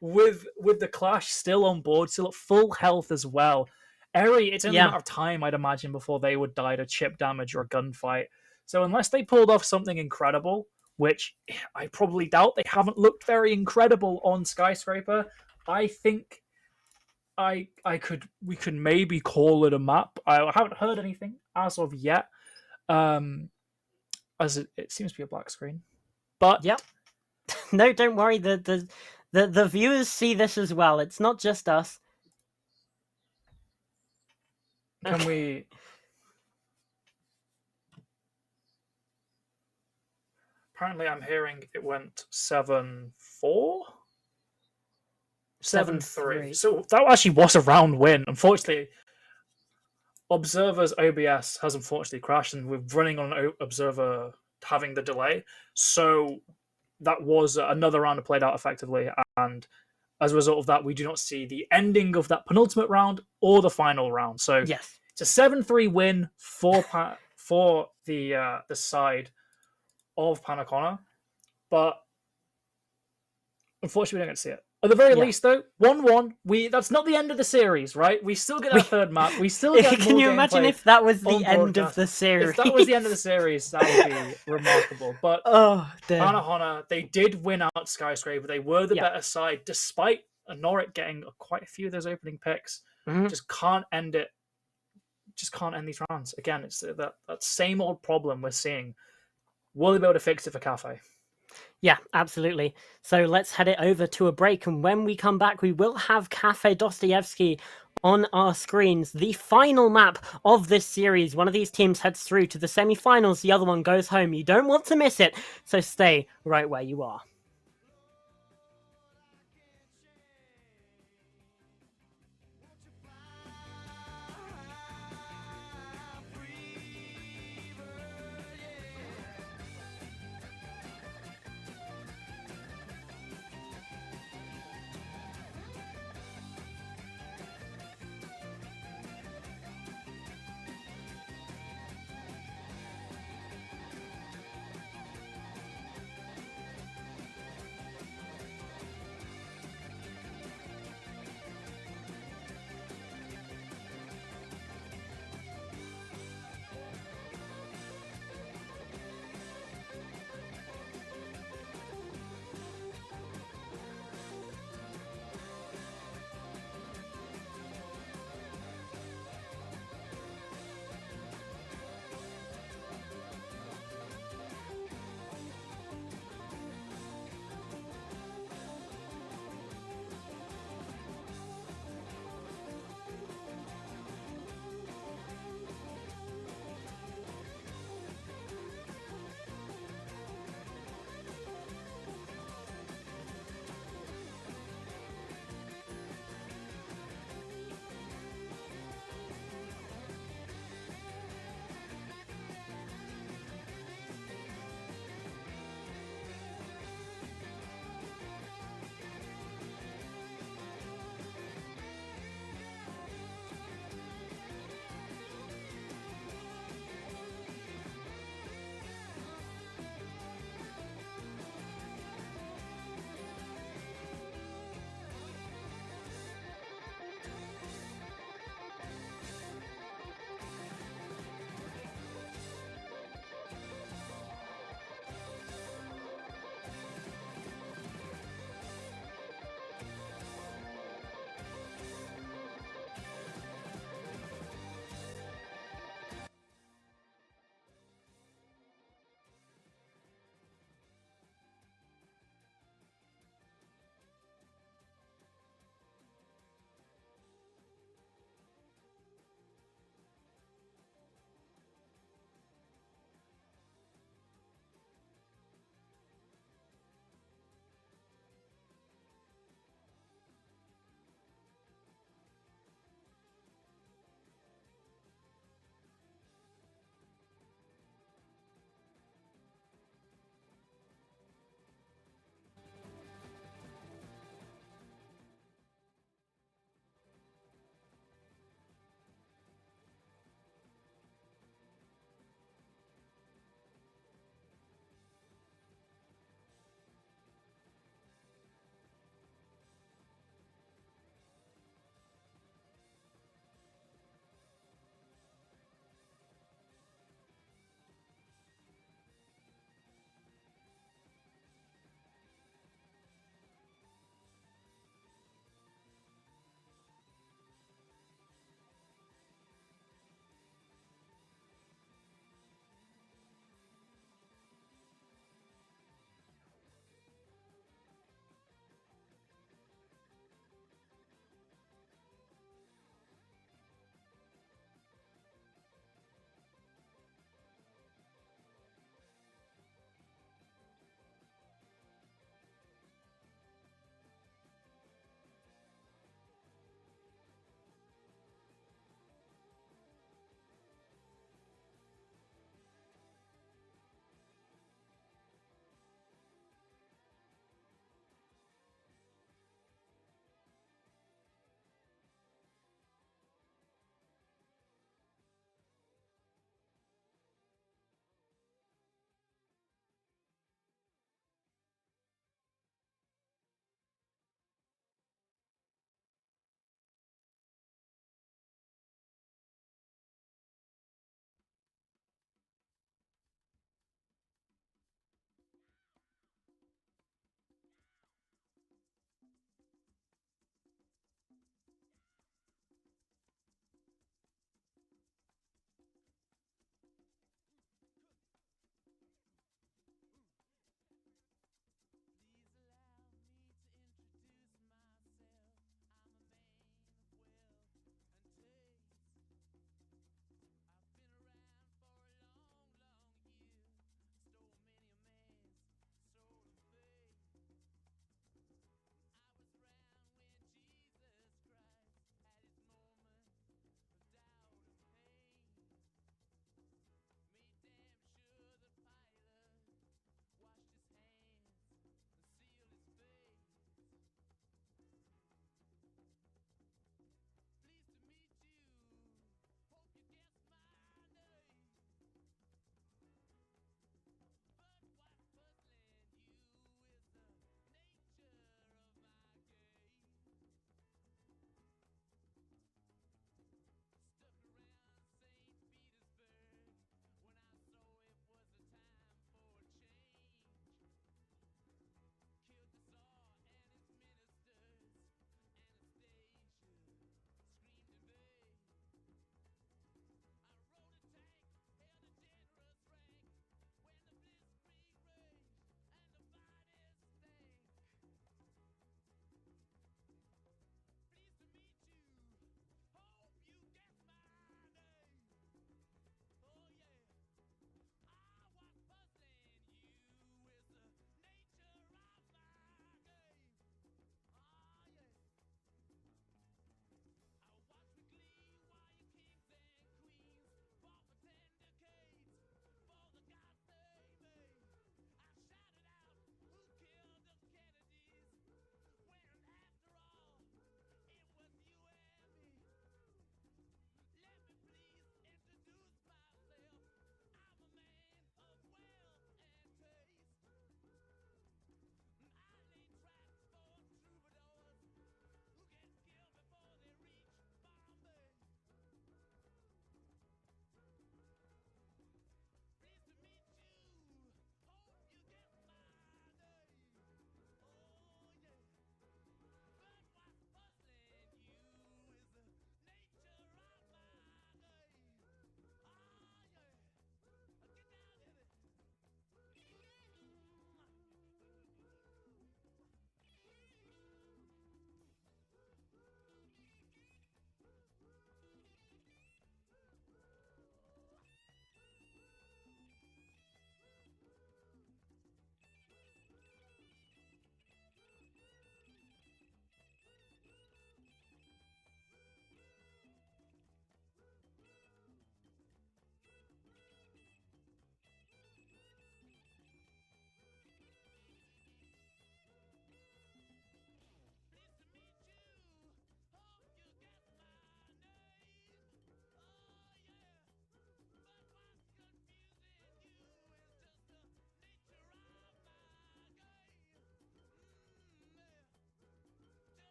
with the Clash still on board, still at full health as well. Eri, it's only a matter of time, I'd imagine, before they would die to chip damage or a gunfight. So unless they pulled off something incredible, which I probably doubt, they haven't looked very incredible on Skyscraper, I think we could maybe call it a map. I haven't heard anything as of yet. As it seems to be a black screen. But no, don't worry. The viewers see this as well. It's not just us. Can we? Apparently, I'm hearing it went 7-4, 7-3. So that actually was a round win. Unfortunately, Observer's OBS has unfortunately crashed, and we're running on Observer having the delay. So that was another round played out effectively, and as a result of that, we do not see the ending of that penultimate round or the final round. So it's a 7-3 win for the side of Pannuhuone, but unfortunately we don't get to see it. At the very least, though, 1-1. That's not the end of the series, right? We still get our third map. We still get Can you imagine if that was the end of the series? If that was the end of the series, that would be remarkable. But Pannuhuone, they did win out Skyscraper. They were the better side, despite NORIC getting quite a few of those opening picks. Just can't end it. Just can't end these rounds. Again, it's that same old problem we're seeing. Will they be able to fix it for Cafe? Yeah, absolutely. So let's head it over to a break, and when we come back, we will have Cafe Dostoevsky on our screens. The final map of this series. One of these teams heads through to the semi-finals, the other one goes home. You don't want to miss it, so stay right where you are.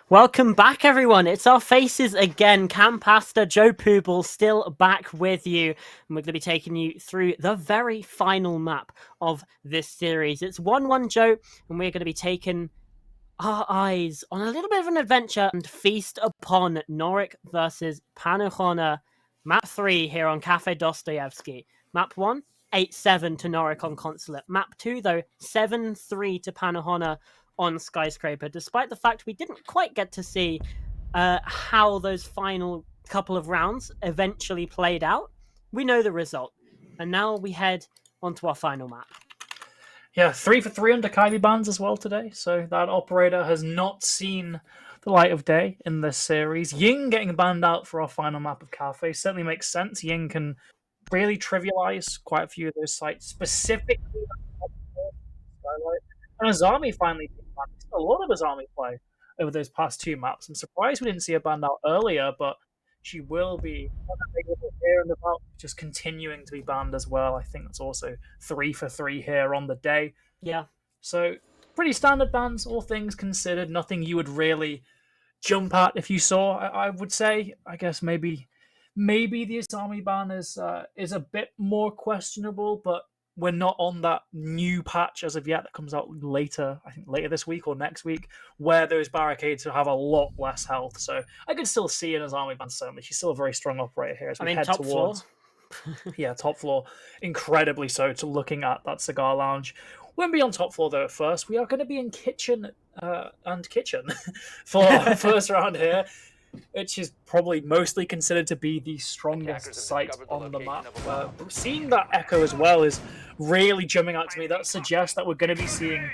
Welcome back, everyone. It's our faces again. Cam Pasta, Joe Pooble, still back with you. And we're going to be taking you through the very final map of this series. It's 1-1, Joe, and we're going to be taking our eyes on a little bit of an adventure and feast upon NORIC versus Pannuhuone. Map 3 here on Cafe Dostoevsky. Map 1, 8-7 to NORIC on Consulate. Map 2, though, 7-3 to Pannuhuone on Skyscraper, despite the fact we didn't quite get to see how those final couple of rounds eventually played out. We know the result. And now we head onto our final map. Yeah, 3 for 3 under Kylie bans as well today, so that operator has not seen the light of day in this series. Ying getting banned out for our final map of Cafe certainly makes sense. Ying can really trivialize quite a few of those sites, specifically Skylight. And Azami finally being banned. There's a lot of Azami play over those past 2 maps. I'm surprised we didn't see her banned out earlier, but she will be here and about, just continuing to be banned as well. I think that's also 3 for 3 here on the day. Yeah. So pretty standard bans, all things considered. Nothing you would really jump at if you saw. I would say, I guess maybe the Azami ban is a bit more questionable, but we're not on that new patch as of yet that comes out later, I think later this week or next week, where those barricades will have a lot less health. So I could still see an Azami ban, certainly. She's still a very strong operator here as we head top towards... floor. Yeah, top floor. Incredibly so to looking at that cigar lounge. We won't be on top floor, though, at first. We are going to be in kitchen and kitchen for our first round here, which is probably mostly considered to be the strongest site on the map. Seeing that echo as well is really jumping out to me. That suggests that we're going to be seeing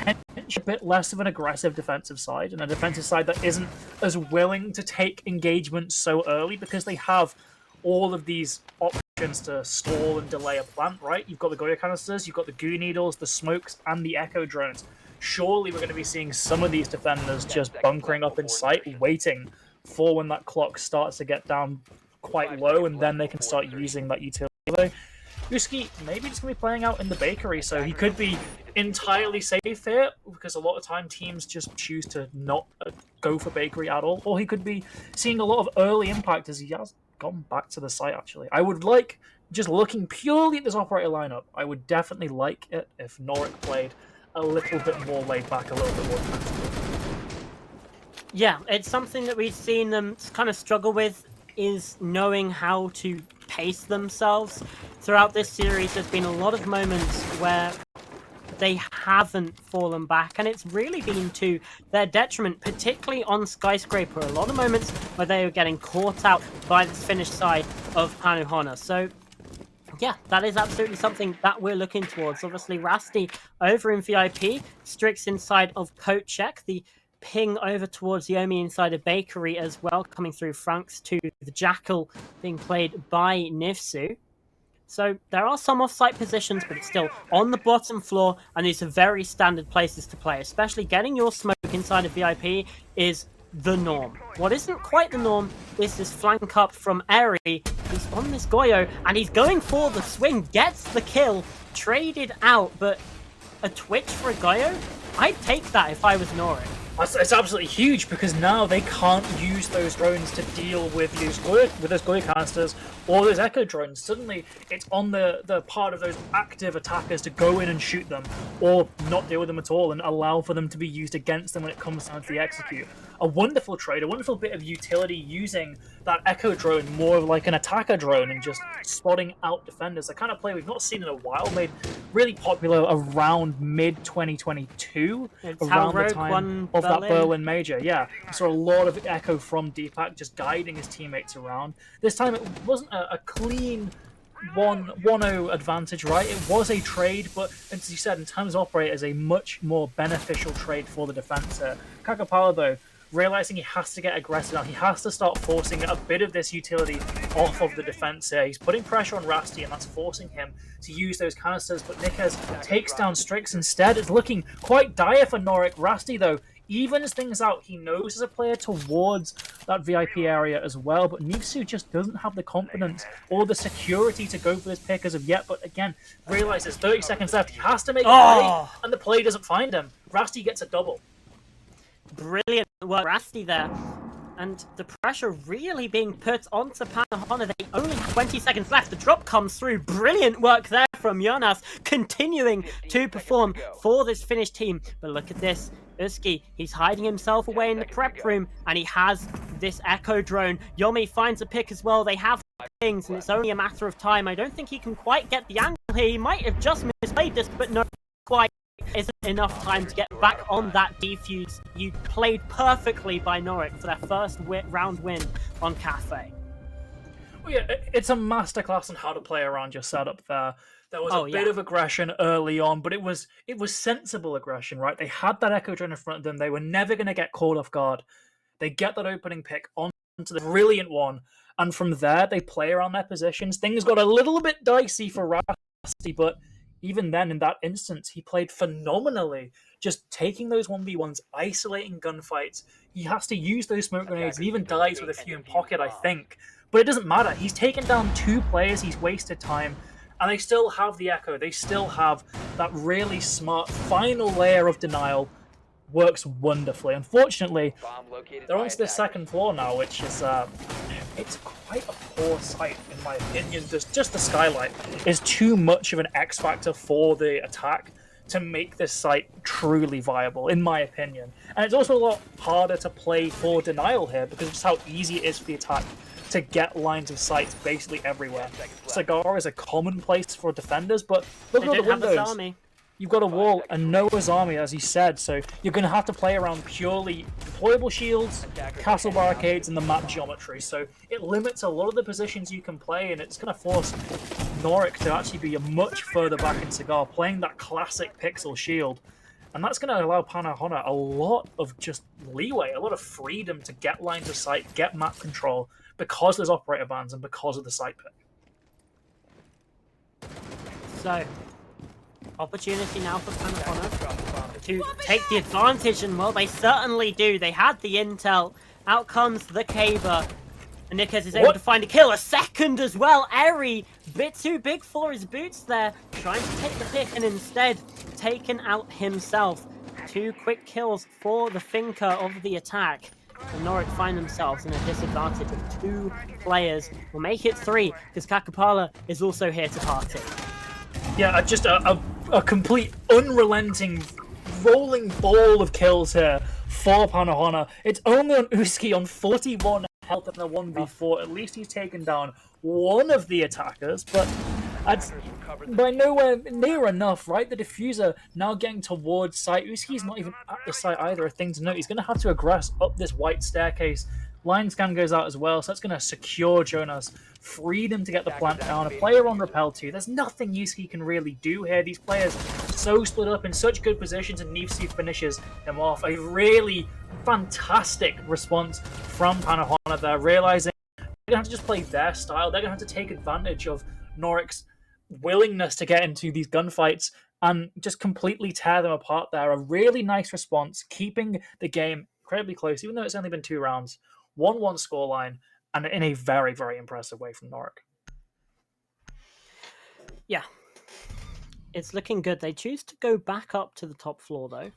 a bit less of an aggressive defensive side, and a defensive side that isn't as willing to take engagement so early because they have all of these options to stall and delay a plant, right? You've got the Goya canisters, you've got the goo needles, the smokes, and the echo drones. Surely we're going to be seeing some of these defenders just bunkering up in sight, waiting for when that clock starts to get down quite low, and then they can start using that utility. Yuski maybe just going to be playing out in the bakery, so he could be entirely safe here, because a lot of time teams just choose to not go for bakery at all, or he could be seeing a lot of early impact as he has gone back to the site, actually. I would like, just looking purely at this operator lineup, I would definitely like it if NORIC played a little bit more laid back, a little bit more defensive. Yeah, it's something that we've seen them kind of struggle with, is knowing how to pace themselves. Throughout this series, there's been a lot of moments where they haven't fallen back, and it's really been to their detriment, particularly on Skyscraper. A lot of moments where they were getting caught out by this finished side of Pannuhuone. So yeah, that is absolutely something that we're looking towards. Obviously, Rasty over in VIP, Strix inside of Coat Check, the ping over towards Yomi inside of Bakery as well, coming through Franks to the Jackal being played by Nifsu. So there are some off-site positions, but it's still on the bottom floor, and these are very standard places to play, especially getting your smoke inside of VIP is the norm. What isn't quite the norm is this flank up from Eri. He's on this Goyo, and he's going for the swing, gets the kill, traded out, but a Twitch for a Goyo? I'd take that if I was NORIC. It's absolutely huge, because now they can't use those drones to deal with those Goya canisters or those echo drones. Suddenly, it's on the part of those active attackers to go in and shoot them, or not deal with them at all and allow for them to be used against them when it comes down to the execute. A wonderful trade, a wonderful bit of utility using that echo drone more of like an attacker drone and just spotting out defenders. The kind of play we've not seen in a while, made really popular around mid-2022, around the time of that Berlin Major. Yeah, we saw a lot of echo from Deepak just guiding his teammates around. This time it wasn't a clean 1-0 advantage, right? It was a trade, but as you said, in terms of operators, a much more beneficial trade for the defense. Kakapala, though, realizing he has to get aggressive now, he has to start forcing a bit of this utility off of the defense here. He's putting pressure on Rasty, and that's forcing him to use those canisters, but Nikes takes down Strix instead. It's looking quite dire for NORIC. Rasty, though, evens things out. He knows as a player towards that VIP area as well, but Nifsu just doesn't have the confidence or the security to go for this pick as of yet. But again, realizes 30 seconds left. He has to make a play, and the play doesn't find him. Rasty gets a double. Brilliant work, Rasty there. And the pressure really being put onto Pannuhuone. They only have 20 seconds left. The drop comes through. Brilliant work there from Jonas, continuing to perform for this Finnish team. But look at this. Uski, he's hiding himself away in the prep room, and he has this Echo drone. Yomi finds a pick as well. They have things, and it's only a matter of time. I don't think he can quite get the angle here. He might have just misplayed this, but no, quite. Isn't enough time to get back on that defuse. You played perfectly by NORIC for their first round win on Cafe. Well, yeah, it's a masterclass on how to play around your setup there. There was a bit of aggression early on, but it was sensible aggression, right? They had that Echo drone in front of them. They were never going to get caught off guard. They get that opening pick onto the brilliant one, and from there they play around their positions. Things got a little bit dicey for Rusty, but even then, in that instance, he played phenomenally. Just taking those 1v1s, isolating gunfights. He has to use those smoke grenades and even dies with a few in pocket, I think. But it doesn't matter. He's taken down 2 players. He's wasted time. And they still have the Echo. They still have that really smart final layer of denial. Works wonderfully. Unfortunately, they're onto the second floor now, which is it's quite a poor sight in my opinion. Just the skylight is too much of an X factor for the attack to make this site truly viable, in my opinion. And it's also a lot harder to play for denial here because of just how easy it is for the attack to get lines of sight basically everywhere. Cigar is a common place for defenders, but look at all the windows. You've got a wall and Noah's army, as he said, so you're going to have to play around purely deployable shields, castle barricades, and the map geometry. So it limits a lot of the positions you can play, and it's going to force NORIC to actually be much further back in Cigar, playing that classic pixel shield. And that's going to allow Pannuhuone a lot of just leeway, a lot of freedom to get lines of sight, get map control, because there's operator bans and because of the sight pick. So, opportunity now for Pannuhuone to take the advantage, and well, they certainly do. They had the intel. Out comes the Caber. And Nikes is able to find a kill. A second as well. Eri, bit too big for his boots there. Trying to take the pick and instead taken out himself. 2 quick kills for the thinker of the attack. And NORIC find themselves in a disadvantage of 2 players. Will make it 3 because Kakapala is also here to party. Yeah, just a complete unrelenting rolling ball of kills here for Pannuhuone. It's only on Uski on 41 health in a 1v4. At least he's taken down one of the attackers, but by nowhere near enough, right? The diffuser now getting towards site. Uski's not even at the site either. A thing to note, he's going to have to aggress up this white staircase. Line scan goes out as well, so that's going to secure Jonas. Freedom to get the plant down. A player on Repel 2. There's nothing Yusuke can really do here. These players so split up in such good positions, and Nifsu finishes them off. A really fantastic response from Pannuhuone there, realizing they're going to have to just play their style. They're going to have to take advantage of NORIC's willingness to get into these gunfights and just completely tear them apart there. A really nice response, keeping the game incredibly close, even though it's only been 2 rounds. 1-1 scoreline, and in a very, very impressive way from NORIC. Yeah. It's looking good. They choose to go back up to the top floor, though,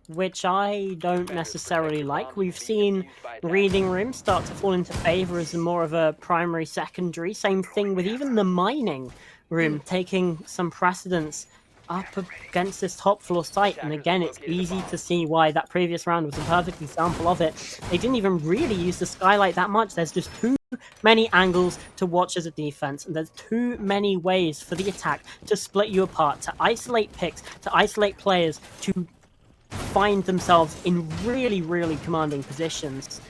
which I don't necessarily like. We've seen reading rooms start to fall into favor as more of a primary, secondary. Same thing with even the mining room taking some precedence up against this top floor site, and again, it's easy to see why that previous round was a perfect example of it. They didn't even really use the skylight that much. There's just too many angles to watch as a defense, and there's too many ways for the attack to split you apart, to isolate picks, to isolate players, to find themselves in really, really commanding positions.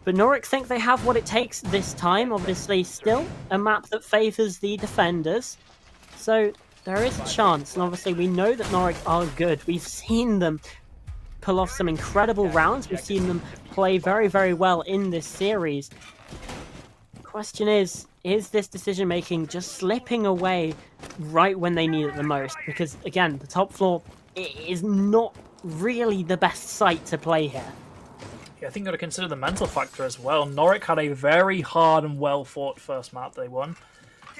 But NORIC think they have what it takes this time. Obviously, still a map that favors the defenders, so there is a chance, and obviously we know that NORIC are good. We've seen them pull off some incredible rounds. We've seen them play very, very well in this series. Question is this decision-making just slipping away right when they need it the most? Because, again, the top floor is not really the best site to play here. Yeah, I think you've got to consider the mental factor as well. NORIC had a very hard and well-fought first map they won.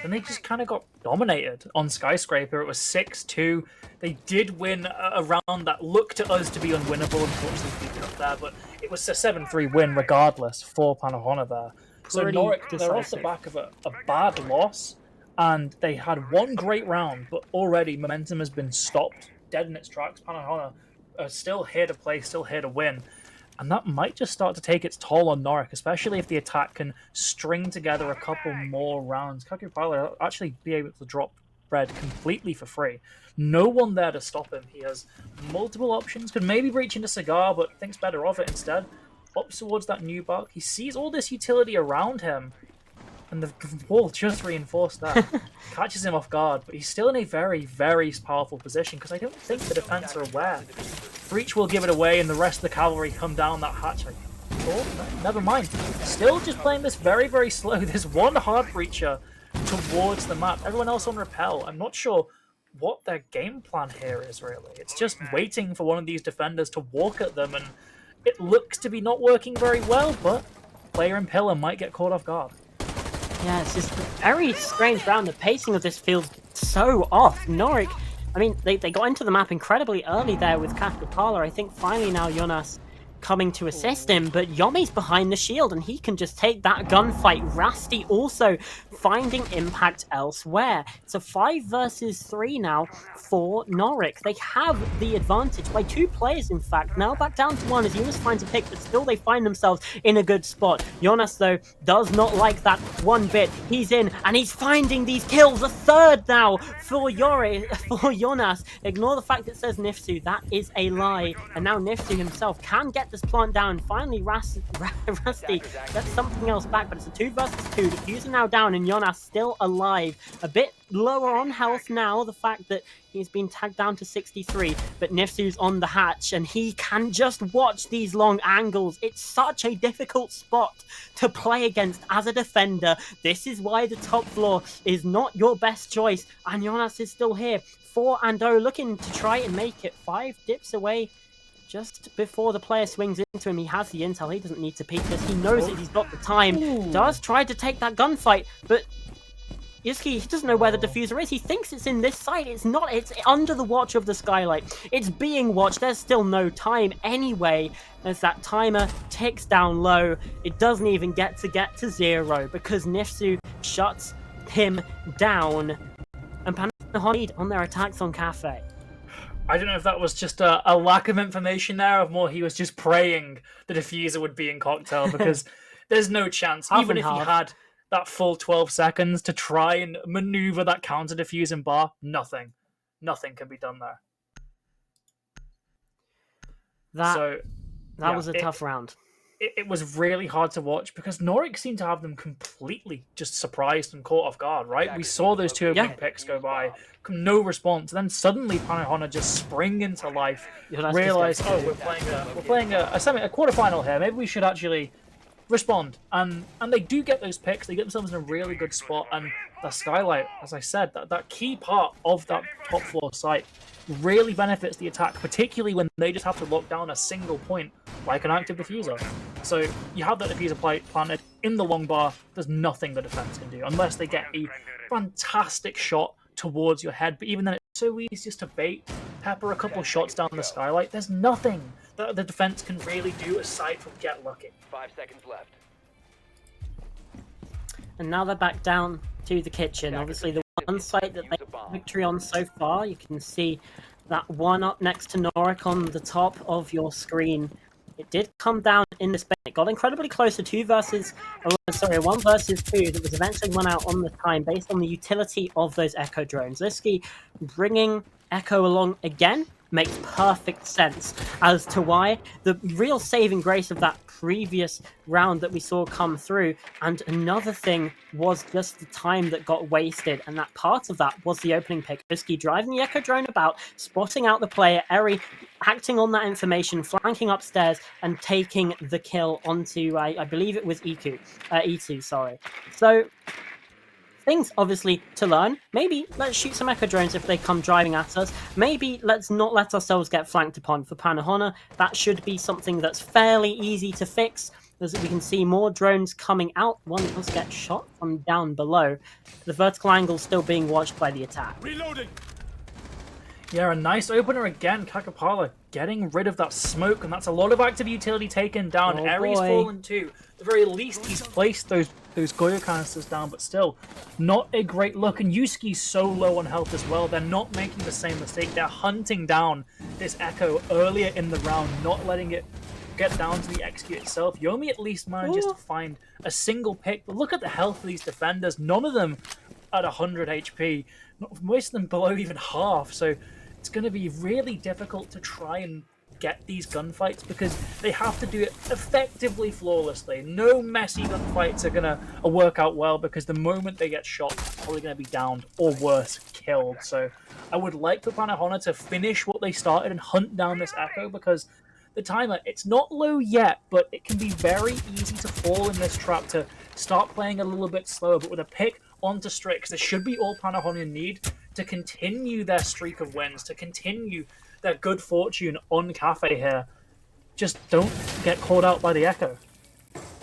And they just kind of got dominated on Skyscraper. It was 6-2. They did win a round that looked to us to be unwinnable. Unfortunately, there, but it was a 7-3 win regardless for Pannuhuone there. So Pretty NORIC, they're off the decisive. back of a bad loss, and they had one great round, but already momentum has been stopped dead in its tracks. Pannuhuone are still here to play, still here to win. And that might just start to take its toll on NORIC, especially if the attack can string together a couple more rounds. Kakupala actually be able to drop Red completely for free. No one there to stop him. He has multiple options, could maybe reach into Cigar, but thinks better of it instead. Ups towards that new buck. He sees all this utility around him, and the wall just reinforced that. Catches him off guard, but he's still in a very, very powerful position because I don't think the defense are aware. Breach will give it away, and the rest of the cavalry come down that hatch. Never mind. Still just playing this very, very slow. There's one hard breacher towards the map. Everyone else on repel. I'm not sure what their game plan here is, really. It's just waiting for one of these defenders to walk at them, and it looks to be not working very well, but player and pillar might get caught off guard. Yeah, it's just a very strange round. The pacing of this feels so off. NORIC, I mean, they got into the map incredibly early there with Kakupala. I think finally now Jonas coming to assist him, but Yomi's behind the shield and he can just take that gunfight. Rasty also finding impact elsewhere. It's a 5 versus 3 now for NORIC. They have the advantage by 2 players, in fact. Now back down to 1 as Jonas finds a pick, but still they find themselves in a good spot. Jonas, though, does not like that one bit. He's in and he's finding these kills. A third now for Jonas. Ignore the fact that it says Nifsu. That is a lie. And now Nifsu himself can get this plant down. Finally, Rusty gets something else back, but it's a 2 versus 2. Diffuser now down and Jonas still alive. A bit lower on health now, the fact that he's been tagged down to 63, but Nifsu's on the hatch and he can just watch these long angles. It's such a difficult spot to play against as a defender. This is why the top floor is not your best choice, and Jonas is still here. 4 and 0 looking to try and make it. 5 dips away just before the player swings into him. He has the intel. He doesn't need to peek this. He knows that he's got the time. Does try to take that gunfight, but Yusuke, he doesn't know where the diffuser is. He thinks it's in this side. It's not. It's under the watch of the skylight. It's being watched. There's still no time anyway, as that timer ticks down low. It doesn't even get to 0 because Nifsu shuts him down. And Pannuhuone on their attacks on Cafe. I don't know if that was just a lack of information there, or more he was just praying the diffuser would be in cocktail, because there's no chance, even if he had that full 12 seconds to try and maneuver that counter diffuse in bar, nothing can be done there. That was a tough round. It was really hard to watch because NORIC seemed to have them completely just surprised and caught off guard, right? We saw those 2 opening picks go by, no response. Then suddenly Pannuhuone just spring into life, realize, oh, we're playing a quarterfinal here. Maybe we should actually respond. And they do get those picks. They get themselves in a really good spot. And the skylight, as I said, that key part of that top floor site really benefits the attack, particularly when they just have to lock down a single point like an active diffuser. So you have that diffuser planted in the long bar. There's nothing the defense can do unless they get a fantastic shot towards your head. But even then, it's so easy just to bait, pepper a couple shots down the skylight. There's nothing that the defense can really do aside from get lucky. 5 seconds left. And now they're back down to the kitchen. Obviously, the one site that they have victory on so far, you can see that one up next to NORIC on the top of your screen. It did come down in the space. It got incredibly close to 1 versus 2 that was eventually won out on the time based on the utility of those Echo drones. Liski bringing Echo along again makes perfect sense as to why. The real saving grace of that previous round that we saw come through, and another thing was just the time that got wasted, and that part of that was the opening pick. Liski driving the Echo drone about, spotting out the player, Eri acting on that information, flanking upstairs and taking the kill onto, I believe it was E2, sorry. So things obviously to learn. Maybe let's shoot some Echo drones if they come driving at us. Maybe let's not let ourselves get flanked upon. For Pannuhuone, that should be something that's fairly easy to fix. As we can see more drones coming out. One does get shot from down below. The vertical angle still being watched by the attack. Reloading. Yeah, a nice opener again. Kakapala getting rid of that smoke, and that's a lot of active utility taken down. Oh, Aries boy. fallen too. At the very least, he's placed those Goyo canisters down, but still, not a great look. And Yusuke's so low on health as well. They're not making the same mistake. They're hunting down this Echo earlier in the round, not letting it get down to the execute itself. Yomi at least manages to find a single pick, but look at the health of these defenders. None of them at 100 HP. Most of them below even half, so it's going to be really difficult to try and get these gunfights because they have to do it effectively flawlessly. No messy gunfights are going to work out well because the moment they get shot, they're probably going to be downed or worse, killed. So I would like for Pannuhuone to finish what they started and hunt down this Echo because the timer, it's not low yet, but it can be very easy to fall in this trap to start playing a little bit slower. But with a pick onto Strix, this should be all Pannuhuone need to continue their streak of wins, to continue their good fortune on Cafe here. Just don't get caught out by the Echo.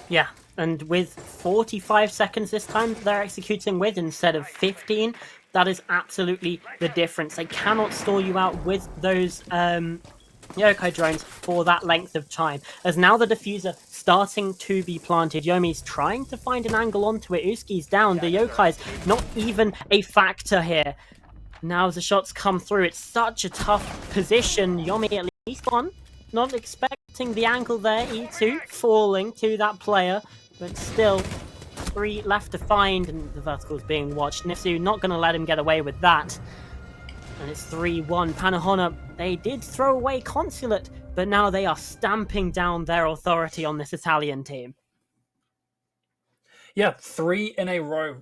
Yeah, and with 45 seconds this time they're executing with instead of 15, that is absolutely the difference. They cannot stall you out with those Yokai drones for that length of time. As now the diffuser starting to be planted, Yomi's trying to find an angle onto it. Uski's down, the Yokai's not even a factor here. Now as the shots come through, it's such a tough position. Yomi at least one, not expecting the angle there. E2 falling to that player, but still 3 left to find, and the vertical's being watched. Nifsu not going to let him get away with that. And it's 3-1. Pannuhuone, they did throw away Consulate, but now they are stamping down their authority on this Italian team. Yeah, 3 in a row.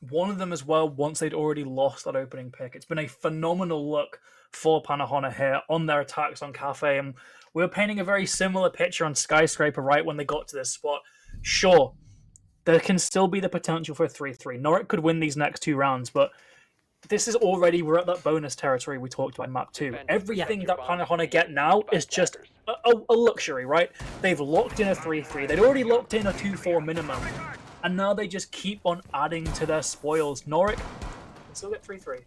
One of them as well once they'd already lost that opening pick. It's been a phenomenal look for Pannuhuone here on their attacks on Cafe, and we were painting a very similar picture on Skyscraper right when they got to this spot. Sure, there can still be the potential for a 3-3. Noric could win these next 2 rounds, but this is already, we're at that bonus territory we talked about in map 2. Everything that Pannuhuone get now is just a luxury, right? They've locked in a 3-3. They'd already locked in a 2-4 minimum. And now they just keep on adding to their spoils. Noric can still get 3-3.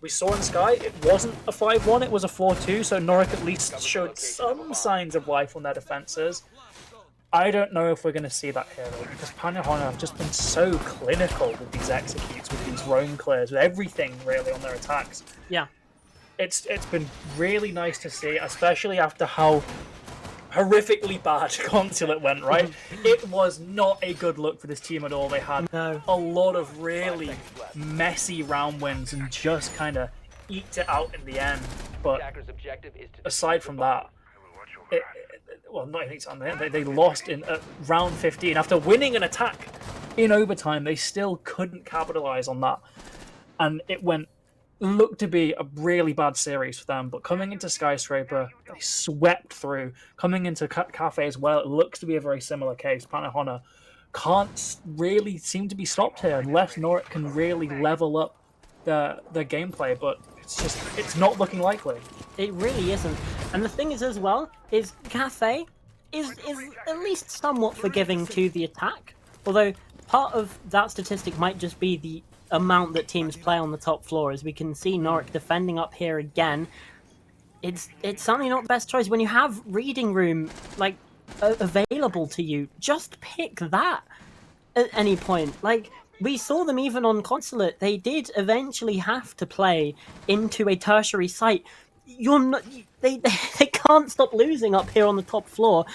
We saw in Sky, it wasn't a 5-1, it was a 4-2, so Noric at least showed some signs of life on their defenses. I don't know if we're going to see that here, though, because Pannuhuone have just been so clinical with these executes, with these roam clears, with everything, really, on their attacks. Yeah. It's been really nice to see, especially after how horrifically bad Consulate went, right? It was not a good look for this team at all. They had a lot of really messy round wins and just kind of eked it out in the end. But aside from that, well, not even on the end, they lost in round 15 after winning an attack in overtime. They still couldn't capitalize on that, and it looked to be a really bad series for them. But coming into Skyscraper, they swept through. Coming into Cafe as well, it looks to be a very similar case. Pannuhuone can't really seem to be stopped here unless Noric can really level up their gameplay, but it's not looking likely. It really isn't. And the thing is as well, is Cafe is at least somewhat forgiving to the attack. Although part of that statistic might just be the amount that teams play on the top floor. As we can see Noric defending up here again. It's certainly not the best choice. When you have reading room like available to you, just pick that at any point. Like, we saw them even on Consulate. They did eventually have to play into a tertiary site. They can't stop losing up here on the top floor.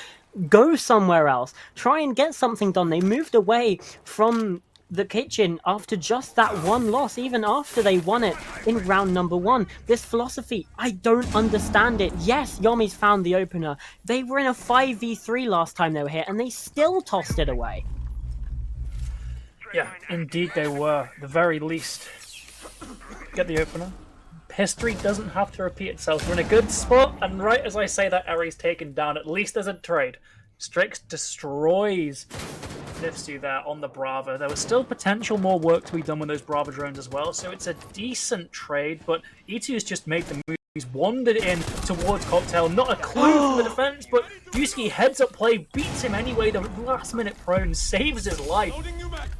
Go somewhere else. Try and get something done. They moved away from the kitchen after just that one loss, even after they won it in round number 1. This philosophy, I don't understand it. Yes, Yomi's found the opener. They were in a 5v3 last time they were here, and they still tossed it away. Yeah, indeed they were. The very least, get the opener. History doesn't have to repeat itself. We're in a good spot, and right as I say that, Aries taken down. At least there's a trade. Strix destroys Nifsu there on the Brava. There was still potential more work to be done with those Brava drones as well, so it's a decent trade, but E2's just made the move. He's wandered in towards Cocktail. Not a clue from the defense, but Yusuke heads up play, beats him anyway. The last minute prone saves his life.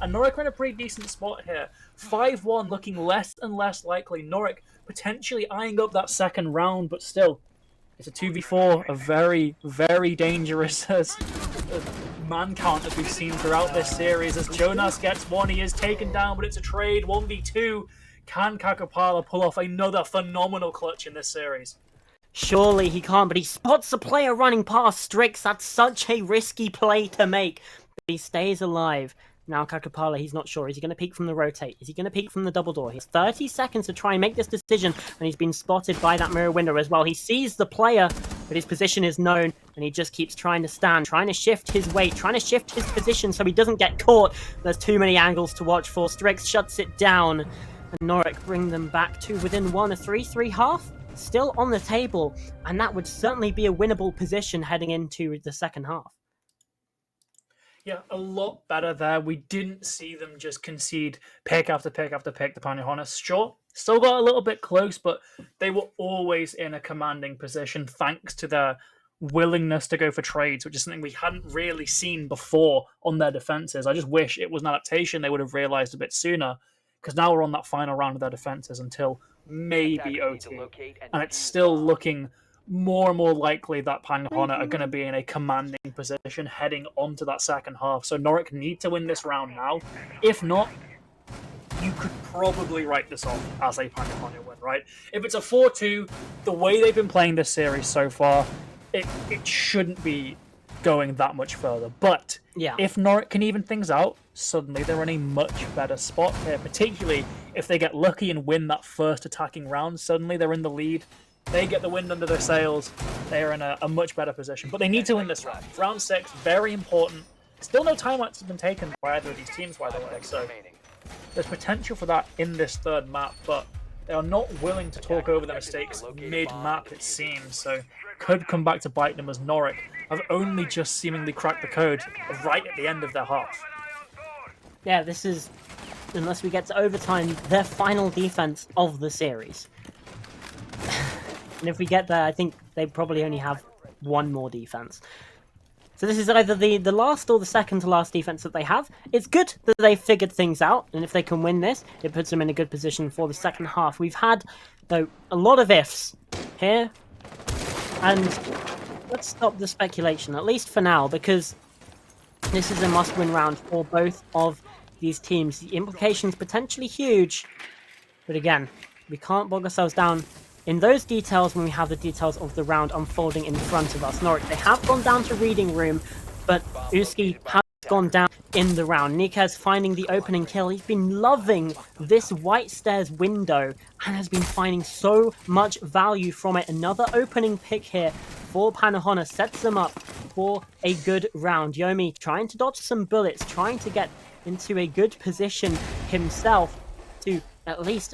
And Noric are in a pretty decent spot here. 5-1 looking less and less likely. Noric potentially eyeing up that second round, but still, it's a 2v4, a very, very dangerous man count as we've seen throughout this series. As Jonas gets one, he is taken down, but it's a trade, 1v2. Can Kakapala pull off another phenomenal clutch in this series? Surely he can't, but he spots a player running past Strix. That's such a risky play to make. But he stays alive. Now Kakapala, he's not sure. Is he going to peek from the rotate? Is he going to peek from the double door? He has 30 seconds to try and make this decision, and he's been spotted by that mirror window as well. He sees the player, but his position is known, and he just keeps trying to stand, trying to shift his weight, trying to shift his position so he doesn't get caught. There's too many angles to watch for. Strix shuts it down, and NORIC bring them back to within one. A 3-3 half still on the table, and that would certainly be a winnable position heading into the second half. Yeah, a lot better there. We didn't see them just concede pick after pick after pick to Pannuhuone. Sure, still got a little bit close, but they were always in a commanding position thanks to their willingness to go for trades, which is something we hadn't really seen before on their defenses. I just wish it was an adaptation they would have realized a bit sooner, because now we're on that final round of their defenses until maybe OT. And it's still looking more and more likely that Pannuhuone are going to be in a commanding position heading onto that second half. So NORIC need to win this round now. If not, you could probably write this off as a Pannuhuone win, right? If it's a 4-2, the way they've been playing this series so far, it shouldn't be going that much further. But Yeah. if NORIC can even things out, suddenly they're in a much better spot here, particularly if they get lucky and win that first attacking round. Suddenly they're in the lead. They get the wind under their sails. They're in a much better position. But they need to win this round. Round 6, very important. Still no timeouts have been taken by either of these teams, by the way. So there's potential for that in this third map, but they are not willing to talk over their mistakes mid-map, it seems. So could come back to bite them, as NORIC have only just seemingly cracked the code right at the end of their half. Yeah, this is, unless we get to overtime, their final defense of the series. And if we get there, I think they probably only have one more defense. So this is either the last or the second to last defense that they have. It's good that they've figured things out, and if they can win this, it puts them in a good position for the second half. We've had, though, a lot of ifs here, and let's stop the speculation, at least for now, because this is a must-win round for both of these teams. The implications potentially huge, but again, we can't bog ourselves down in those details when we have the details of the round unfolding in front of us. NORIC, they have gone down to reading room, but Uski has gone down in the round. Nikez finding the opening kill. He's been loving this White Stairs window and has been finding so much value from it. Another opening pick here for Pannuhuone sets them up for a good round. Yomi trying to dodge some bullets, trying to get into a good position himself to at least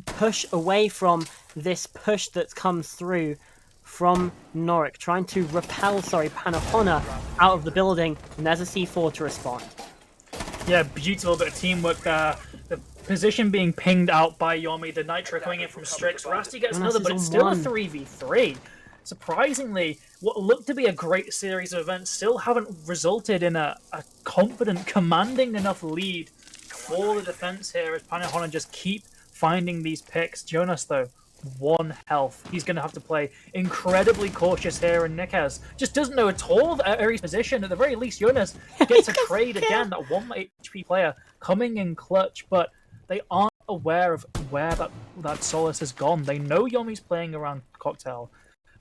push away from this push that comes through from NORIC, trying to repel, Pannuhuone out of the building, and there's a C4 to respond. Yeah, beautiful bit of teamwork there. The position being pinged out by Yomi, the Nitro coming in from Strix. Rasty gets another, but it's still a 3v3. Surprisingly, what looked to be a great series of events still haven't resulted in a confident, commanding enough lead for the defense here, as Pannuhuone just keep finding these picks. Jonas, though, 1 health. He's going to have to play incredibly cautious here, and Nikez just doesn't know at all of Eri's position. At the very least, Jonas gets a trade again, that 1 HP player coming in clutch, but they aren't aware of where that Solace has gone. They know Yomi's playing around Cocktail.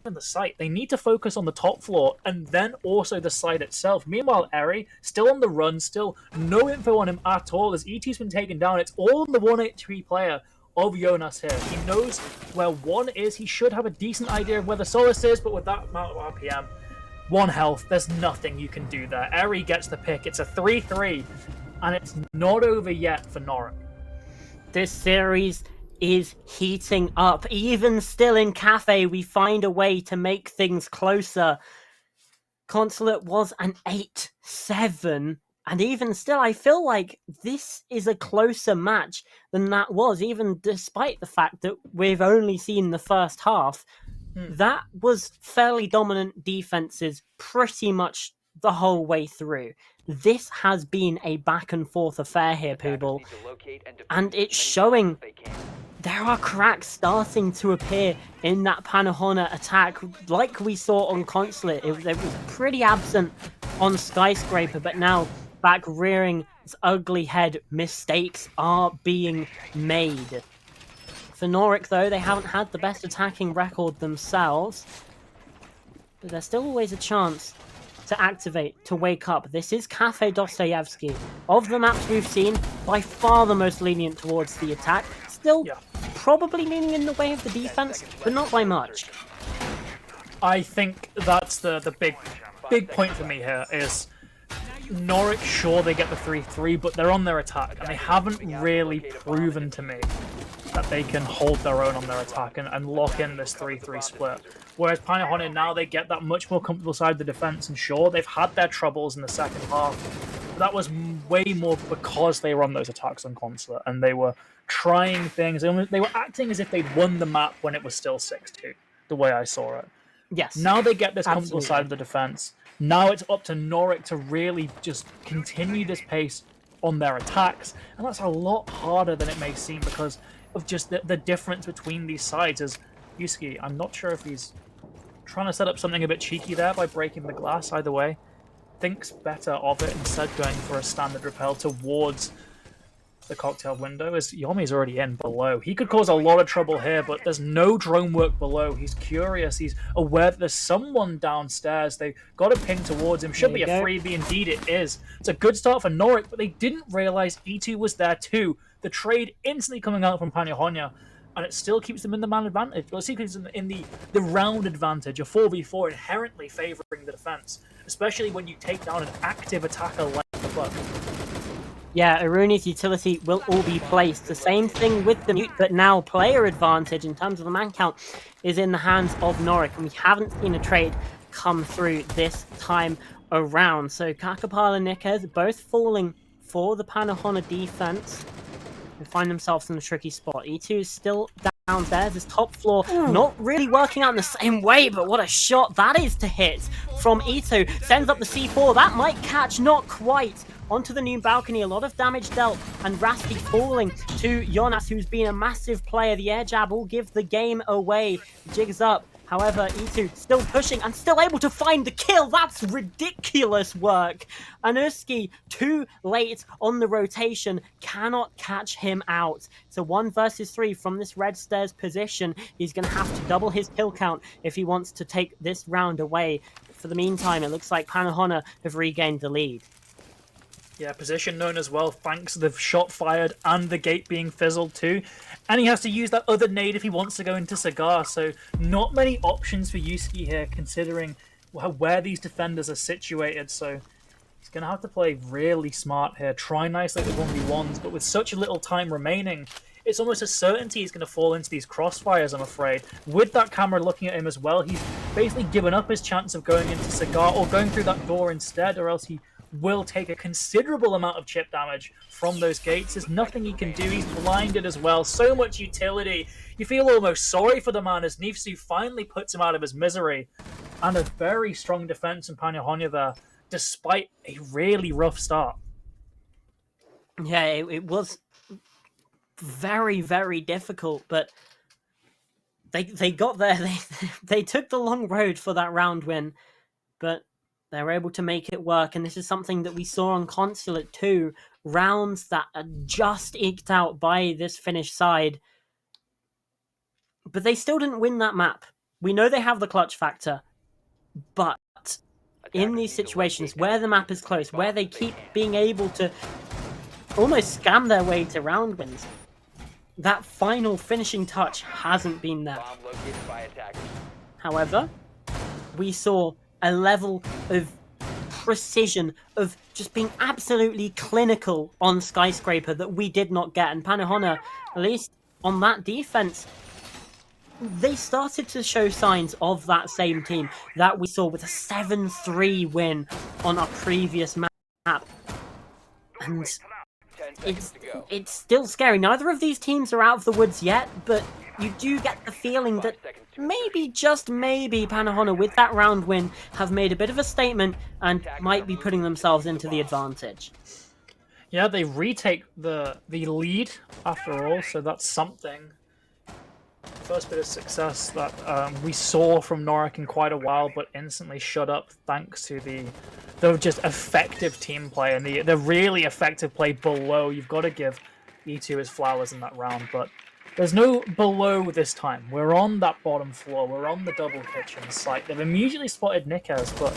In the site, they need to focus on the top floor and then also the site itself. Meanwhile, Eri still on the run, still no info on him at all, as ET's been taken down. It's all on the 1 HP player of Jonas here. He knows where 1 is. He should have a decent idea of where the Solace is, but with that amount of RPM, 1 health, there's nothing you can do there. Eri gets the pick. It's a 3-3, and it's not over yet for NORIC. This series is heating up. Even still in Cafe, we find a way to make things closer. Consulate was an 8-7, and even still, I feel like this is a closer match than that was, even despite the fact that we've only seen the first half. That was fairly dominant defenses pretty much the whole way through. This has been a back and forth affair here, Pooble, and it's showing there are cracks starting to appear in that Pannuhuone attack, like we saw on Consulate. It was pretty absent on Skyscraper, but now back rearing its ugly head, mistakes are being made. For NORIC, though, they haven't had the best attacking record themselves, but there's still always a chance to activate, to wake up. This is Cafe Dostoevsky. Of the maps we've seen, by far the most lenient towards the attack. Still probably leaning in the way of the defense, but not by much. I think that's the big point for me here is NORIC, sure, they get the 3-3, but they're on their attack, and they haven't really proven to me that they can hold their own on their attack and lock in this 3-3 split. Whereas Pannuhuone, now they get that much more comfortable side of the defense, and sure, they've had their troubles in the second half, but that was way more because they were on those attacks on Consulate, and they were trying things. They were acting as if they'd won the map when it was still 6-2, the way I saw it. Yes. Now they get this comfortable side of the defense. Now it's up to NORIC to really just continue this pace on their attacks, and that's a lot harder than it may seem because of just the difference between these sides. As Yusuke, I'm not sure if he's trying to set up something a bit cheeky there by breaking the glass. Either way, thinks better of it, instead going for a standard repel towards the cocktail window, as Yomi's already in below. He could cause a lot of trouble here, but there's no drone work below. He's curious. He's aware that there's someone downstairs. They've got a ping towards him. Should be a freebie. Indeed it is. It's a good start for NORIC, but they didn't realize E2 was there too. The trade instantly coming out from Pannuhuone, and it still keeps them in the man advantage. Well, it keeps them in the round advantage, a 4v4 inherently favoring the defense, especially when you take down an active attacker like the Buck. Yeah, Aruni's utility will all be placed. The same thing with the mute, but now player advantage in terms of the man count is in the hands of NORIC, and we haven't seen a trade come through this time around. So Kakapal and Nikez both falling for the Pannuhuone defense. They find themselves in a tricky spot. E2 is still downstairs. This top floor not really working out in the same way, but what a shot that is to hit from E2. Sends up the C4. That might catch, not quite. Onto the new balcony, a lot of damage dealt, and Rasty falling to Jonas, who's been a massive player. The air jab will give the game away. Jigs up. However, E2 still pushing and still able to find the kill. That's ridiculous work. Anuski, too late on the rotation, cannot catch him out. So 1 versus 3 from this red stairs position. He's going to have to double his kill count if he wants to take this round away. For the meantime, it looks like Pannuhuone have regained the lead. Yeah, position known as well, thanks to the shot fired and the gate being fizzled too. And he has to use that other nade if he wants to go into Cigar, so not many options for Yusuke here, considering where these defenders are situated. So he's going to have to play really smart here, try nicely with 1v1s, but with such a little time remaining, it's almost a certainty he's going to fall into these crossfires, I'm afraid. With that camera looking at him as well, he's basically given up his chance of going into Cigar or going through that door instead, or else he will take a considerable amount of chip damage from those gates. There's nothing he can do. He's blinded as well. So much utility. You feel almost sorry for the man as Nifsu finally puts him out of his misery. And a very strong defense in Pannuhuone there, despite a really rough start. Yeah, it was very, very difficult, but they got there. They took the long road for that round win, but they were able to make it work, and this is something that we saw on Consulate too. Rounds that are just eked out by this Finnish side. But they still didn't win that map. We know they have the clutch factor, but in these situations where the map is close, where they keep being able to almost scam their way to round wins, that final finishing touch hasn't been there. However, we saw a level of precision, of just being absolutely clinical on Skyscraper that we did not get. And Pannuhuone, at least on that defense, they started to show signs of that same team that we saw with a 7-3 win on our previous map. And it's still scary. Neither of these teams are out of the woods yet, but you do get the feeling that maybe, just maybe, Pannuhuone, with that round win, have made a bit of a statement and might be putting themselves into the advantage. Yeah, they retake the lead after all, so that's something. first bit of success that we saw from NORIC in quite a while, but instantly shut up thanks to the just effective team play and the really effective play below. You've got to give E2 his flowers in that round, but there's no below this time. We're on that bottom floor. We're on the double kitchen site. They've immediately spotted Nikaz, but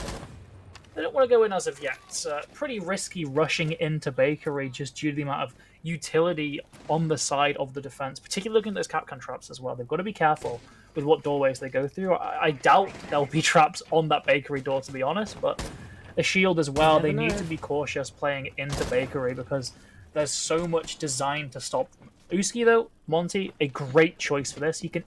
they don't want to go in as of yet. It's pretty risky rushing into Bakery just due to the amount of utility on the side of the defense, particularly looking at those Capcan traps as well. They've got to be careful with what doorways they go through. I doubt there'll be traps on that Bakery door, to be honest, but a shield as well. They need to be cautious playing into Bakery because there's so much designed to stop them. Uski, though, Monty, a great choice for this. He can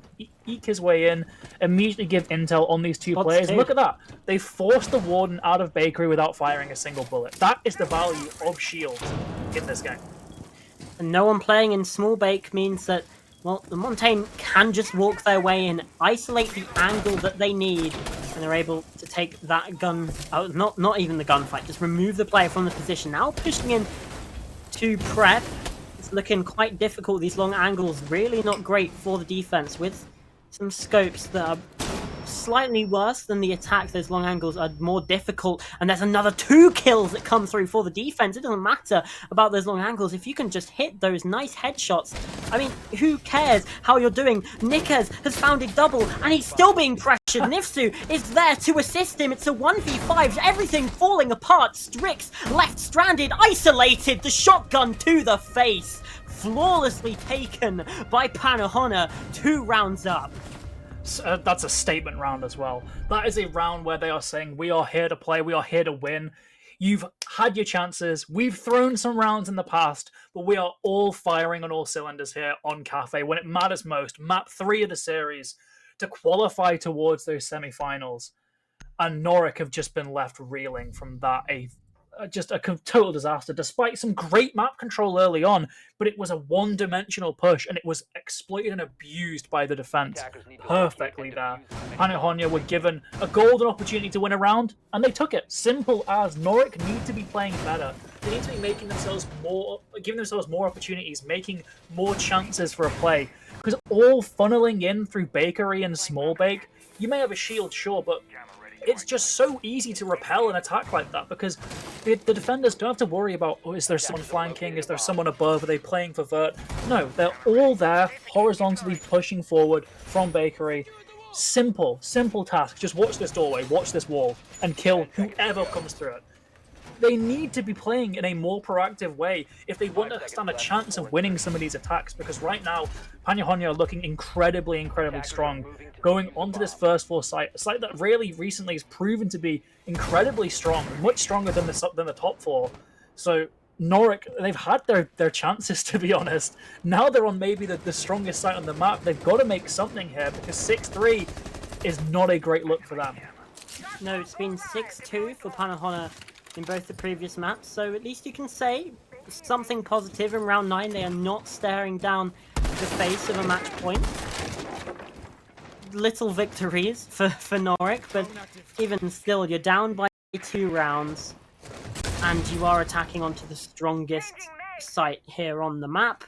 eke his way in, immediately give intel on these two players. Look at that. They forced the Warden out of Bakery without firing a single bullet. That is the value of shields in this game. And no one playing in small bake means that, well, the Montaigne can just walk their way in, isolate the angle that they need, and they're able to take that gun out. Not even the gunfight, just remove the player from the position. Now pushing in to prep. It's looking quite difficult. These long angles really not great for the defense, with some scopes that are slightly worse than the attack. Those long angles are more difficult, and there's another 2 kills that come through for the defense. It doesn't matter about those long angles if you can just hit those nice headshots. I mean, who cares how you're doing? Nikaz has found a double, and he's still being pressured. Nifsu is there to assist him. It's a 1v5, everything falling apart. Strix left stranded, isolated, the shotgun to the face, flawlessly taken by Pannuhuone. 2 rounds up. That's a statement round as well. That is a round where they are saying, we are here to play, we are here to win. You've had your chances. We've thrown some rounds in the past, but we are all firing on all cylinders here on Cafe when it matters most. Map 3 of the series to qualify towards those semi-finals. And NORIC have just been left reeling from that. Just a total disaster, despite some great map control early on, but it was a one-dimensional push, and it was exploited and abused by the defense perfectly there. Pannuhuone were given a golden opportunity to win a round, and they took it. Simple as. NORIC need to be playing better. They need to be making themselves giving themselves more opportunities, making more chances for a play, because all funneling in through Bakery and Small Bake, you may have a shield, sure, but it's just so easy to repel an attack like that because the defenders don't have to worry about, oh, is there someone flanking? Is there someone above? Are they playing for vert? No, they're all there, horizontally pushing forward from Bakery. Simple task. Just watch this doorway, watch this wall, and kill whoever comes through it. They need to be playing in a more proactive way if they want to stand a chance of winning some of these attacks, because right now, Pannuhuone are looking incredibly strong. Going onto this first floor site, a site that really recently has proven to be incredibly strong, much stronger than the top floor. So NORIC, they've had their chances, to be honest. Now they're on maybe the strongest site on the map. They've got to make something here, because 6-3 is not a great look for them. No, it's been 6-2 for Pannuhuone in both the previous maps, so at least you can say something positive in round 9. They are not staring down the face of a match point. Little victories for NORIC, but even still, you're down by 2 rounds, and you are attacking onto the strongest site here on the map.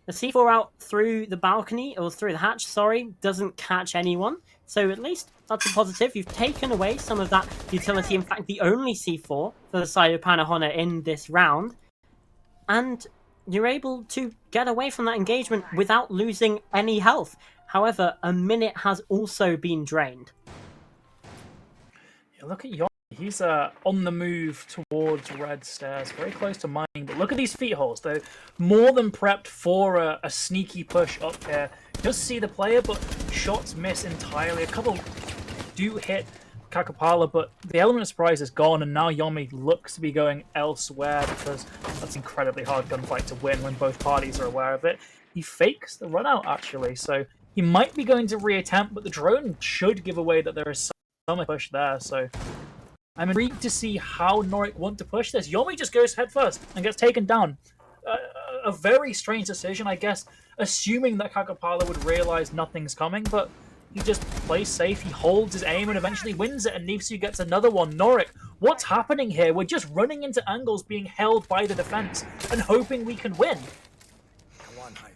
The C4 out through the balcony, or through the hatch, sorry, doesn't catch anyone. So at least that's a positive. You've taken away some of that utility. In fact, the only C4 for the side of Pannuhuone in this round. And you're able to get away from that engagement without losing any health. However, a minute has also been drained. Yeah, look at Yomi. He's on the move towards red stairs, very close to mine. But look at these feet holes. They're more than prepped for a sneaky push up here. Does see the player, but shots miss entirely. A couple do hit Kakapala, but the element of surprise is gone, and now Yomi looks to be going elsewhere because that's an incredibly hard gunfight to win when both parties are aware of it. He fakes the run out, actually, so he might be going to reattempt, but the drone should give away that there is some push there, so I'm intrigued to see how NORIC want to push this. Yomi just goes head first and gets taken down. A very strange decision, I guess, assuming that Kakapala would realize nothing's coming, but he just plays safe, he holds his aim, and eventually wins it, and Nifsu gets another one. NORIC, what's happening here? We're just running into angles being held by the defense and hoping we can win.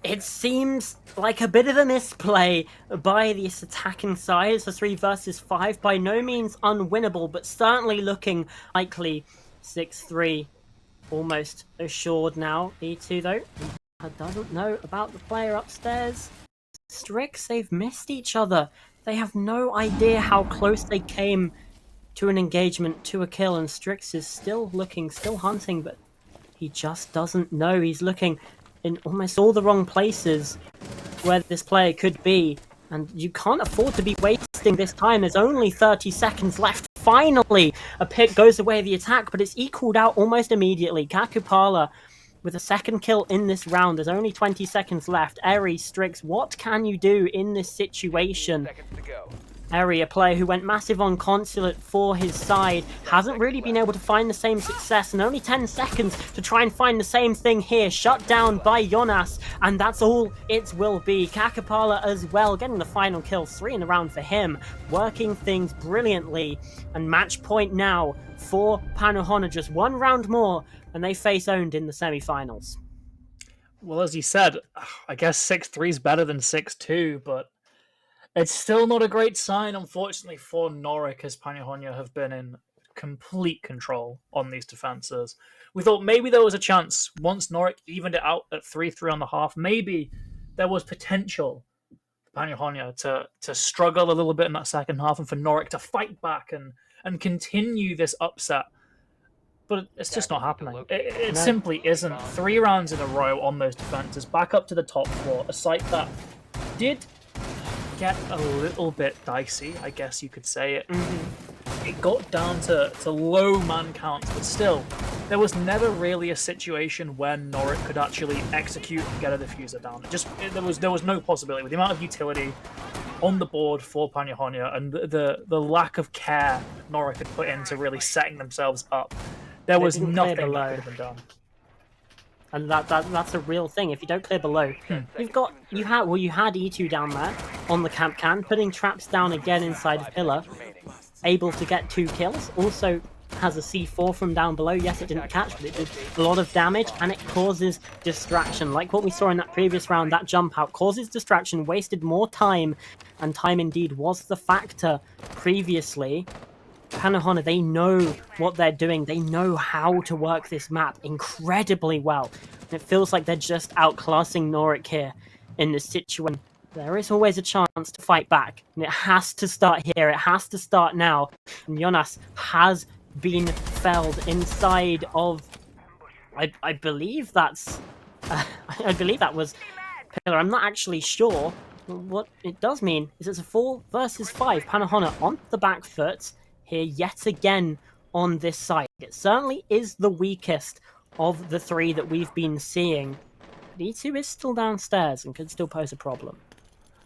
It seems like a bit of a misplay by this attacking side. It's a 3 versus 5, by no means unwinnable, but certainly looking likely. 6-3, almost assured now. E2 though, doesn't know about the player upstairs. Strix, they've missed each other. They have no idea how close they came to an engagement, to a kill, and Strix is still looking, still hunting, but he just doesn't know. He's looking in almost all the wrong places where this player could be, and you can't afford to be wasting this time. There's only 30 seconds left. Finally, a pick goes away the attack, but it's equaled out almost immediately. Kakupala with a second kill in this round. There's only 20 seconds left. Eri, Strix, what can you do in this situation? Seconds to go. Eri, a player who went massive on Consulate for his side, hasn't really been able to find the same success, and only 10 seconds to try and find the same thing here. Shut down by Jonas, and that's all it will be. Kakupala as well, getting the final kill, 3 in the round for him, working things brilliantly, and match point now for Pannuhuone. Just 1 round more, and they face Owned in the semi-finals. Well, as you said, I guess 6-3 is better than 6-2, but it's still not a great sign, unfortunately, for NORIC, as Pannuhuone have been in complete control on these defenses. We thought maybe there was a chance, once NORIC evened it out at 3-3 on the half, maybe there was potential for Pannuhuone to struggle a little bit in that second half and for NORIC to fight back and continue this upset. But it's just not happening. It simply isn't. 3 rounds in a row on those defenses, back up to the top floor, a site that did get a little bit dicey, I guess you could say it. It got down to low man counts, but still, there was never really a situation where NORIC could actually execute and get a diffuser down. There was no possibility with the amount of utility on the board for Pannuhuone and the lack of care NORIC had put into really setting themselves up. There was nothing that could have been done. And that's a real thing. If you don't clear below, you had E2 down there on the camp can, putting traps down again inside of pillar, able to get 2 kills. Also has a C4 from down below. Yes, it didn't catch, but it did a lot of damage, and it causes distraction. Like what we saw in that previous round, that jump out causes distraction, wasted more time, and time indeed was the factor previously. Pannuhuone, they know what they're doing. They know how to work this map incredibly well. And it feels like they're just outclassing NORIC here in this situation. There is always a chance to fight back, and it has to start here. It has to start now. And Jonas has been felled inside of, I believe that's, I believe that was pillar. I'm not actually sure. What it does mean is it's a 4 versus 5. Pannuhuone on the back foot here yet again on this side. It certainly is the weakest of the 3 that we've been seeing. But E2 is still downstairs and could still pose a problem.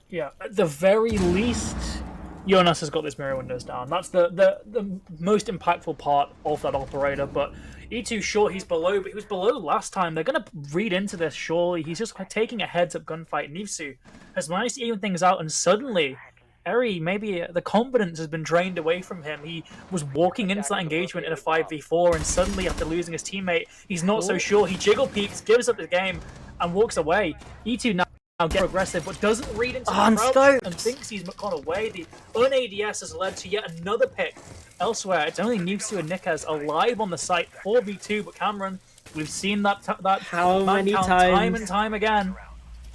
Yeah, at the very least, Jonas has got this mirror windows down. That's the most impactful part of that operator. But E2, sure, he's below, but he was below last time. They're going to read into this, surely. He's just taking a heads-up gunfight. Nivsu has managed to even things out, and suddenly Eri, maybe the confidence has been drained away from him. He was walking into that engagement in a 5v4, and suddenly after losing his teammate, he's not so sure. He jiggle peeks, gives up the game, and walks away. E2 now gets aggressive, but doesn't read into the crouch and thinks he's gone away. The un-ADS has led to yet another pick elsewhere. It's only Nivsu and Nikaz alive on the site, 4v2, but Cameron, we've seen that how many times? Time and time again.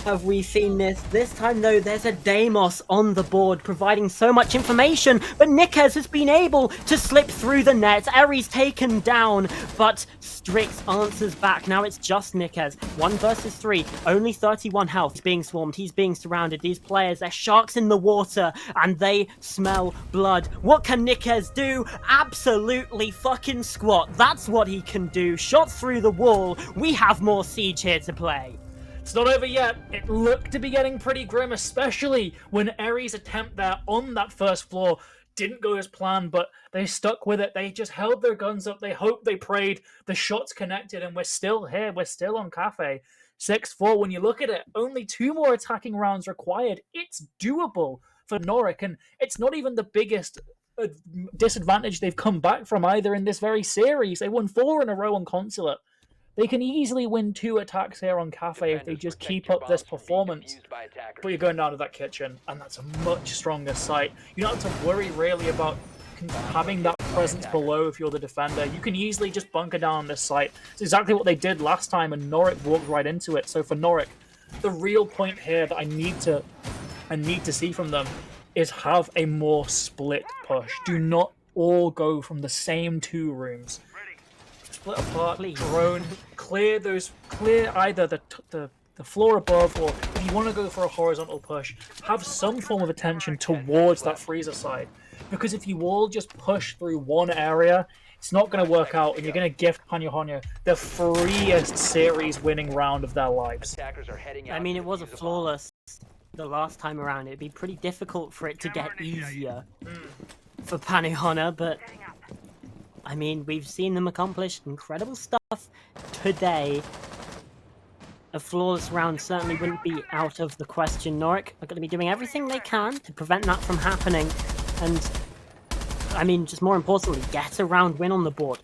Have we seen this? This time, though, there's a Deimos on the board providing so much information, but Nikaz has been able to slip through the net. Eri's taken down, but Strix answers back. Now it's just Nikaz. 1 versus 3, only 31 health. He's being swarmed, he's being surrounded. These players, they're sharks in the water, and they smell blood. What can Nikaz do? Absolutely fucking squat. That's what he can do. Shot through the wall. We have more Siege here to play. It's not over yet. It looked to be getting pretty grim, especially when Eri's attempt there on that first floor didn't go as planned, but they stuck with it. They just held their guns up. They hoped, they prayed. The shots connected, and we're still here. We're still on Cafe. 6-4. When you look at it, only 2 more attacking rounds required. It's doable for NORIC, and it's not even the biggest disadvantage they've come back from either in this very series. They won 4 in a row on Consulate. They can easily win 2 attacks here on Cafe if they Defenders, just protect keep your up this bombs from being performance. defused by attackers. But you're going down to that kitchen, and that's a much stronger site. You don't have to worry really about having that presence below if you're the defender. You can easily just bunker down on this site. It's exactly what they did last time, and NORIC walked right into it. So for NORIC, the real point here that I need to see from them is have a more split push. Do not all go from the same 2 rooms. Split apart, Please. drone, clear either the floor above, or if you want to go for a horizontal push, have some form of attention towards that freezer side. Because if you all just push through one area, it's not going to work out, and you're going to gift Pannuhuone the freest series winning round of their lives. Attackers are heading out I mean, to it was a defuse bomb. flawless the last time around. It'd be pretty difficult for it to get easier for Pannuhuone, but I mean, we've seen them accomplish incredible stuff today. A flawless round certainly wouldn't be out of the question. NORIC are going to be doing everything they can to prevent that from happening, and I mean, just more importantly, get a round win on the board.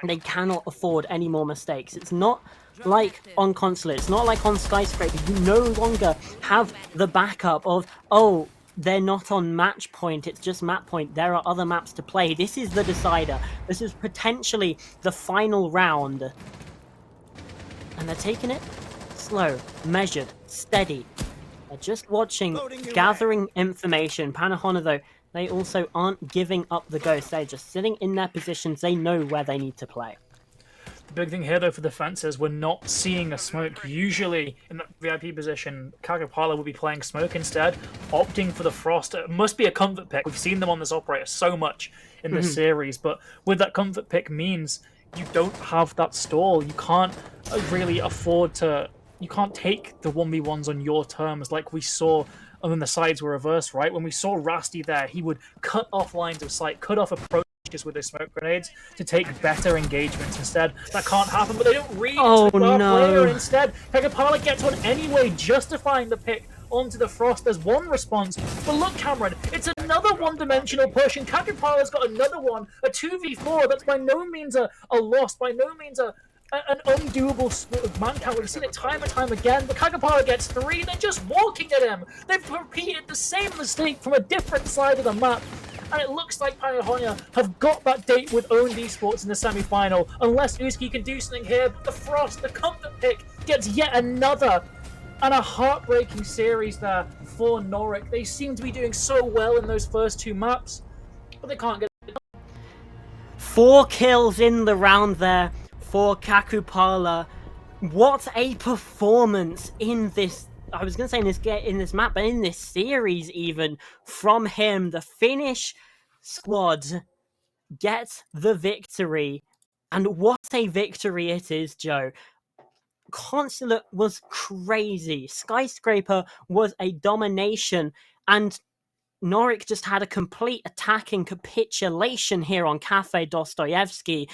They cannot afford any more mistakes. It's not like on Consulate, it's not like on Skyscraper. You no longer have the backup of, oh, they're not on match point, it's just map point, there are other maps to play. This is the decider. This is potentially the final round. And they're taking it slow, measured, steady. They're just watching, gathering information. Pannuhuone, though, they also aren't giving up the ghost. They're just sitting in their positions. They know where they need to play. The big thing here, though, for the fence is we're not seeing a smoke. Usually, in that VIP position, Kakapala will be playing smoke instead, opting for the frost. It must be a comfort pick. We've seen them on this operator so much in this series, but with that comfort pick means you don't have that stall. You can't really afford to... You can't take the 1v1s on your terms like we saw when the sides were reversed, right? When we saw Rasty there, he would cut off lines of sight, cut off approaches with his smoke grenades to take better engagements. Instead, that can't happen, but they don't read Oh, the player, no. and instead, Kakapala gets one anyway, justifying the pick onto the frost. There's one response, but look, Cameron, it's another one-dimensional push, and Kakapala's got another one, a 2v4. That's by no means a loss, by no means an undoable man count. We've seen it time and time again, but Kakapala gets 3, they're just walking at him. They've repeated the same mistake from a different side of the map, and it looks like Pannuhuone have got that date with Owned Esports in the semi-final, unless Uski can do something here. But the frost, the comfort pick, gets yet another, and a heartbreaking series there for NORIC. They seem to be doing so well in those first 2 maps, but they can't get 4 kills in the round there for Kakapala. What a performance in this, I was going to say in this map, but in this series even, from him. The Finnish squad gets the victory, and what a victory it is, Joe. Consulate was crazy. Skyscraper was a domination, and NORIC just had a complete attacking capitulation here on Cafe Dostoyevsky.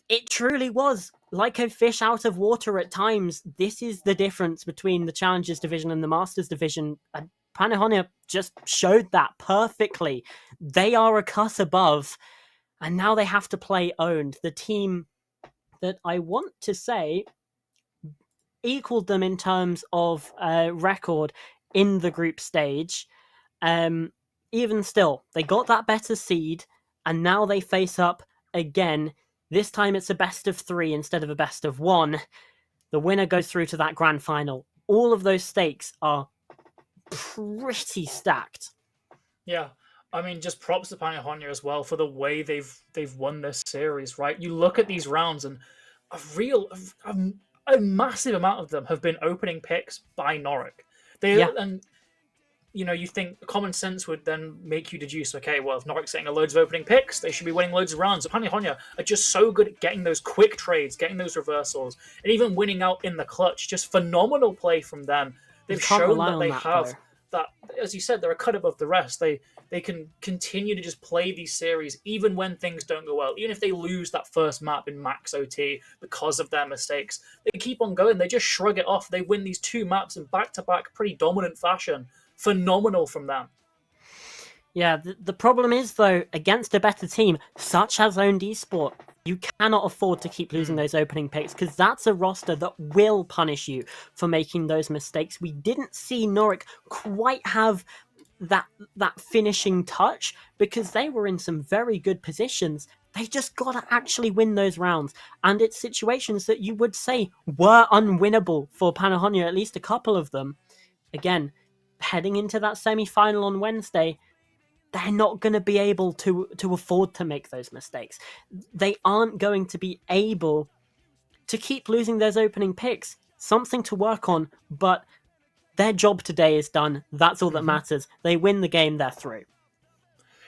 It truly was like a fish out of water at times. This is the difference between the Challengers division and the Masters division. And Pannuhuone just showed that perfectly. They are a cut above, and now they have to play Owned, the team that I want to say equaled them in terms of record in the group stage. Even still, they got that better seed, and now they face up again. This time it's a best of 3 instead of a best of 1. The winner goes through to that grand final. All of those stakes are pretty stacked. Yeah, I mean, just props to Pannuhuone as well for the way they've won this series, right? You look at these rounds, and a massive amount of them have been opening picks by NORIC. And you think common sense would then make you deduce, okay, well, if NORIC's getting loads of opening picks, they should be winning loads of rounds. But Pannuhuone are just so good at getting those quick trades, getting those reversals, and even winning out in the clutch. Just phenomenal play from them. They've shown that they have that, as you said, they're a cut above the rest. They can continue to just play these series even when things don't go well. Even if they lose that first map in max OT because of their mistakes, they keep on going. They just shrug it off. They win these 2 maps in back-to-back pretty dominant fashion. Phenomenal from them. Yeah, the problem is, though, against a better team, such as Owned Esport, You cannot afford to keep losing those opening picks because that's a roster that will punish you for making those mistakes. We didn't see NORIC quite have that finishing touch because they were in some very good positions. They just got to actually win those rounds. And it's situations that you would say were unwinnable for Pannuhuone, at least a couple of them. Again, heading into that semi-final on Wednesday, they're not going to be able to afford to make those mistakes. They aren't going to be able to keep losing those opening picks. Something to work on, but their job today is done. That's all that matters. They win the game, they're through.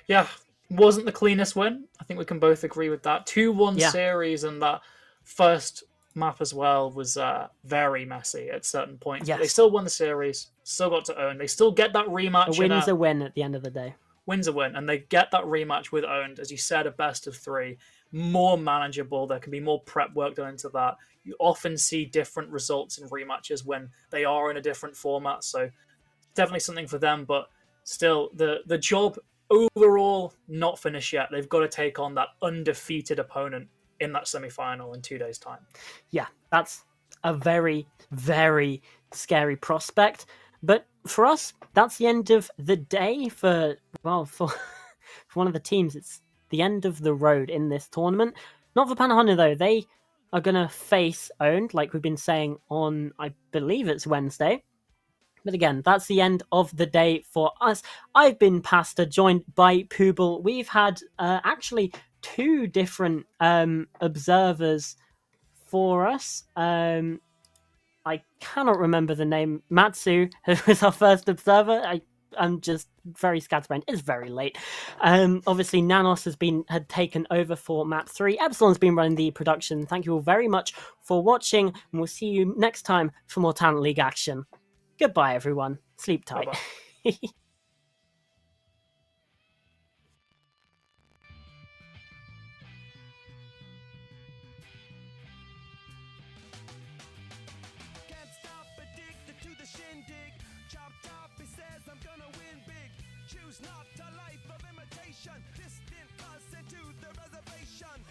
Yeah, wasn't the cleanest win. I think we can both agree with that. 2-1 Yeah. series, and that first map as well was very messy at certain points. But they Yes. still won the series, still got to Own. They still get that rematch. A win's a win at the end of the day. Wins a win, and they get that rematch with Owned, as you said, a best of 3, more manageable. There can be more prep work done into that. You often see different results in rematches when they are in a different format, so definitely something for them. But still, the job overall not finished yet. They've got to take on that undefeated opponent in that semi-final in 2 days' time. Yeah, that's a very, very scary prospect. But for us, that's the end of the day for for one of the teams. It's the end of the road in this tournament. Not for Pannuhuone though. They are gonna face Owned, like we've been saying on, I believe it's Wednesday. But again, that's the end of the day for us. I've been Pastor, joined by Poobel. We've had actually 2 different observers for us. I cannot remember the name. Matsu, who was our first observer. I'm just very scatterbrained. It's very late. Obviously, Nanos had taken over for map 3. Epsilon's been running the production. Thank you all very much for watching, and we'll see you next time for more Talent League action. Goodbye, everyone. Sleep tight. Bye-bye. Can't stop, addicted to the shindig. Chopped off, he says I'm gonna win big. Choose not a life of imitation. Distant us into the reservation.